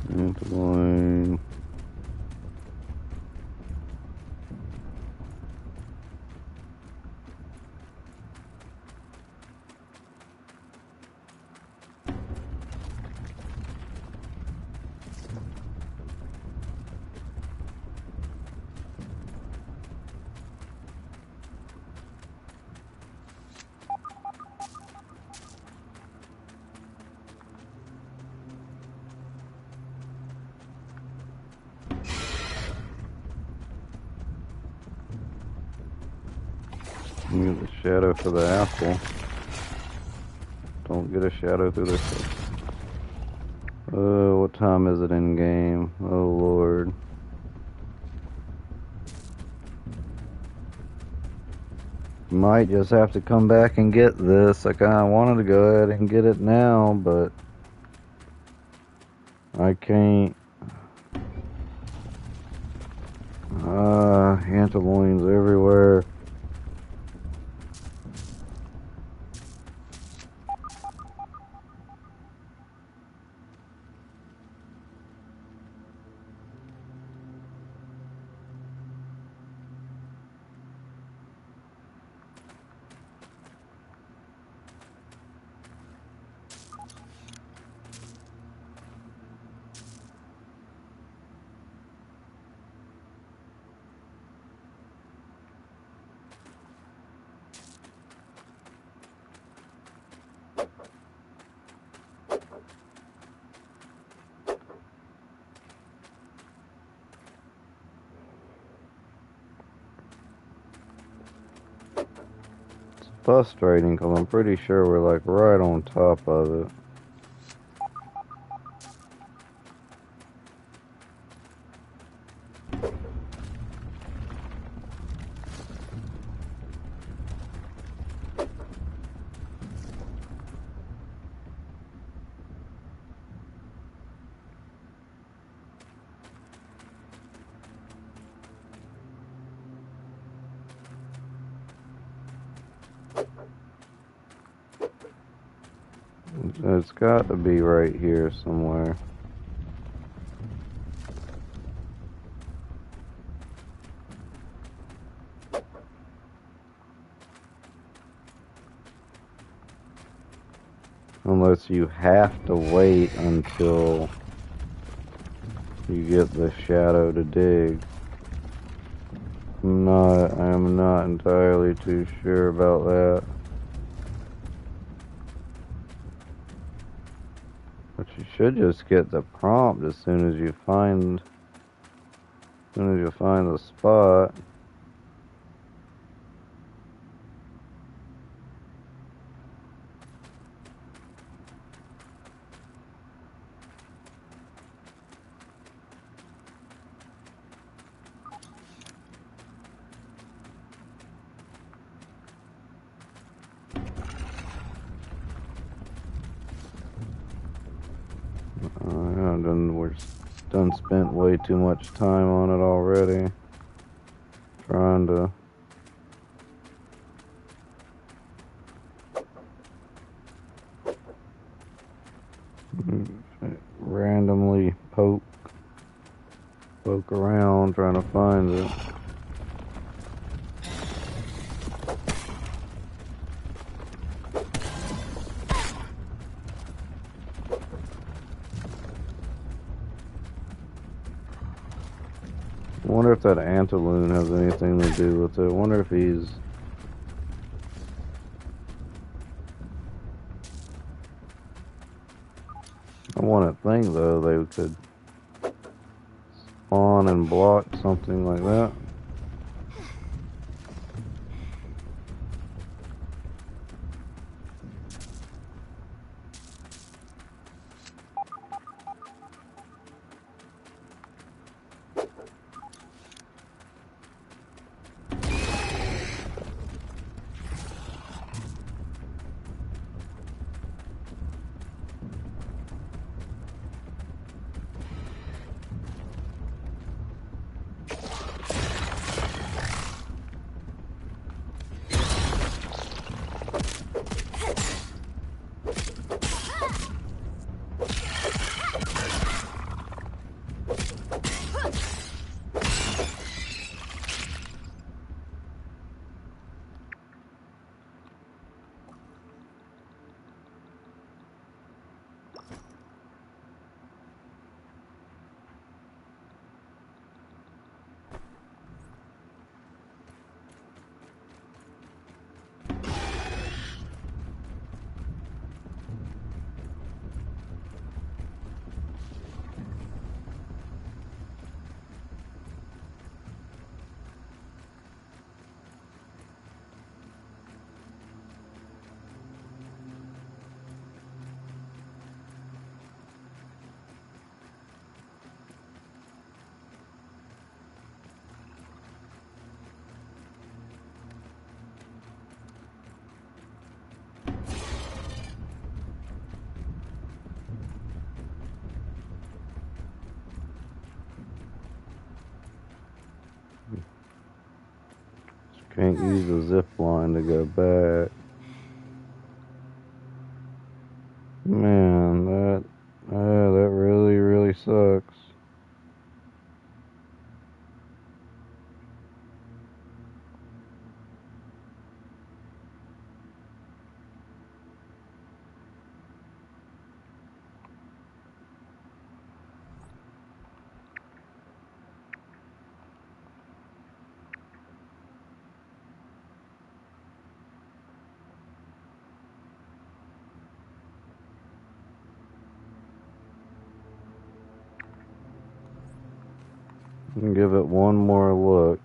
Into the line. Get the shadow for the apple. Don't get a shadow through this one. What time is it in game? Oh Lord. Might just have to come back and get this. I kinda wanted to go ahead and get it now, but I can't. Antaloins everywhere. Frustrating because I'm pretty sure we're like right on top of it. It's got to be right here somewhere. Unless you have to wait until you get the shadow to dig. I am not entirely too sure about that. But you should just get the prompt as soon as you find the spot. We're done spent way too much time on it already. Trying to randomly poke around trying to find it. I wonder if that antaloon has anything to do with it. I wonder if he's... I want to think, though, they could spawn and block something like that. can't use the zip line to go back. Man, that really, really sucks. Give it one more look.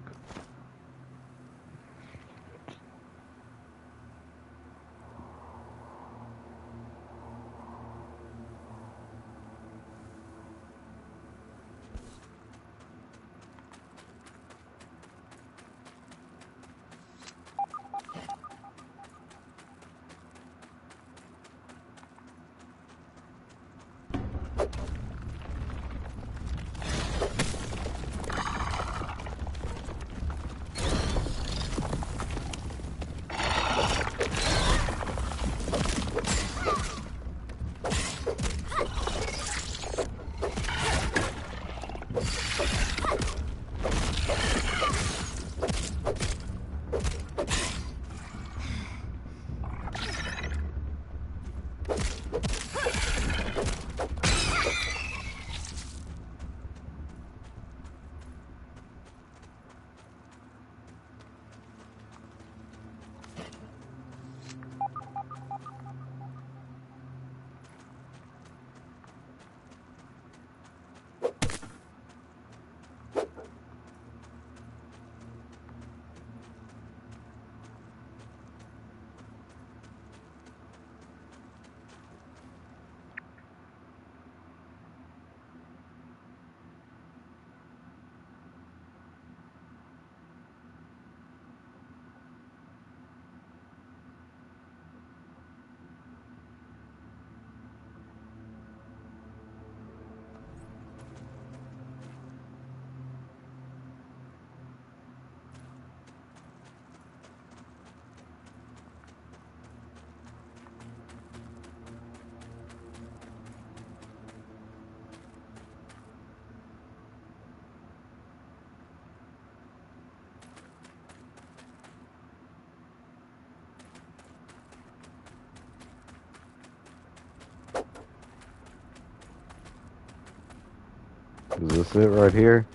Is this it right here?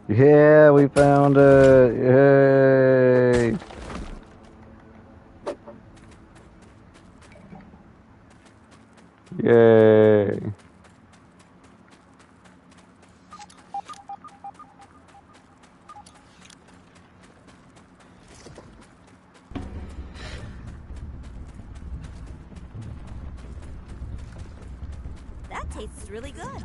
Yeah, we found it! Yay! Yay! That tastes really good.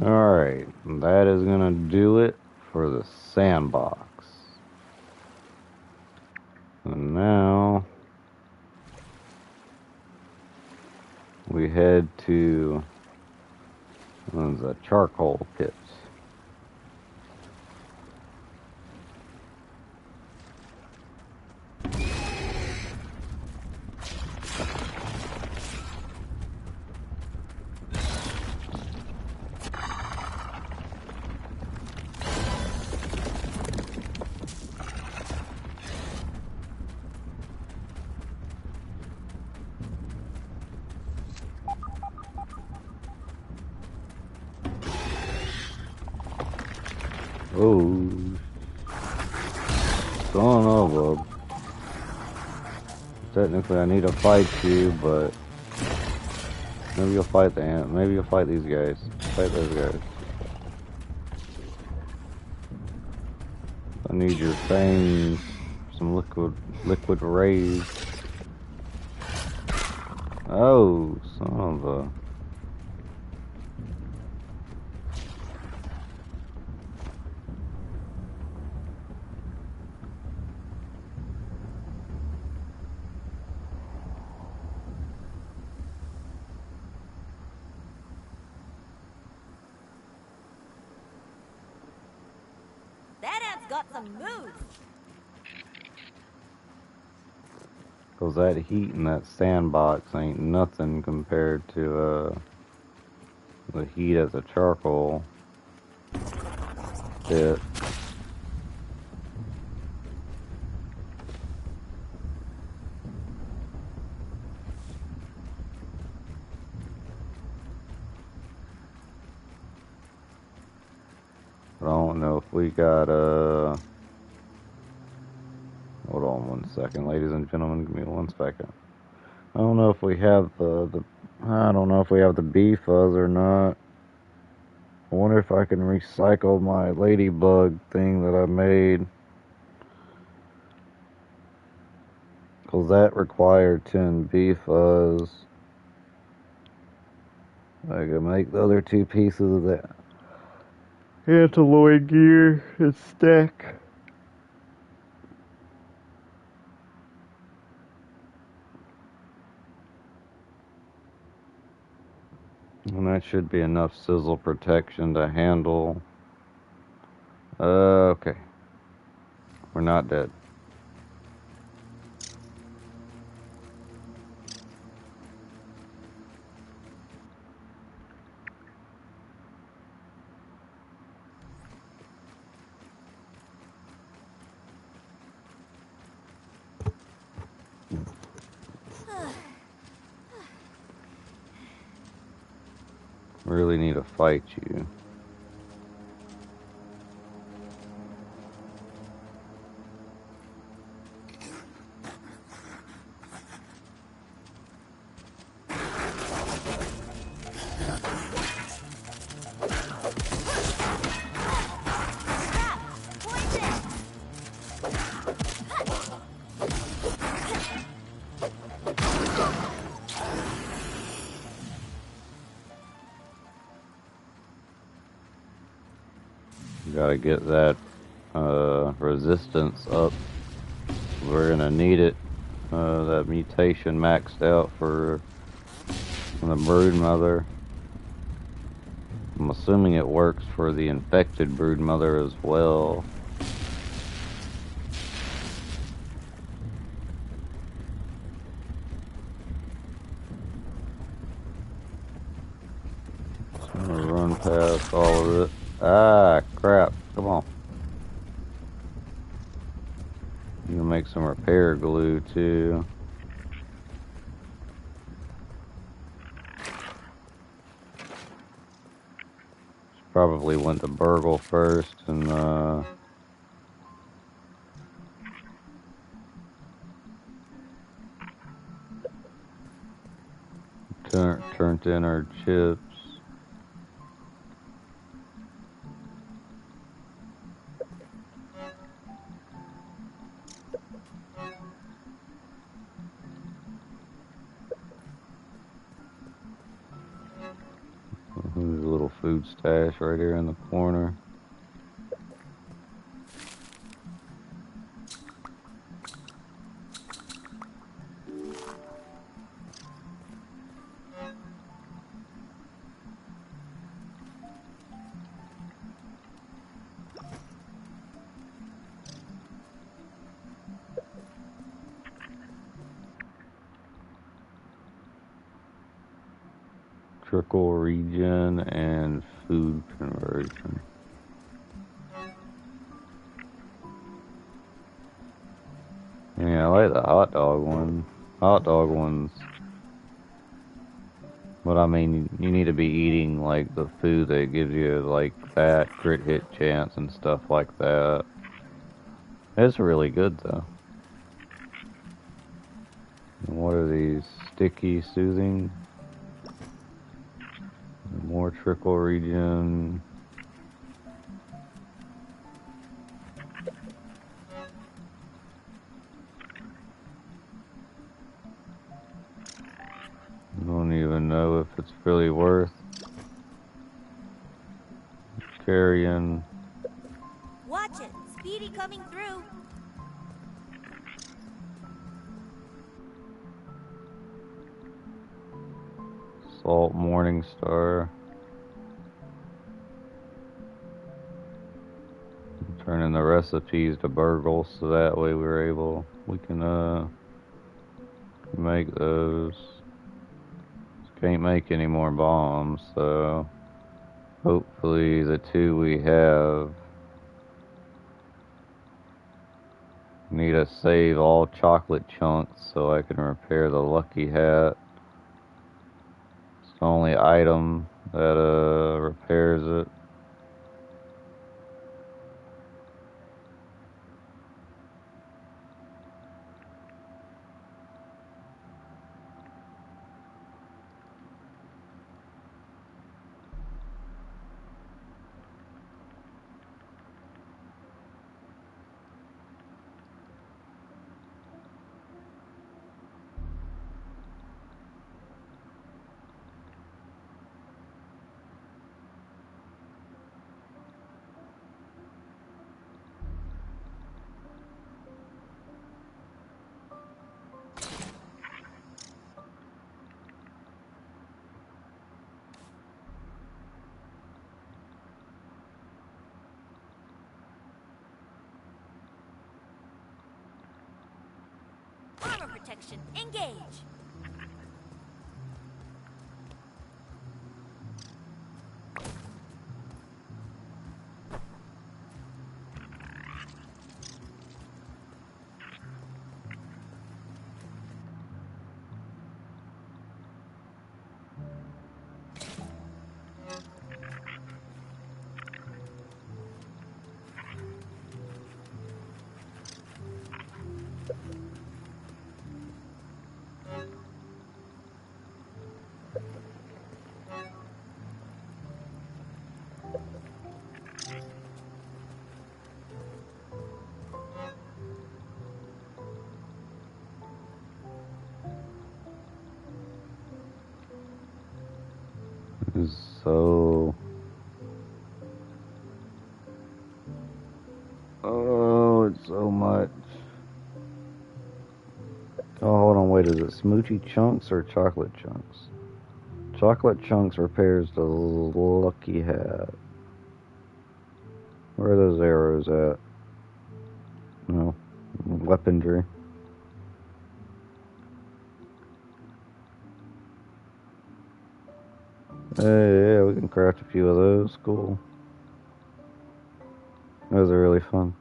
Alright, that is gonna do it for the sandbox. And now we head to the charcoal pits. Oh, son of a Technically, I need to fight you, but maybe you'll fight the ant. Maybe you'll fight these guys. Fight those guys. I need your fangs. Some liquid rays. Oh, son of a. That ant's got some moves. Cause that heat in that sandbox ain't nothing compared to the heat at the charcoal pit. But I don't know if we got hold on one second, ladies and gentlemen. Give me 1 second. I don't know if we have I don't know if we have the bee fuzz or not. I wonder if I can recycle my ladybug thing that I made. Cause that required 10 bee fuzz. I can make the other 2 pieces of that antiloid gear and stack. And that should be enough sizzle protection to handle. Okay. We're not dead. Really need to fight you. Gotta get that resistance up. We're gonna need it. That mutation maxed out for the brood mother. I'm assuming it works for the infected brood mother as well. Just gonna run past all of it. Ah, crap. Come on. You can make some repair glue, too. Probably went to burgle first and, turned in our chips. There's a little food stash right here in the corner. Trickle regen and food conversion. Yeah, I like the hot dog one. Hot dog ones. But I mean, you need to be eating like the food that gives you like that crit hit chance and stuff like that. It's really good though. What are these? Sticky, soothing. More trickle region. Don't even know if it's really worth carrying. Watch it. Speedy coming through. Salt Morning Star. Turn in the recipes to burgle so that way we can make those. Can't make any more bombs, so hopefully the two we have. Need to save all chocolate chunks so I can repair the lucky hat. It's the only item that repairs it. Armor protection. Engage. So, oh, it's so much. Oh, hold on, wait, is it smoochy chunks or chocolate chunks? Chocolate chunks repairs the lucky hat. Where are those arrows at? No, weaponry. Hey, yeah, we can craft a few of those. Cool. Those are really fun.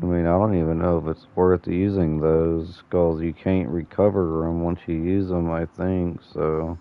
I mean, I don't even know if it's worth using those, because you can't recover them once you use them, I think, so.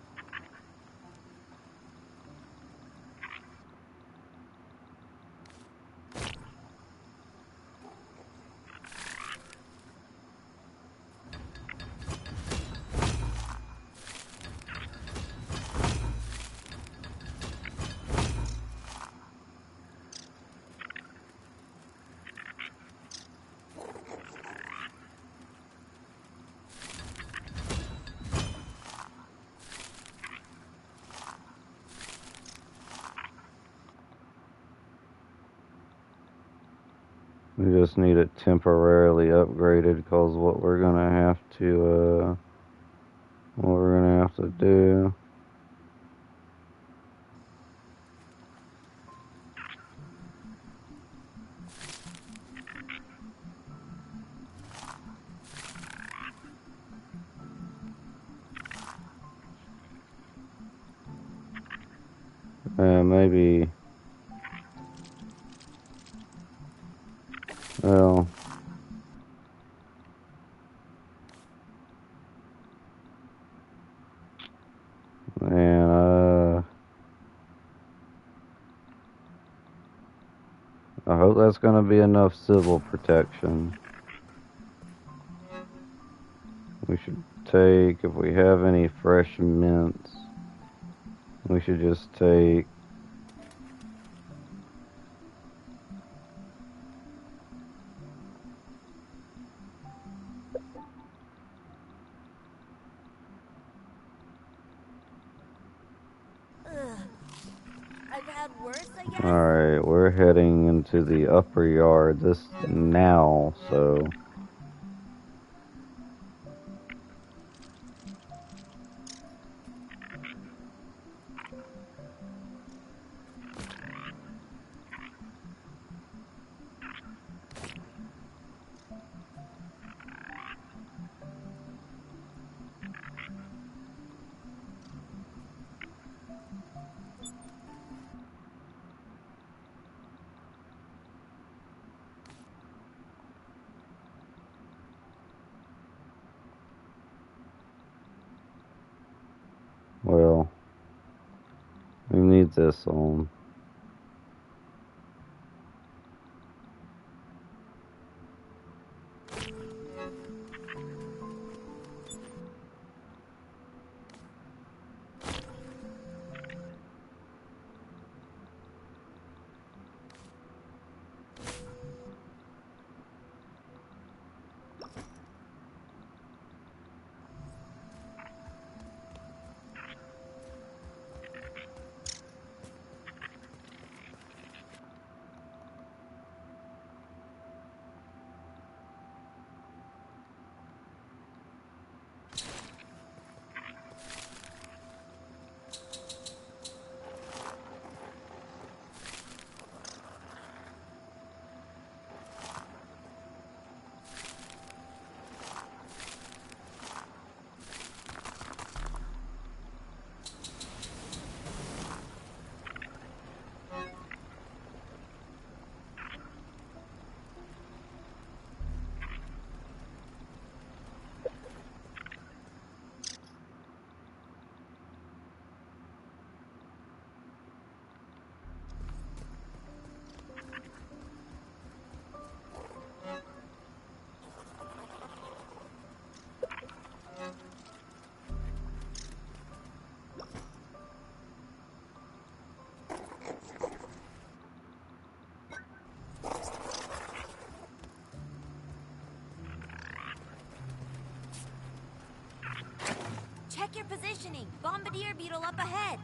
We just need it temporarily upgraded, because what we're gonna have to do. Maybe Well, and I hope that's gonna be enough civil protection. We should take, if we have any fresh mints, we should just take I've had worse, I guess. Alright, we're heading into the upper yard this now, so well, we need this on. Check your positioning. Bombardier beetle up ahead.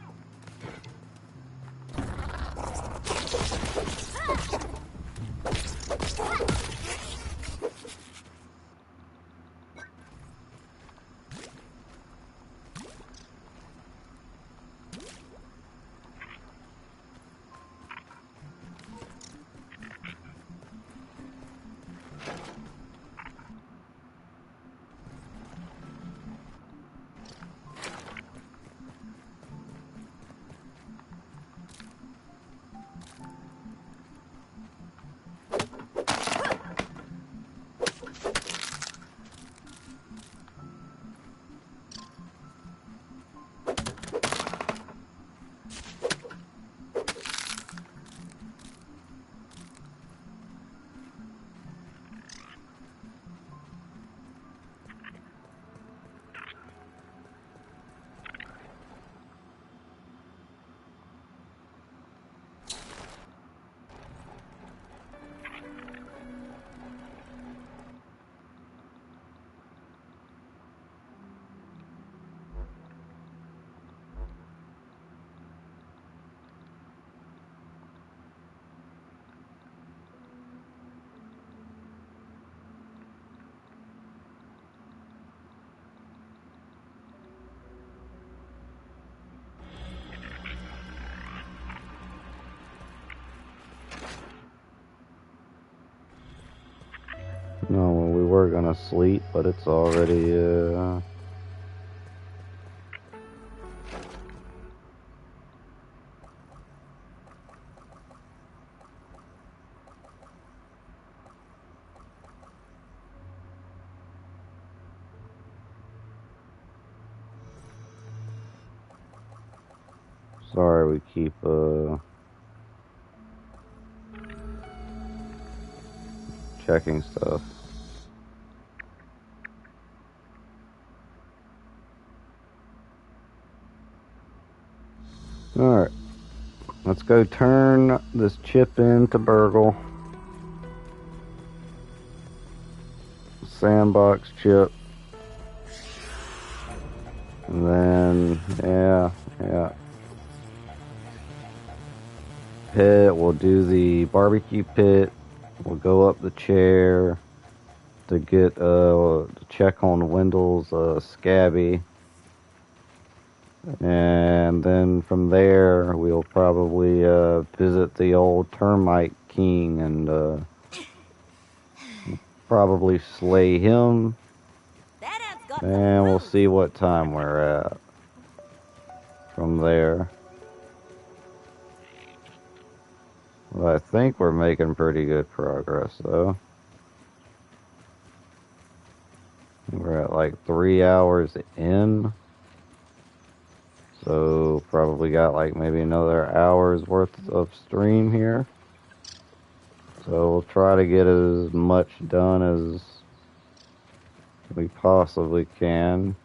No, well, we were gonna sleep, but it's already, Sorry, we keep checking stuff. Alright. Let's go turn this chip into Burgle. Sandbox chip. And then, yeah. Pit, we'll do the barbecue pit. We'll go up the chair to get, to check on Wendell's, Scabby. And then from there, we'll probably, visit the old Termite King and, probably slay him. That ant's got And we'll food. see what time we're at from there. Well, I think we're making pretty good progress, though. We're at like 3 hours in. So, probably got like maybe another hour's worth of stream here. So, we'll try to get as much done as we possibly can.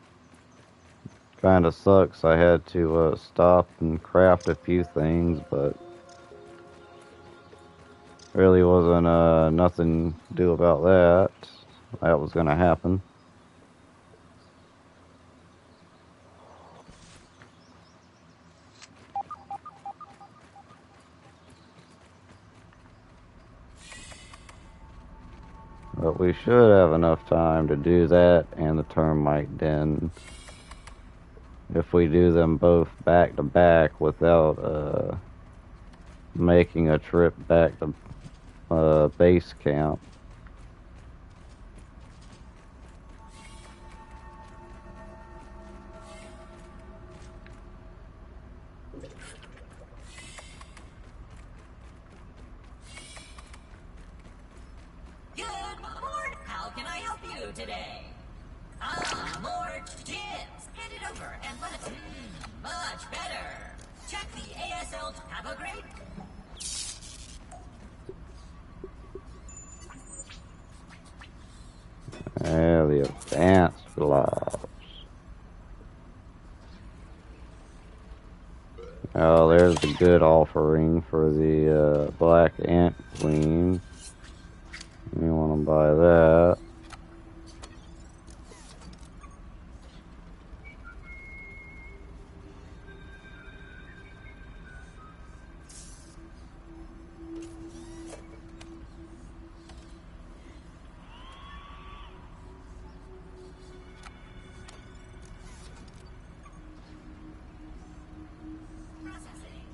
Kind of sucks I had to stop and craft a few things, but really wasn't nothing to do about that. That was going to happen. But we should have enough time to do that and the termite den if we do them both back to back without making a trip back to base camp. Good morning. How can I help you today? More chips. Hand it over and let's. Much better. Check the ASL Taboo grade. Yeah, the advanced gloves. Oh, there's a good offering for the Black Ant Queen. You want to buy that. Processing.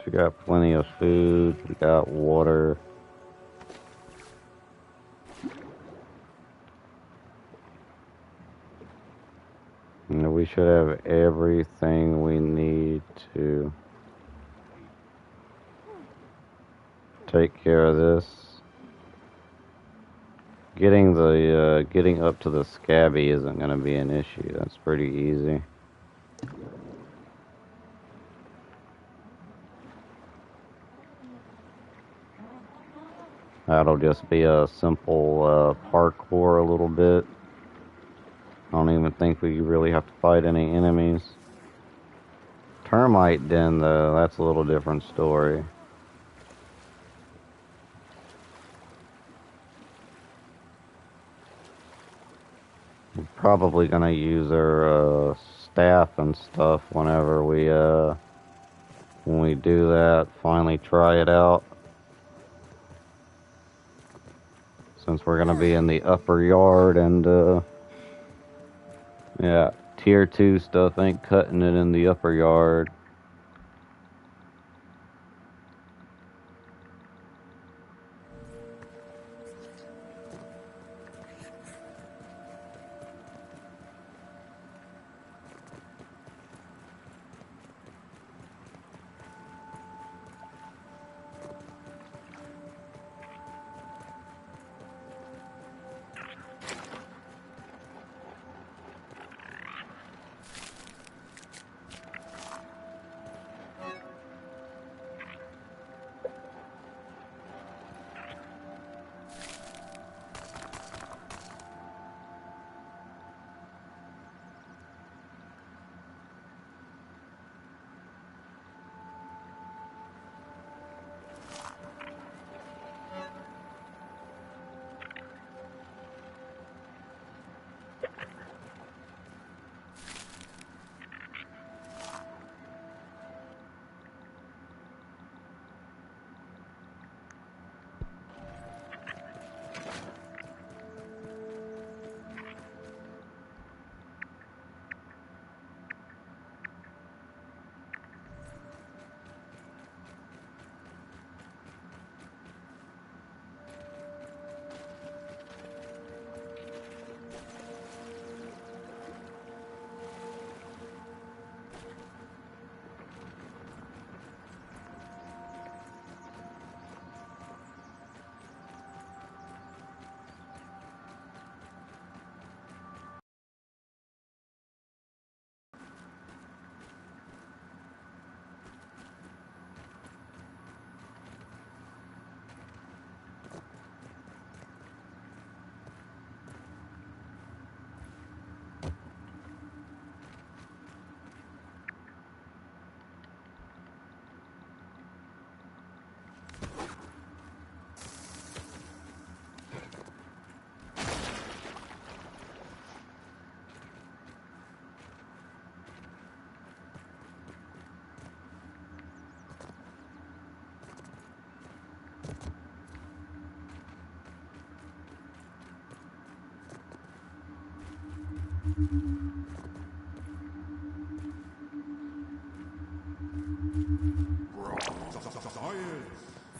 We got plenty of food. We got water. And we should have everything we need to take care of this. Getting up to the Scabby isn't going to be an issue. That's pretty easy. That'll just be a simple parkour a little bit. I don't even think we really have to fight any enemies. Termite den, though, that's a little different story. We're probably gonna use our staff and stuff whenever we when we do that, finally try it out. Since we're gonna be in the upper yard and yeah, tier 2 stuff ain't cutting it in the upper yard.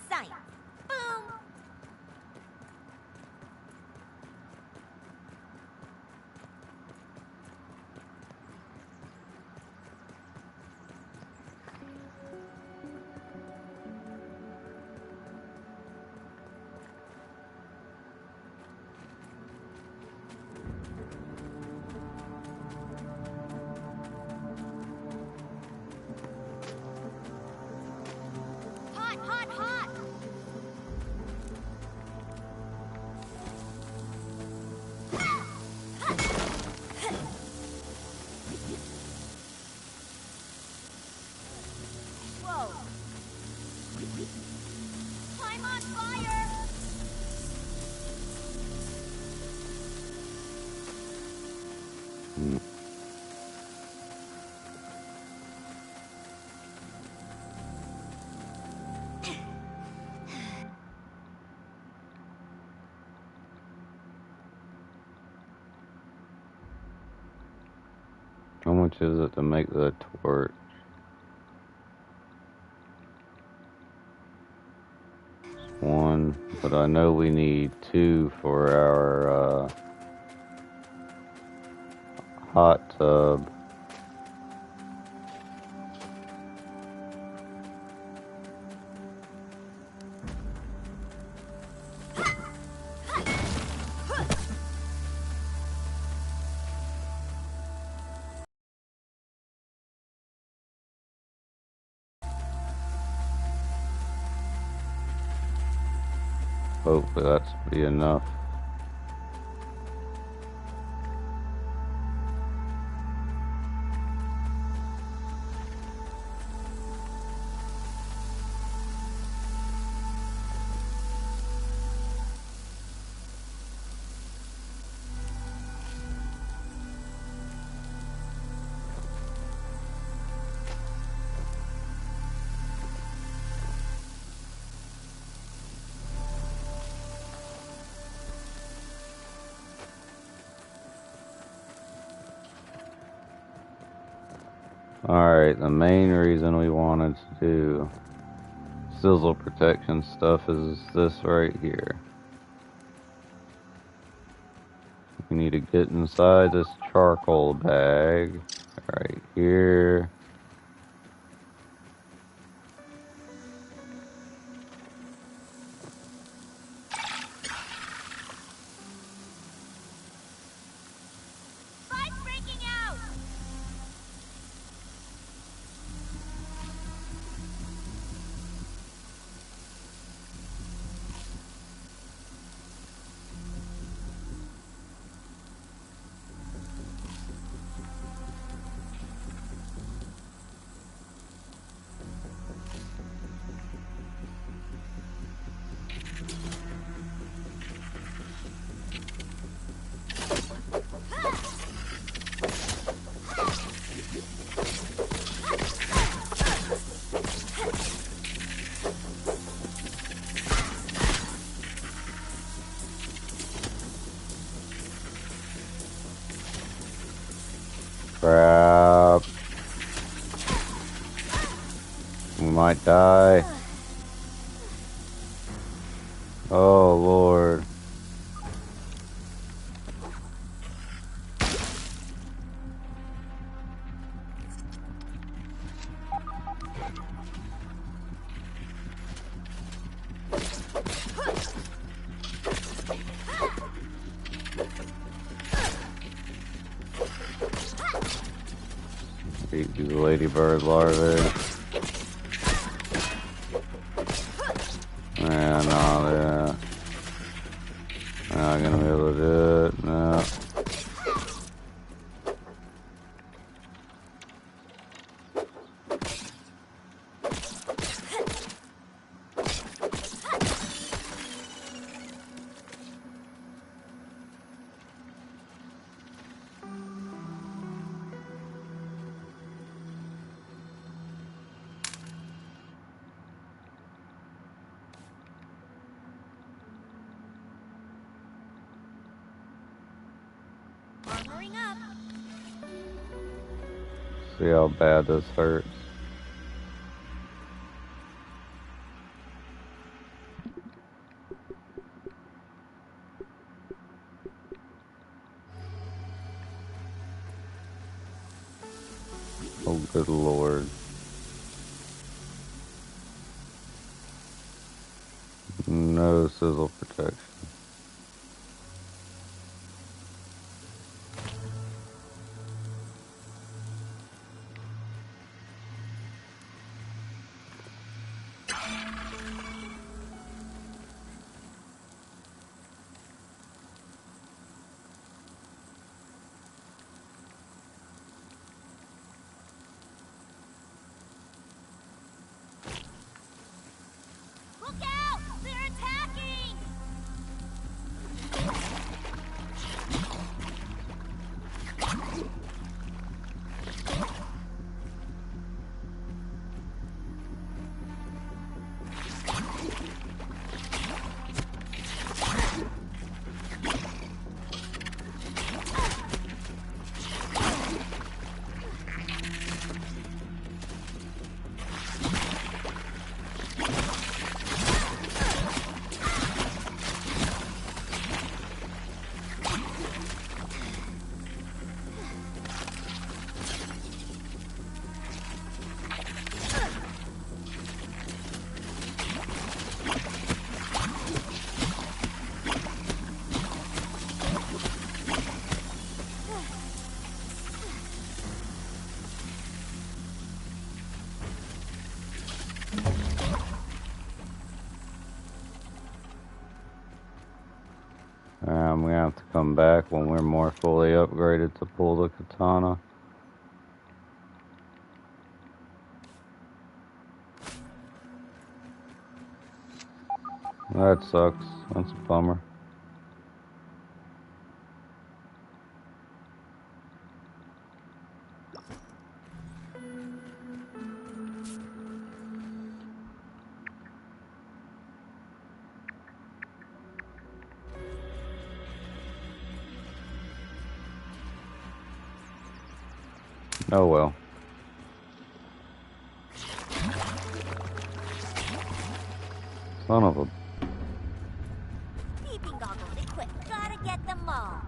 Science. Boom. Hot, hot, hot. Whoa. I'm on fire. How much is it to make the torch? One, but I know we need 2 for our hot tub. Hopefully that's be enough. Alright, the main reason we wanted to do sizzle protection stuff is this right here. We need to get inside this charcoal bag right here. Fire's breaking out! Crap. We might die. Oh, Lord. Eat these ladybird larvae. Yeah, no, yeah. Not gonna be able to do it. No. Armoring up. See how bad this hurts. Oh, good Lord. No sizzle protection. Look out! They're attacking! I'm gonna have to come back when we're more fully upgraded to pull the katana. That sucks. That's a bummer. Oh well. Son of a... Peeping goggles equipped. Gotta get them all.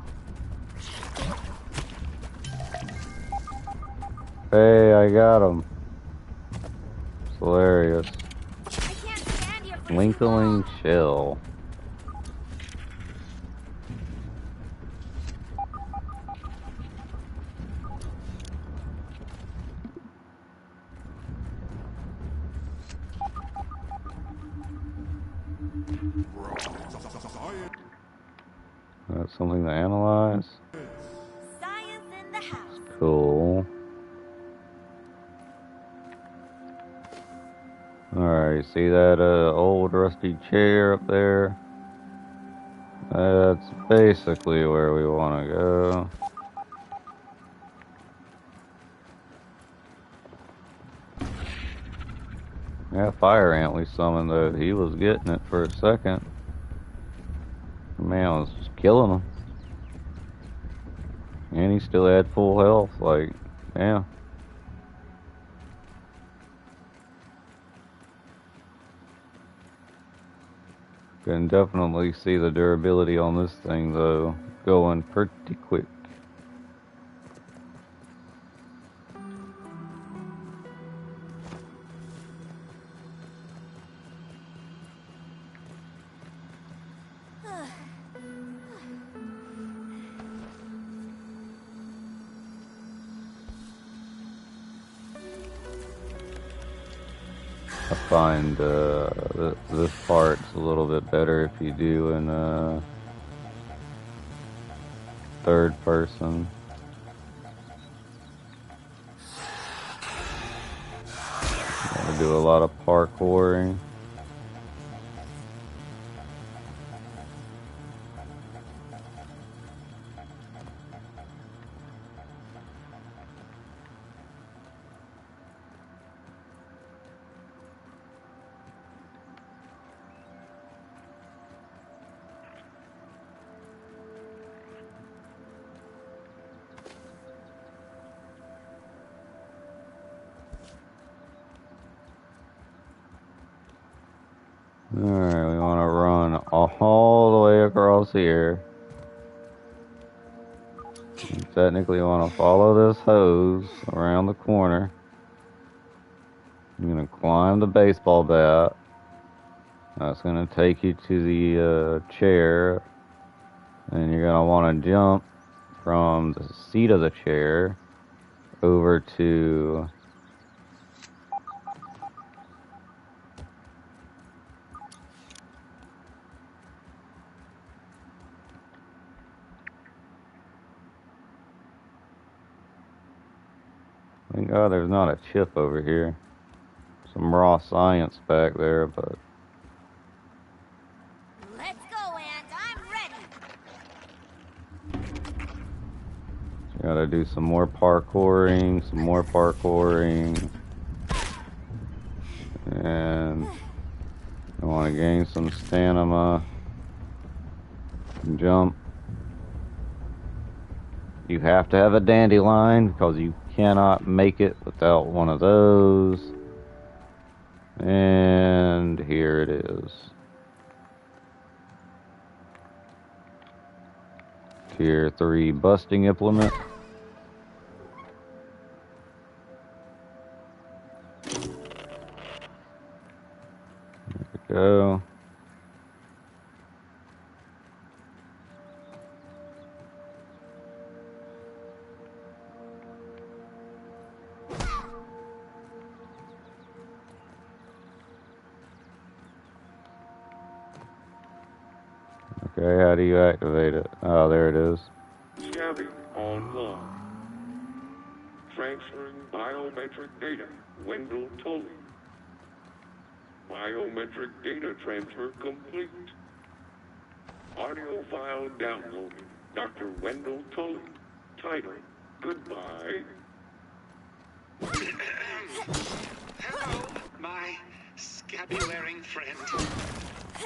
Hey, I got him. It's hilarious. I can't stand here for too Twinkling long. shell. That's something to analyze. Science in the house. Cool. Alright, see that old rusty chair up there? That's basically where we want to go. Yeah, fire ant we summoned though. He was getting it for a second. The man was just killing him. And he still had full health, like, yeah. Can definitely see the durability on this thing though, going pretty quick. I find this part's a little bit better if you do in third person. I do a lot of parkouring. Alright, we want to run all the way across here. And technically, we want to follow this hose around the corner. I'm going to climb the baseball bat. That's going to take you to the chair. And you're going to want to jump from the seat of the chair over to... Thank God there's not a chip over here. Some raw science back there, but... Let's go, Ant. I'm ready. Gotta do some more parkouring, and I want to gain some stamina. Jump. You have to have a dandelion because you cannot make it without one of those. And here it is. Tier 3 busting implement. There we go. Okay, how do you activate it? Oh, there it is. Scanning online. Transferring biometric data. Wendell Tully. Biometric data transfer complete. Audio file downloaded. Dr. Wendell Tully. Title. Goodbye. Hello, my scabby-wearing friend.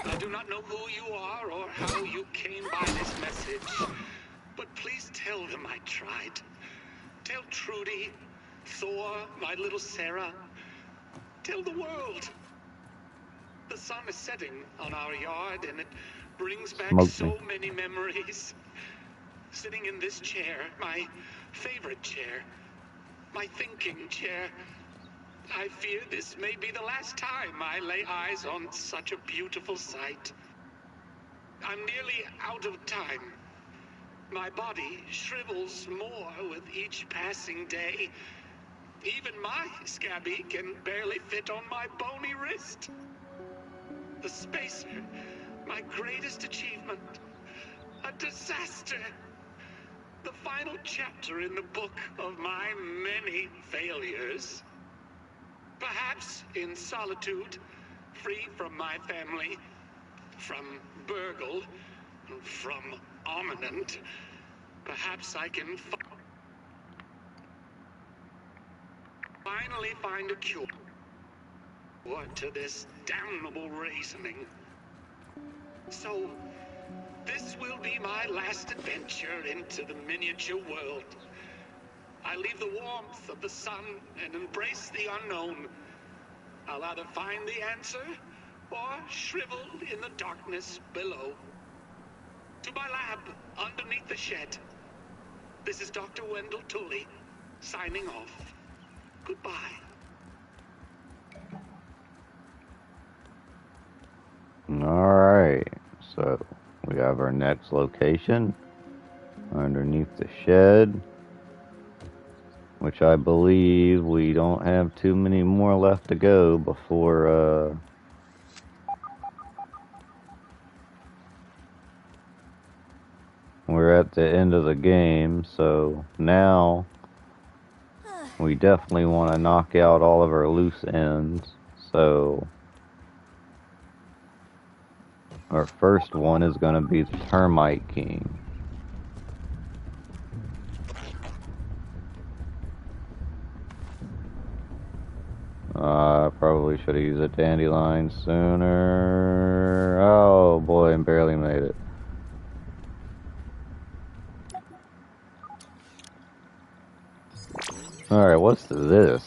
I do not know who you are or how you came by this message, but please tell them I tried. Tell Trudy, Thor, my little Sarah. Tell the world. The sun is setting on our yard, and it brings back Smoke so me. many memories. Sitting in this chair, my favorite chair, my thinking chair, I fear this may be the last time I lay eyes on such a beautiful sight. I'm nearly out of time. My body shrivels more with each passing day. Even my scabby can barely fit on my bony wrist. The spacer, my greatest achievement, a disaster. The final chapter in the book of my many failures. Perhaps in solitude, free from my family, from burgle, from ominent, perhaps I can finally find a cure to this damnable reasoning. So, this will be my last adventure into the miniature world. I leave the warmth of the sun and embrace the unknown. I'll either find the answer or shrivel in the darkness below. To my lab underneath the shed. This is Dr. Wendell Tully, signing off. Goodbye. Alright, so we have our next location underneath the shed, which I believe we don't have too many more left to go before we're at the end of the game. So now we definitely want to knock out all of our loose ends. So our first one is going to be the Termite King. I probably should have used a dandelion sooner. Oh boy, I barely made it. Alright, what's this?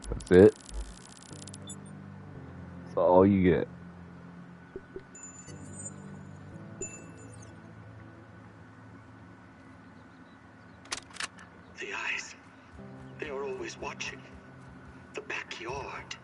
That's it. That's all you get. The eyes. They are always watching. The backyard.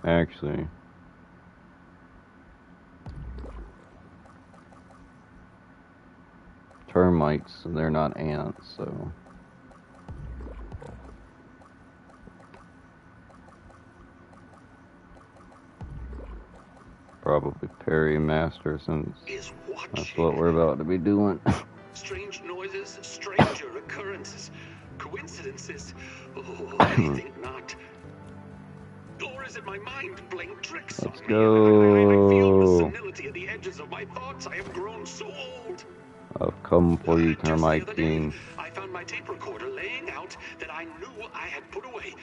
Actually, termites, they're not ants, so probably Perry Master, since that's what we're about to be doing. Strange noises, stranger occurrences, coincidences. Oh, I think not. Or is it my mind playing tricks on me? Let's go. I feel the senility at the edges of my thoughts. I have grown so old. I've come for you, Termite Just the other King. day, I found my tape recorder laying out that I knew I had put away.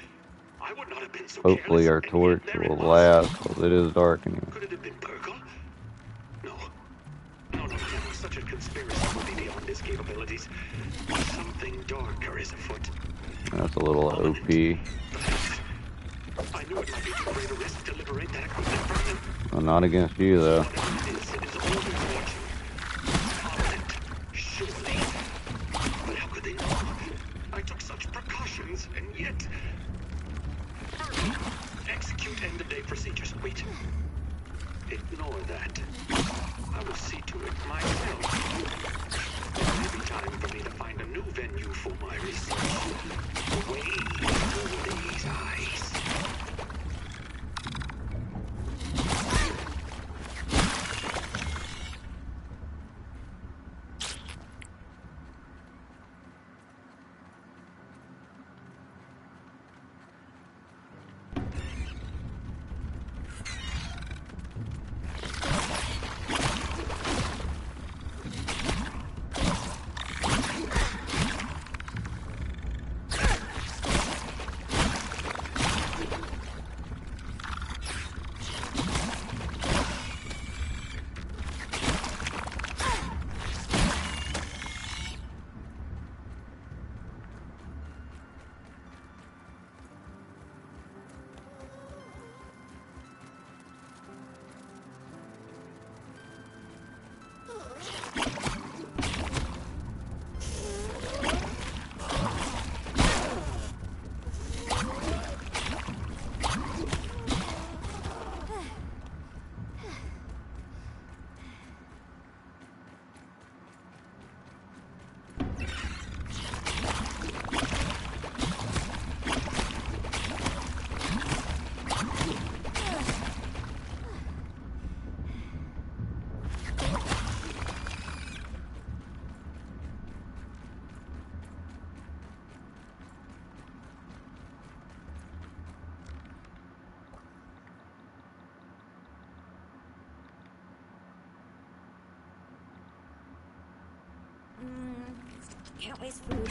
I would not have been so Hopefully our careless, torch and yet there will it was. last, because it is dark in here. Could it have been Burgle? No. Such a conspiracy would be beyond his capabilities. Something darker is afoot. That's a little OP. I knew it might be too great a risk to liberate that equipment from him. Well, not against you, though. Whatever it is always watching. Prominent, surely. But how could they know? I took such precautions, and yet... Execute end-of-day procedures. Wait. Ignore that. I will see to it myself. It may be time for me to find a new venue for my research. Away from these eyes. Can't waste food.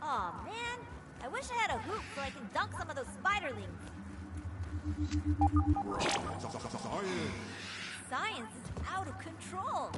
Aw, man. I wish I had a hoop so I can dunk some of those spiderlings. Science is out of control.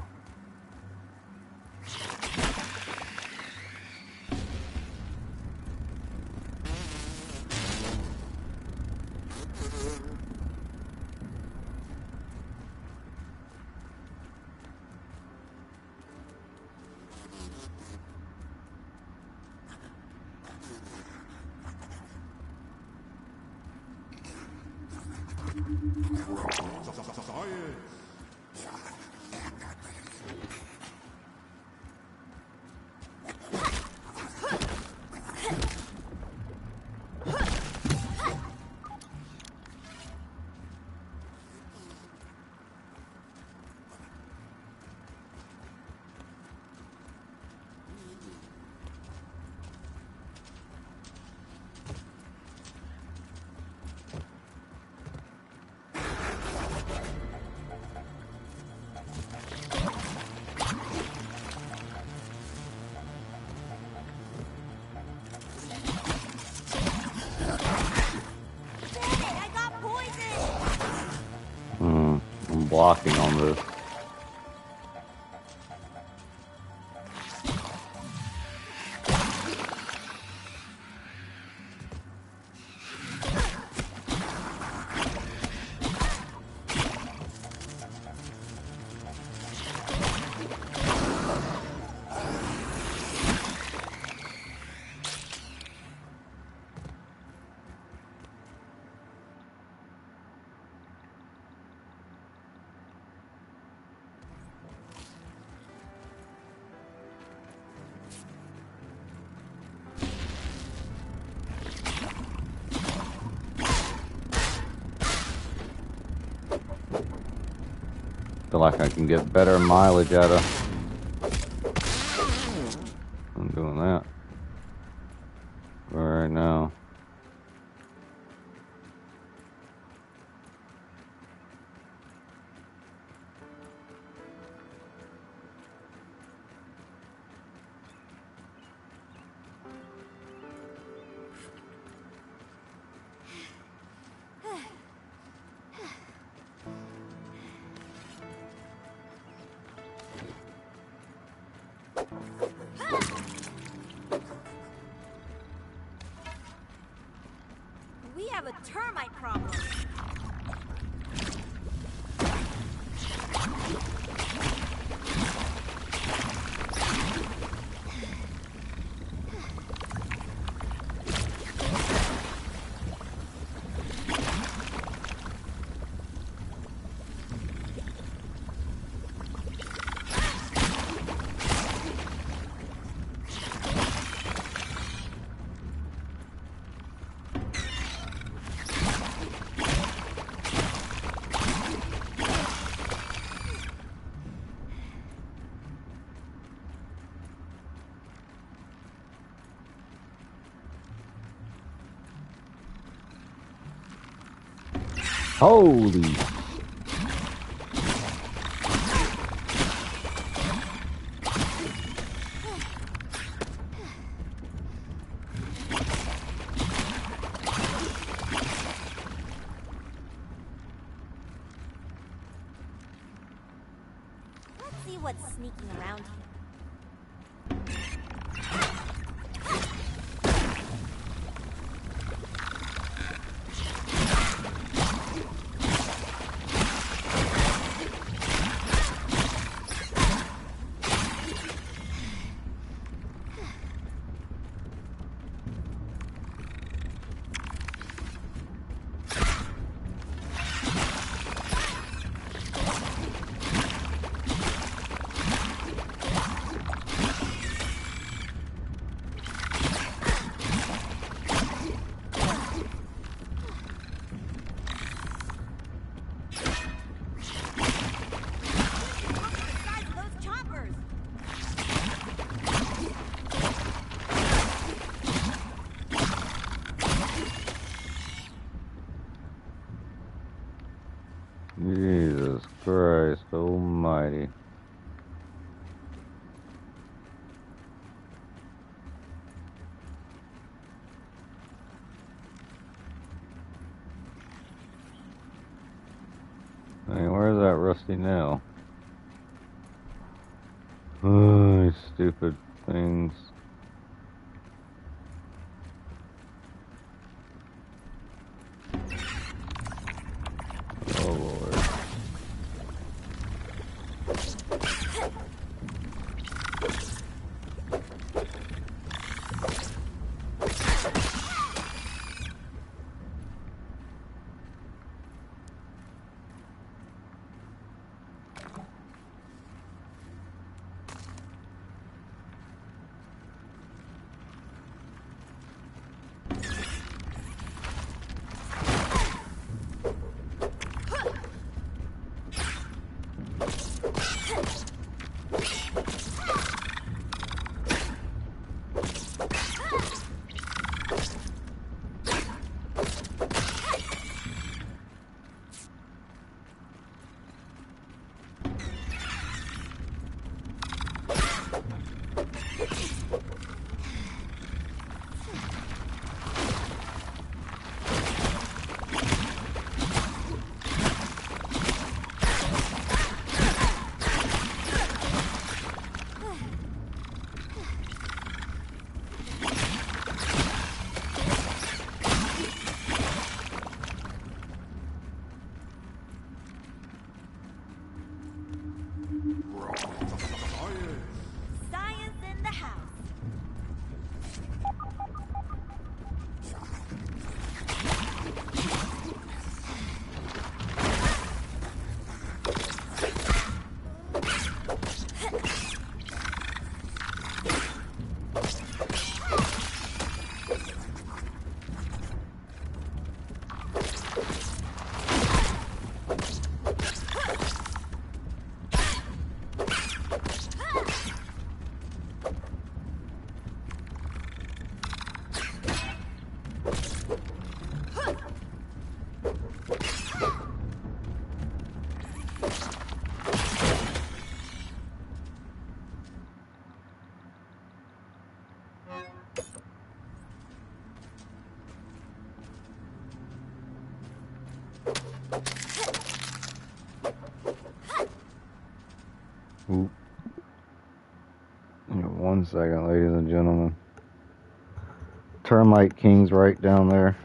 Blocking on this. Feel like I can get better mileage out of I'm doing that right now. We have a termite problem. Holy. Let's see what's sneaking around here. rusty nail. Oh, these stupid things. Oh Lord. Science in the house. Oop. Give me 1 second, ladies and gentlemen. Termite King's right down there.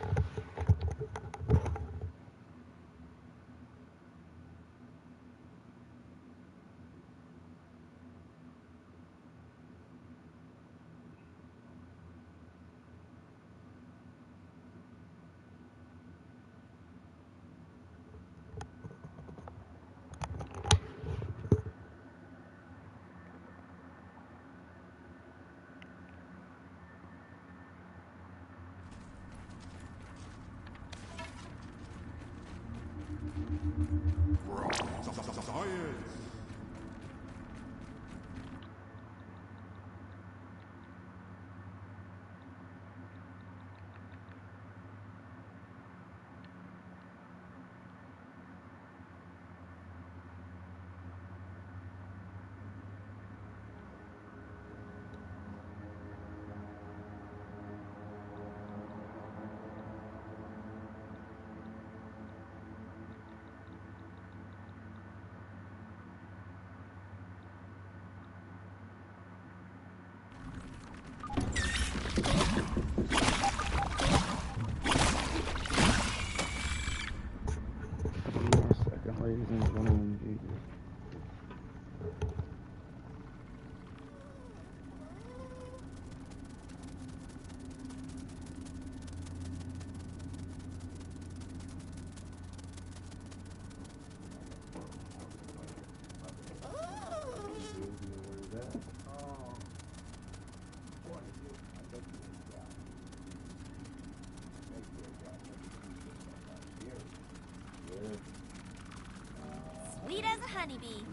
Ladies and gentlemen, Jesus. Sweet as a honeybee.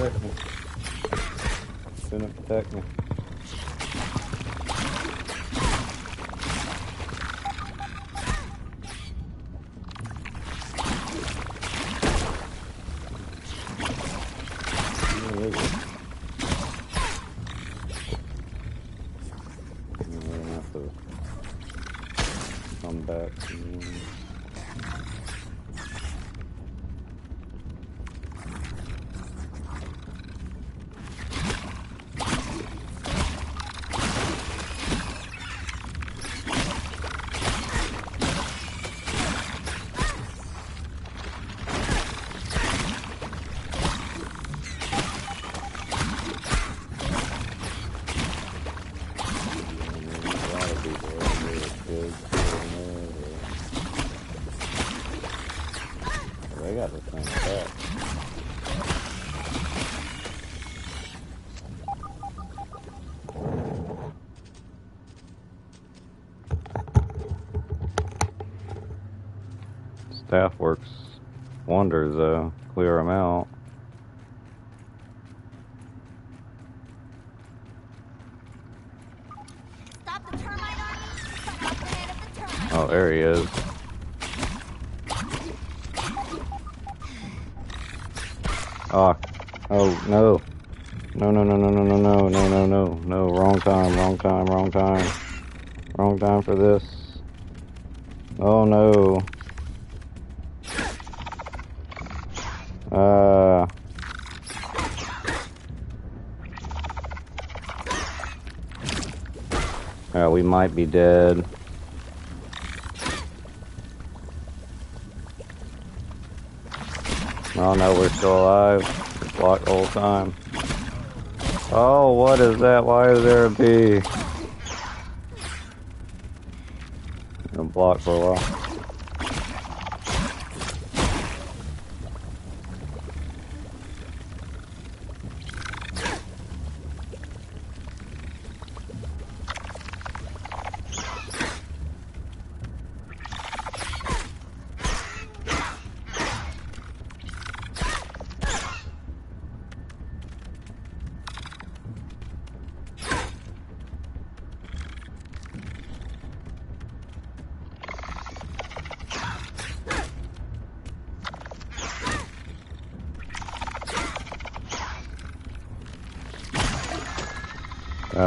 protect me. Couldn't protect me. Where is it? I'm gonna have to come back to me. They got this thing back. Staff works wonders though. Clear them out. Stop the termite army. Cut off the head of the termite. Oh, there he is. Oh, oh no. No, no, no, no, no, no, no, no, no, no, no, wrong time, wrong time, wrong time. Wrong time for this. Oh no. We might be dead. Oh no, we're still alive. It's blocked the whole time. Oh, what is that? Why is there a bee? Been blocked for a while.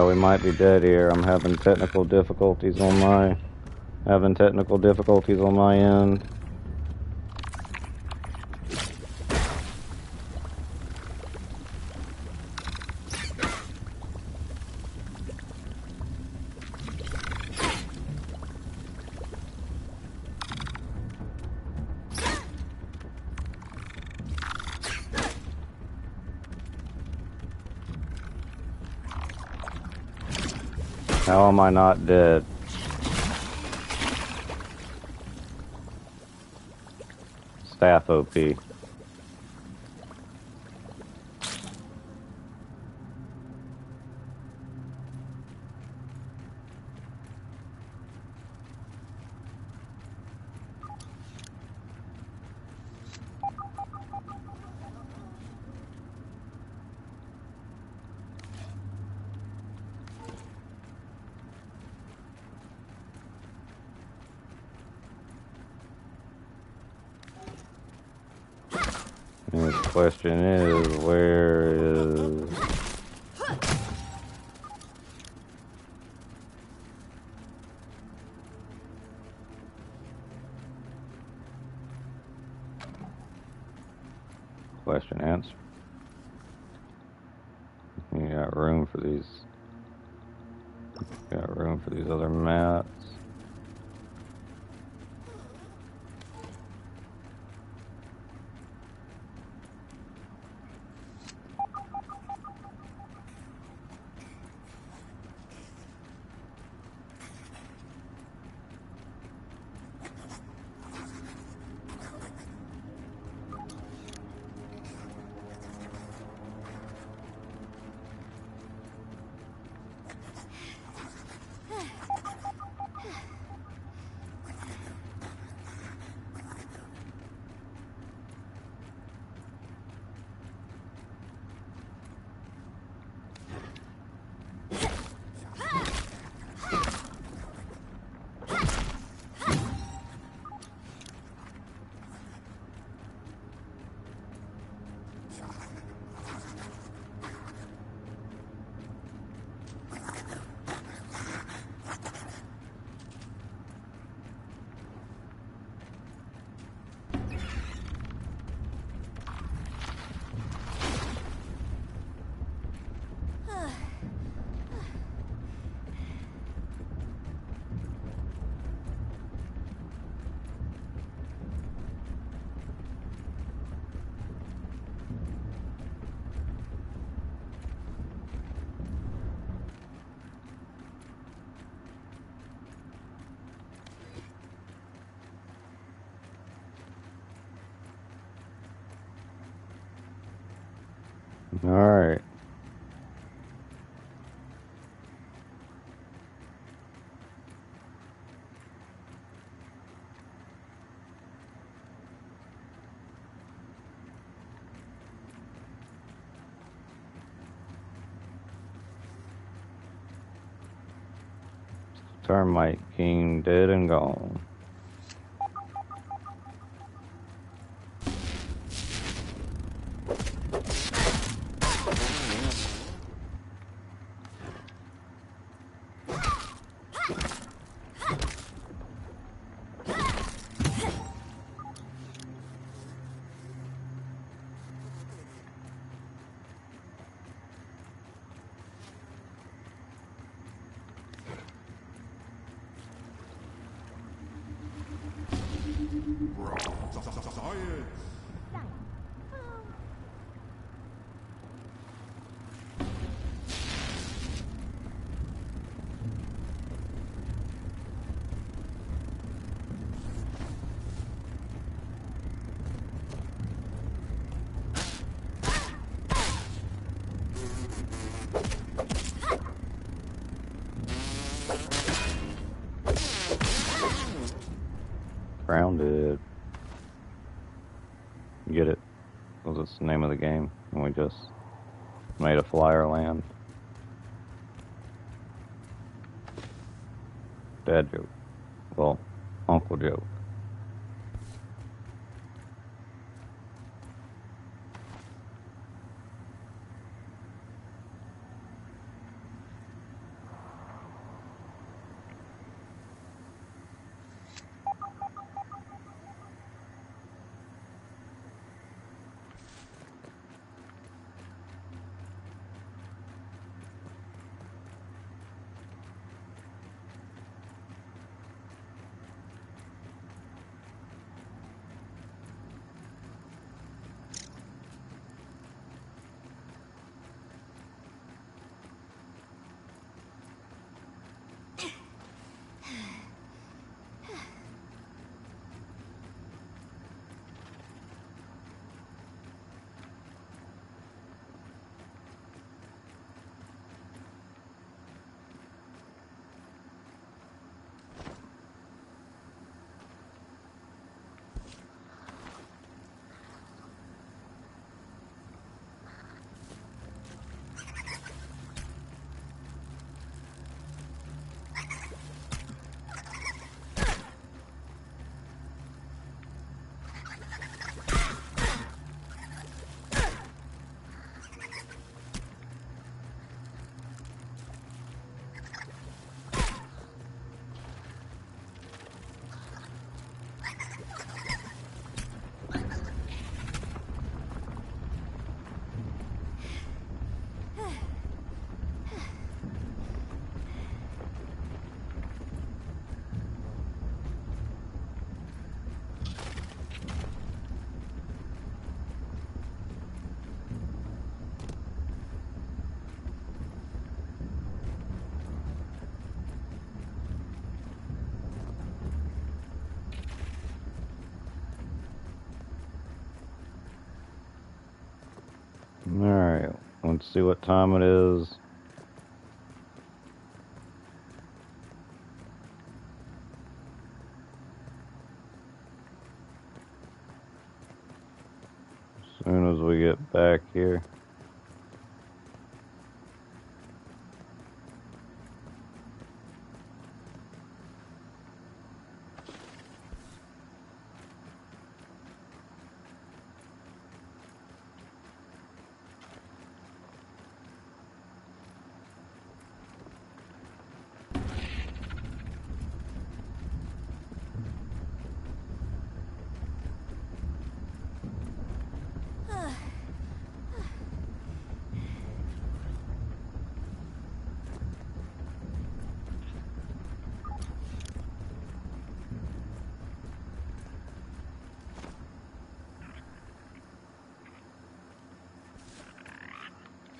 We might be dead here. I'm having technical difficulties on my end. How am I not dead? Staff OP. And the question is, where is... Question answer. You got room for these. Got room for these other mats. Alright. Termite King dead and gone. Grounded. Get it? Was it's the name of the game? And we just made a flyer land. Dad joke. Well, Uncle joke. Alright, let's see what time it is. As soon as we get back here.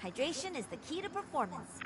Hydration is the key to performance.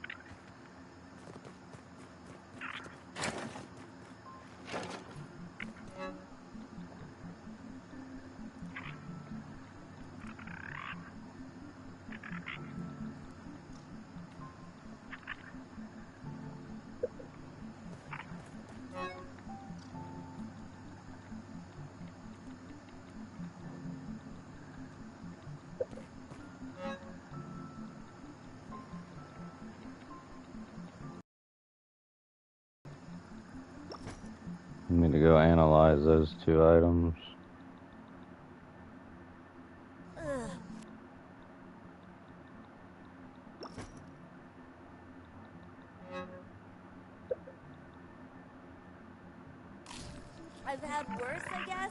Need to go analyze those 2 items. Ugh. I've had worse, I guess.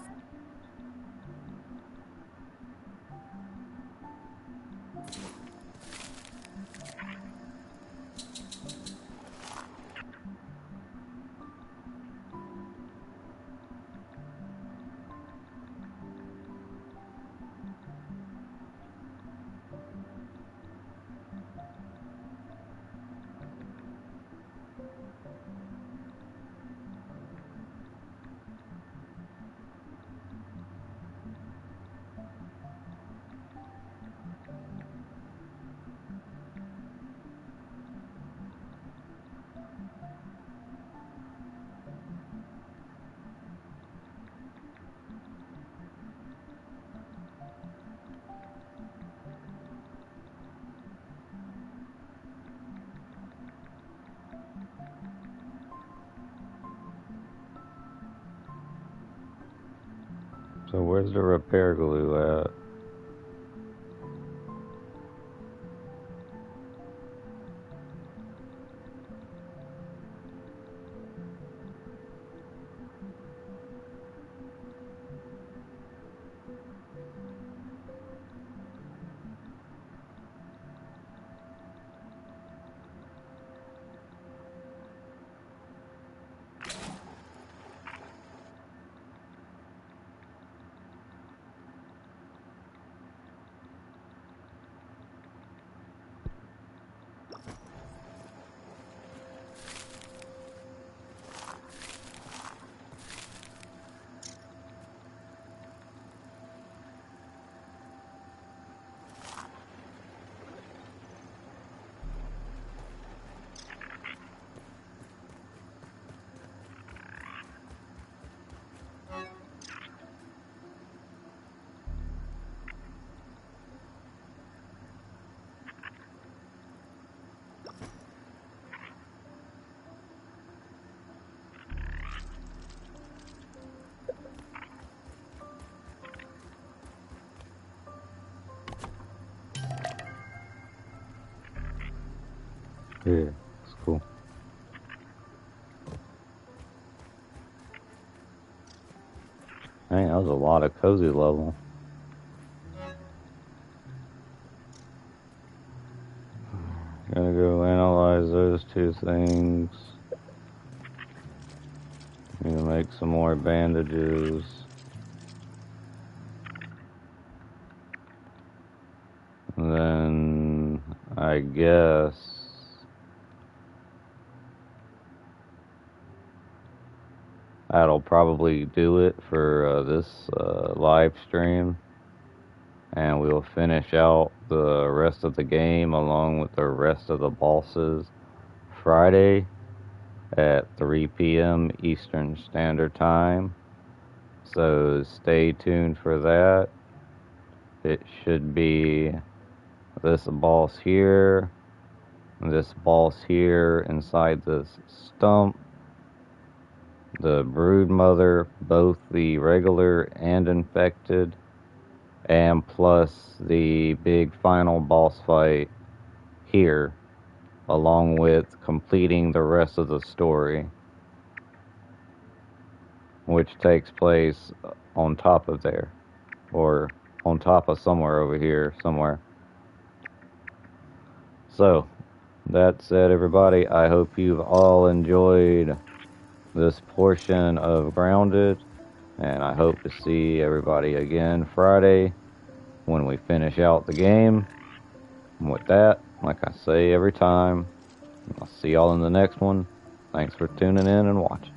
So where's the repair glue at? Yeah, it's cool. Dang, that was a lot of cozy level. Gonna go analyze those 2 things. Need to make some more bandages. And then I guess that'll probably do it for this live stream. And we'll finish out the rest of the game along with the rest of the bosses Friday at 3 p.m. Eastern Standard Time. So stay tuned for that. It should be this boss here, inside this stump, the brood mother, both the regular and infected, and plus the big final boss fight here, along with completing the rest of the story, which takes place on top of there, or on top of somewhere over here, somewhere. So, that said, everybody, I hope you've all enjoyed this portion of Grounded, and I hope to see everybody again Friday when we finish out the game. And with that, like I say every time, I'll see y'all in the next one. Thanks for tuning in and watching.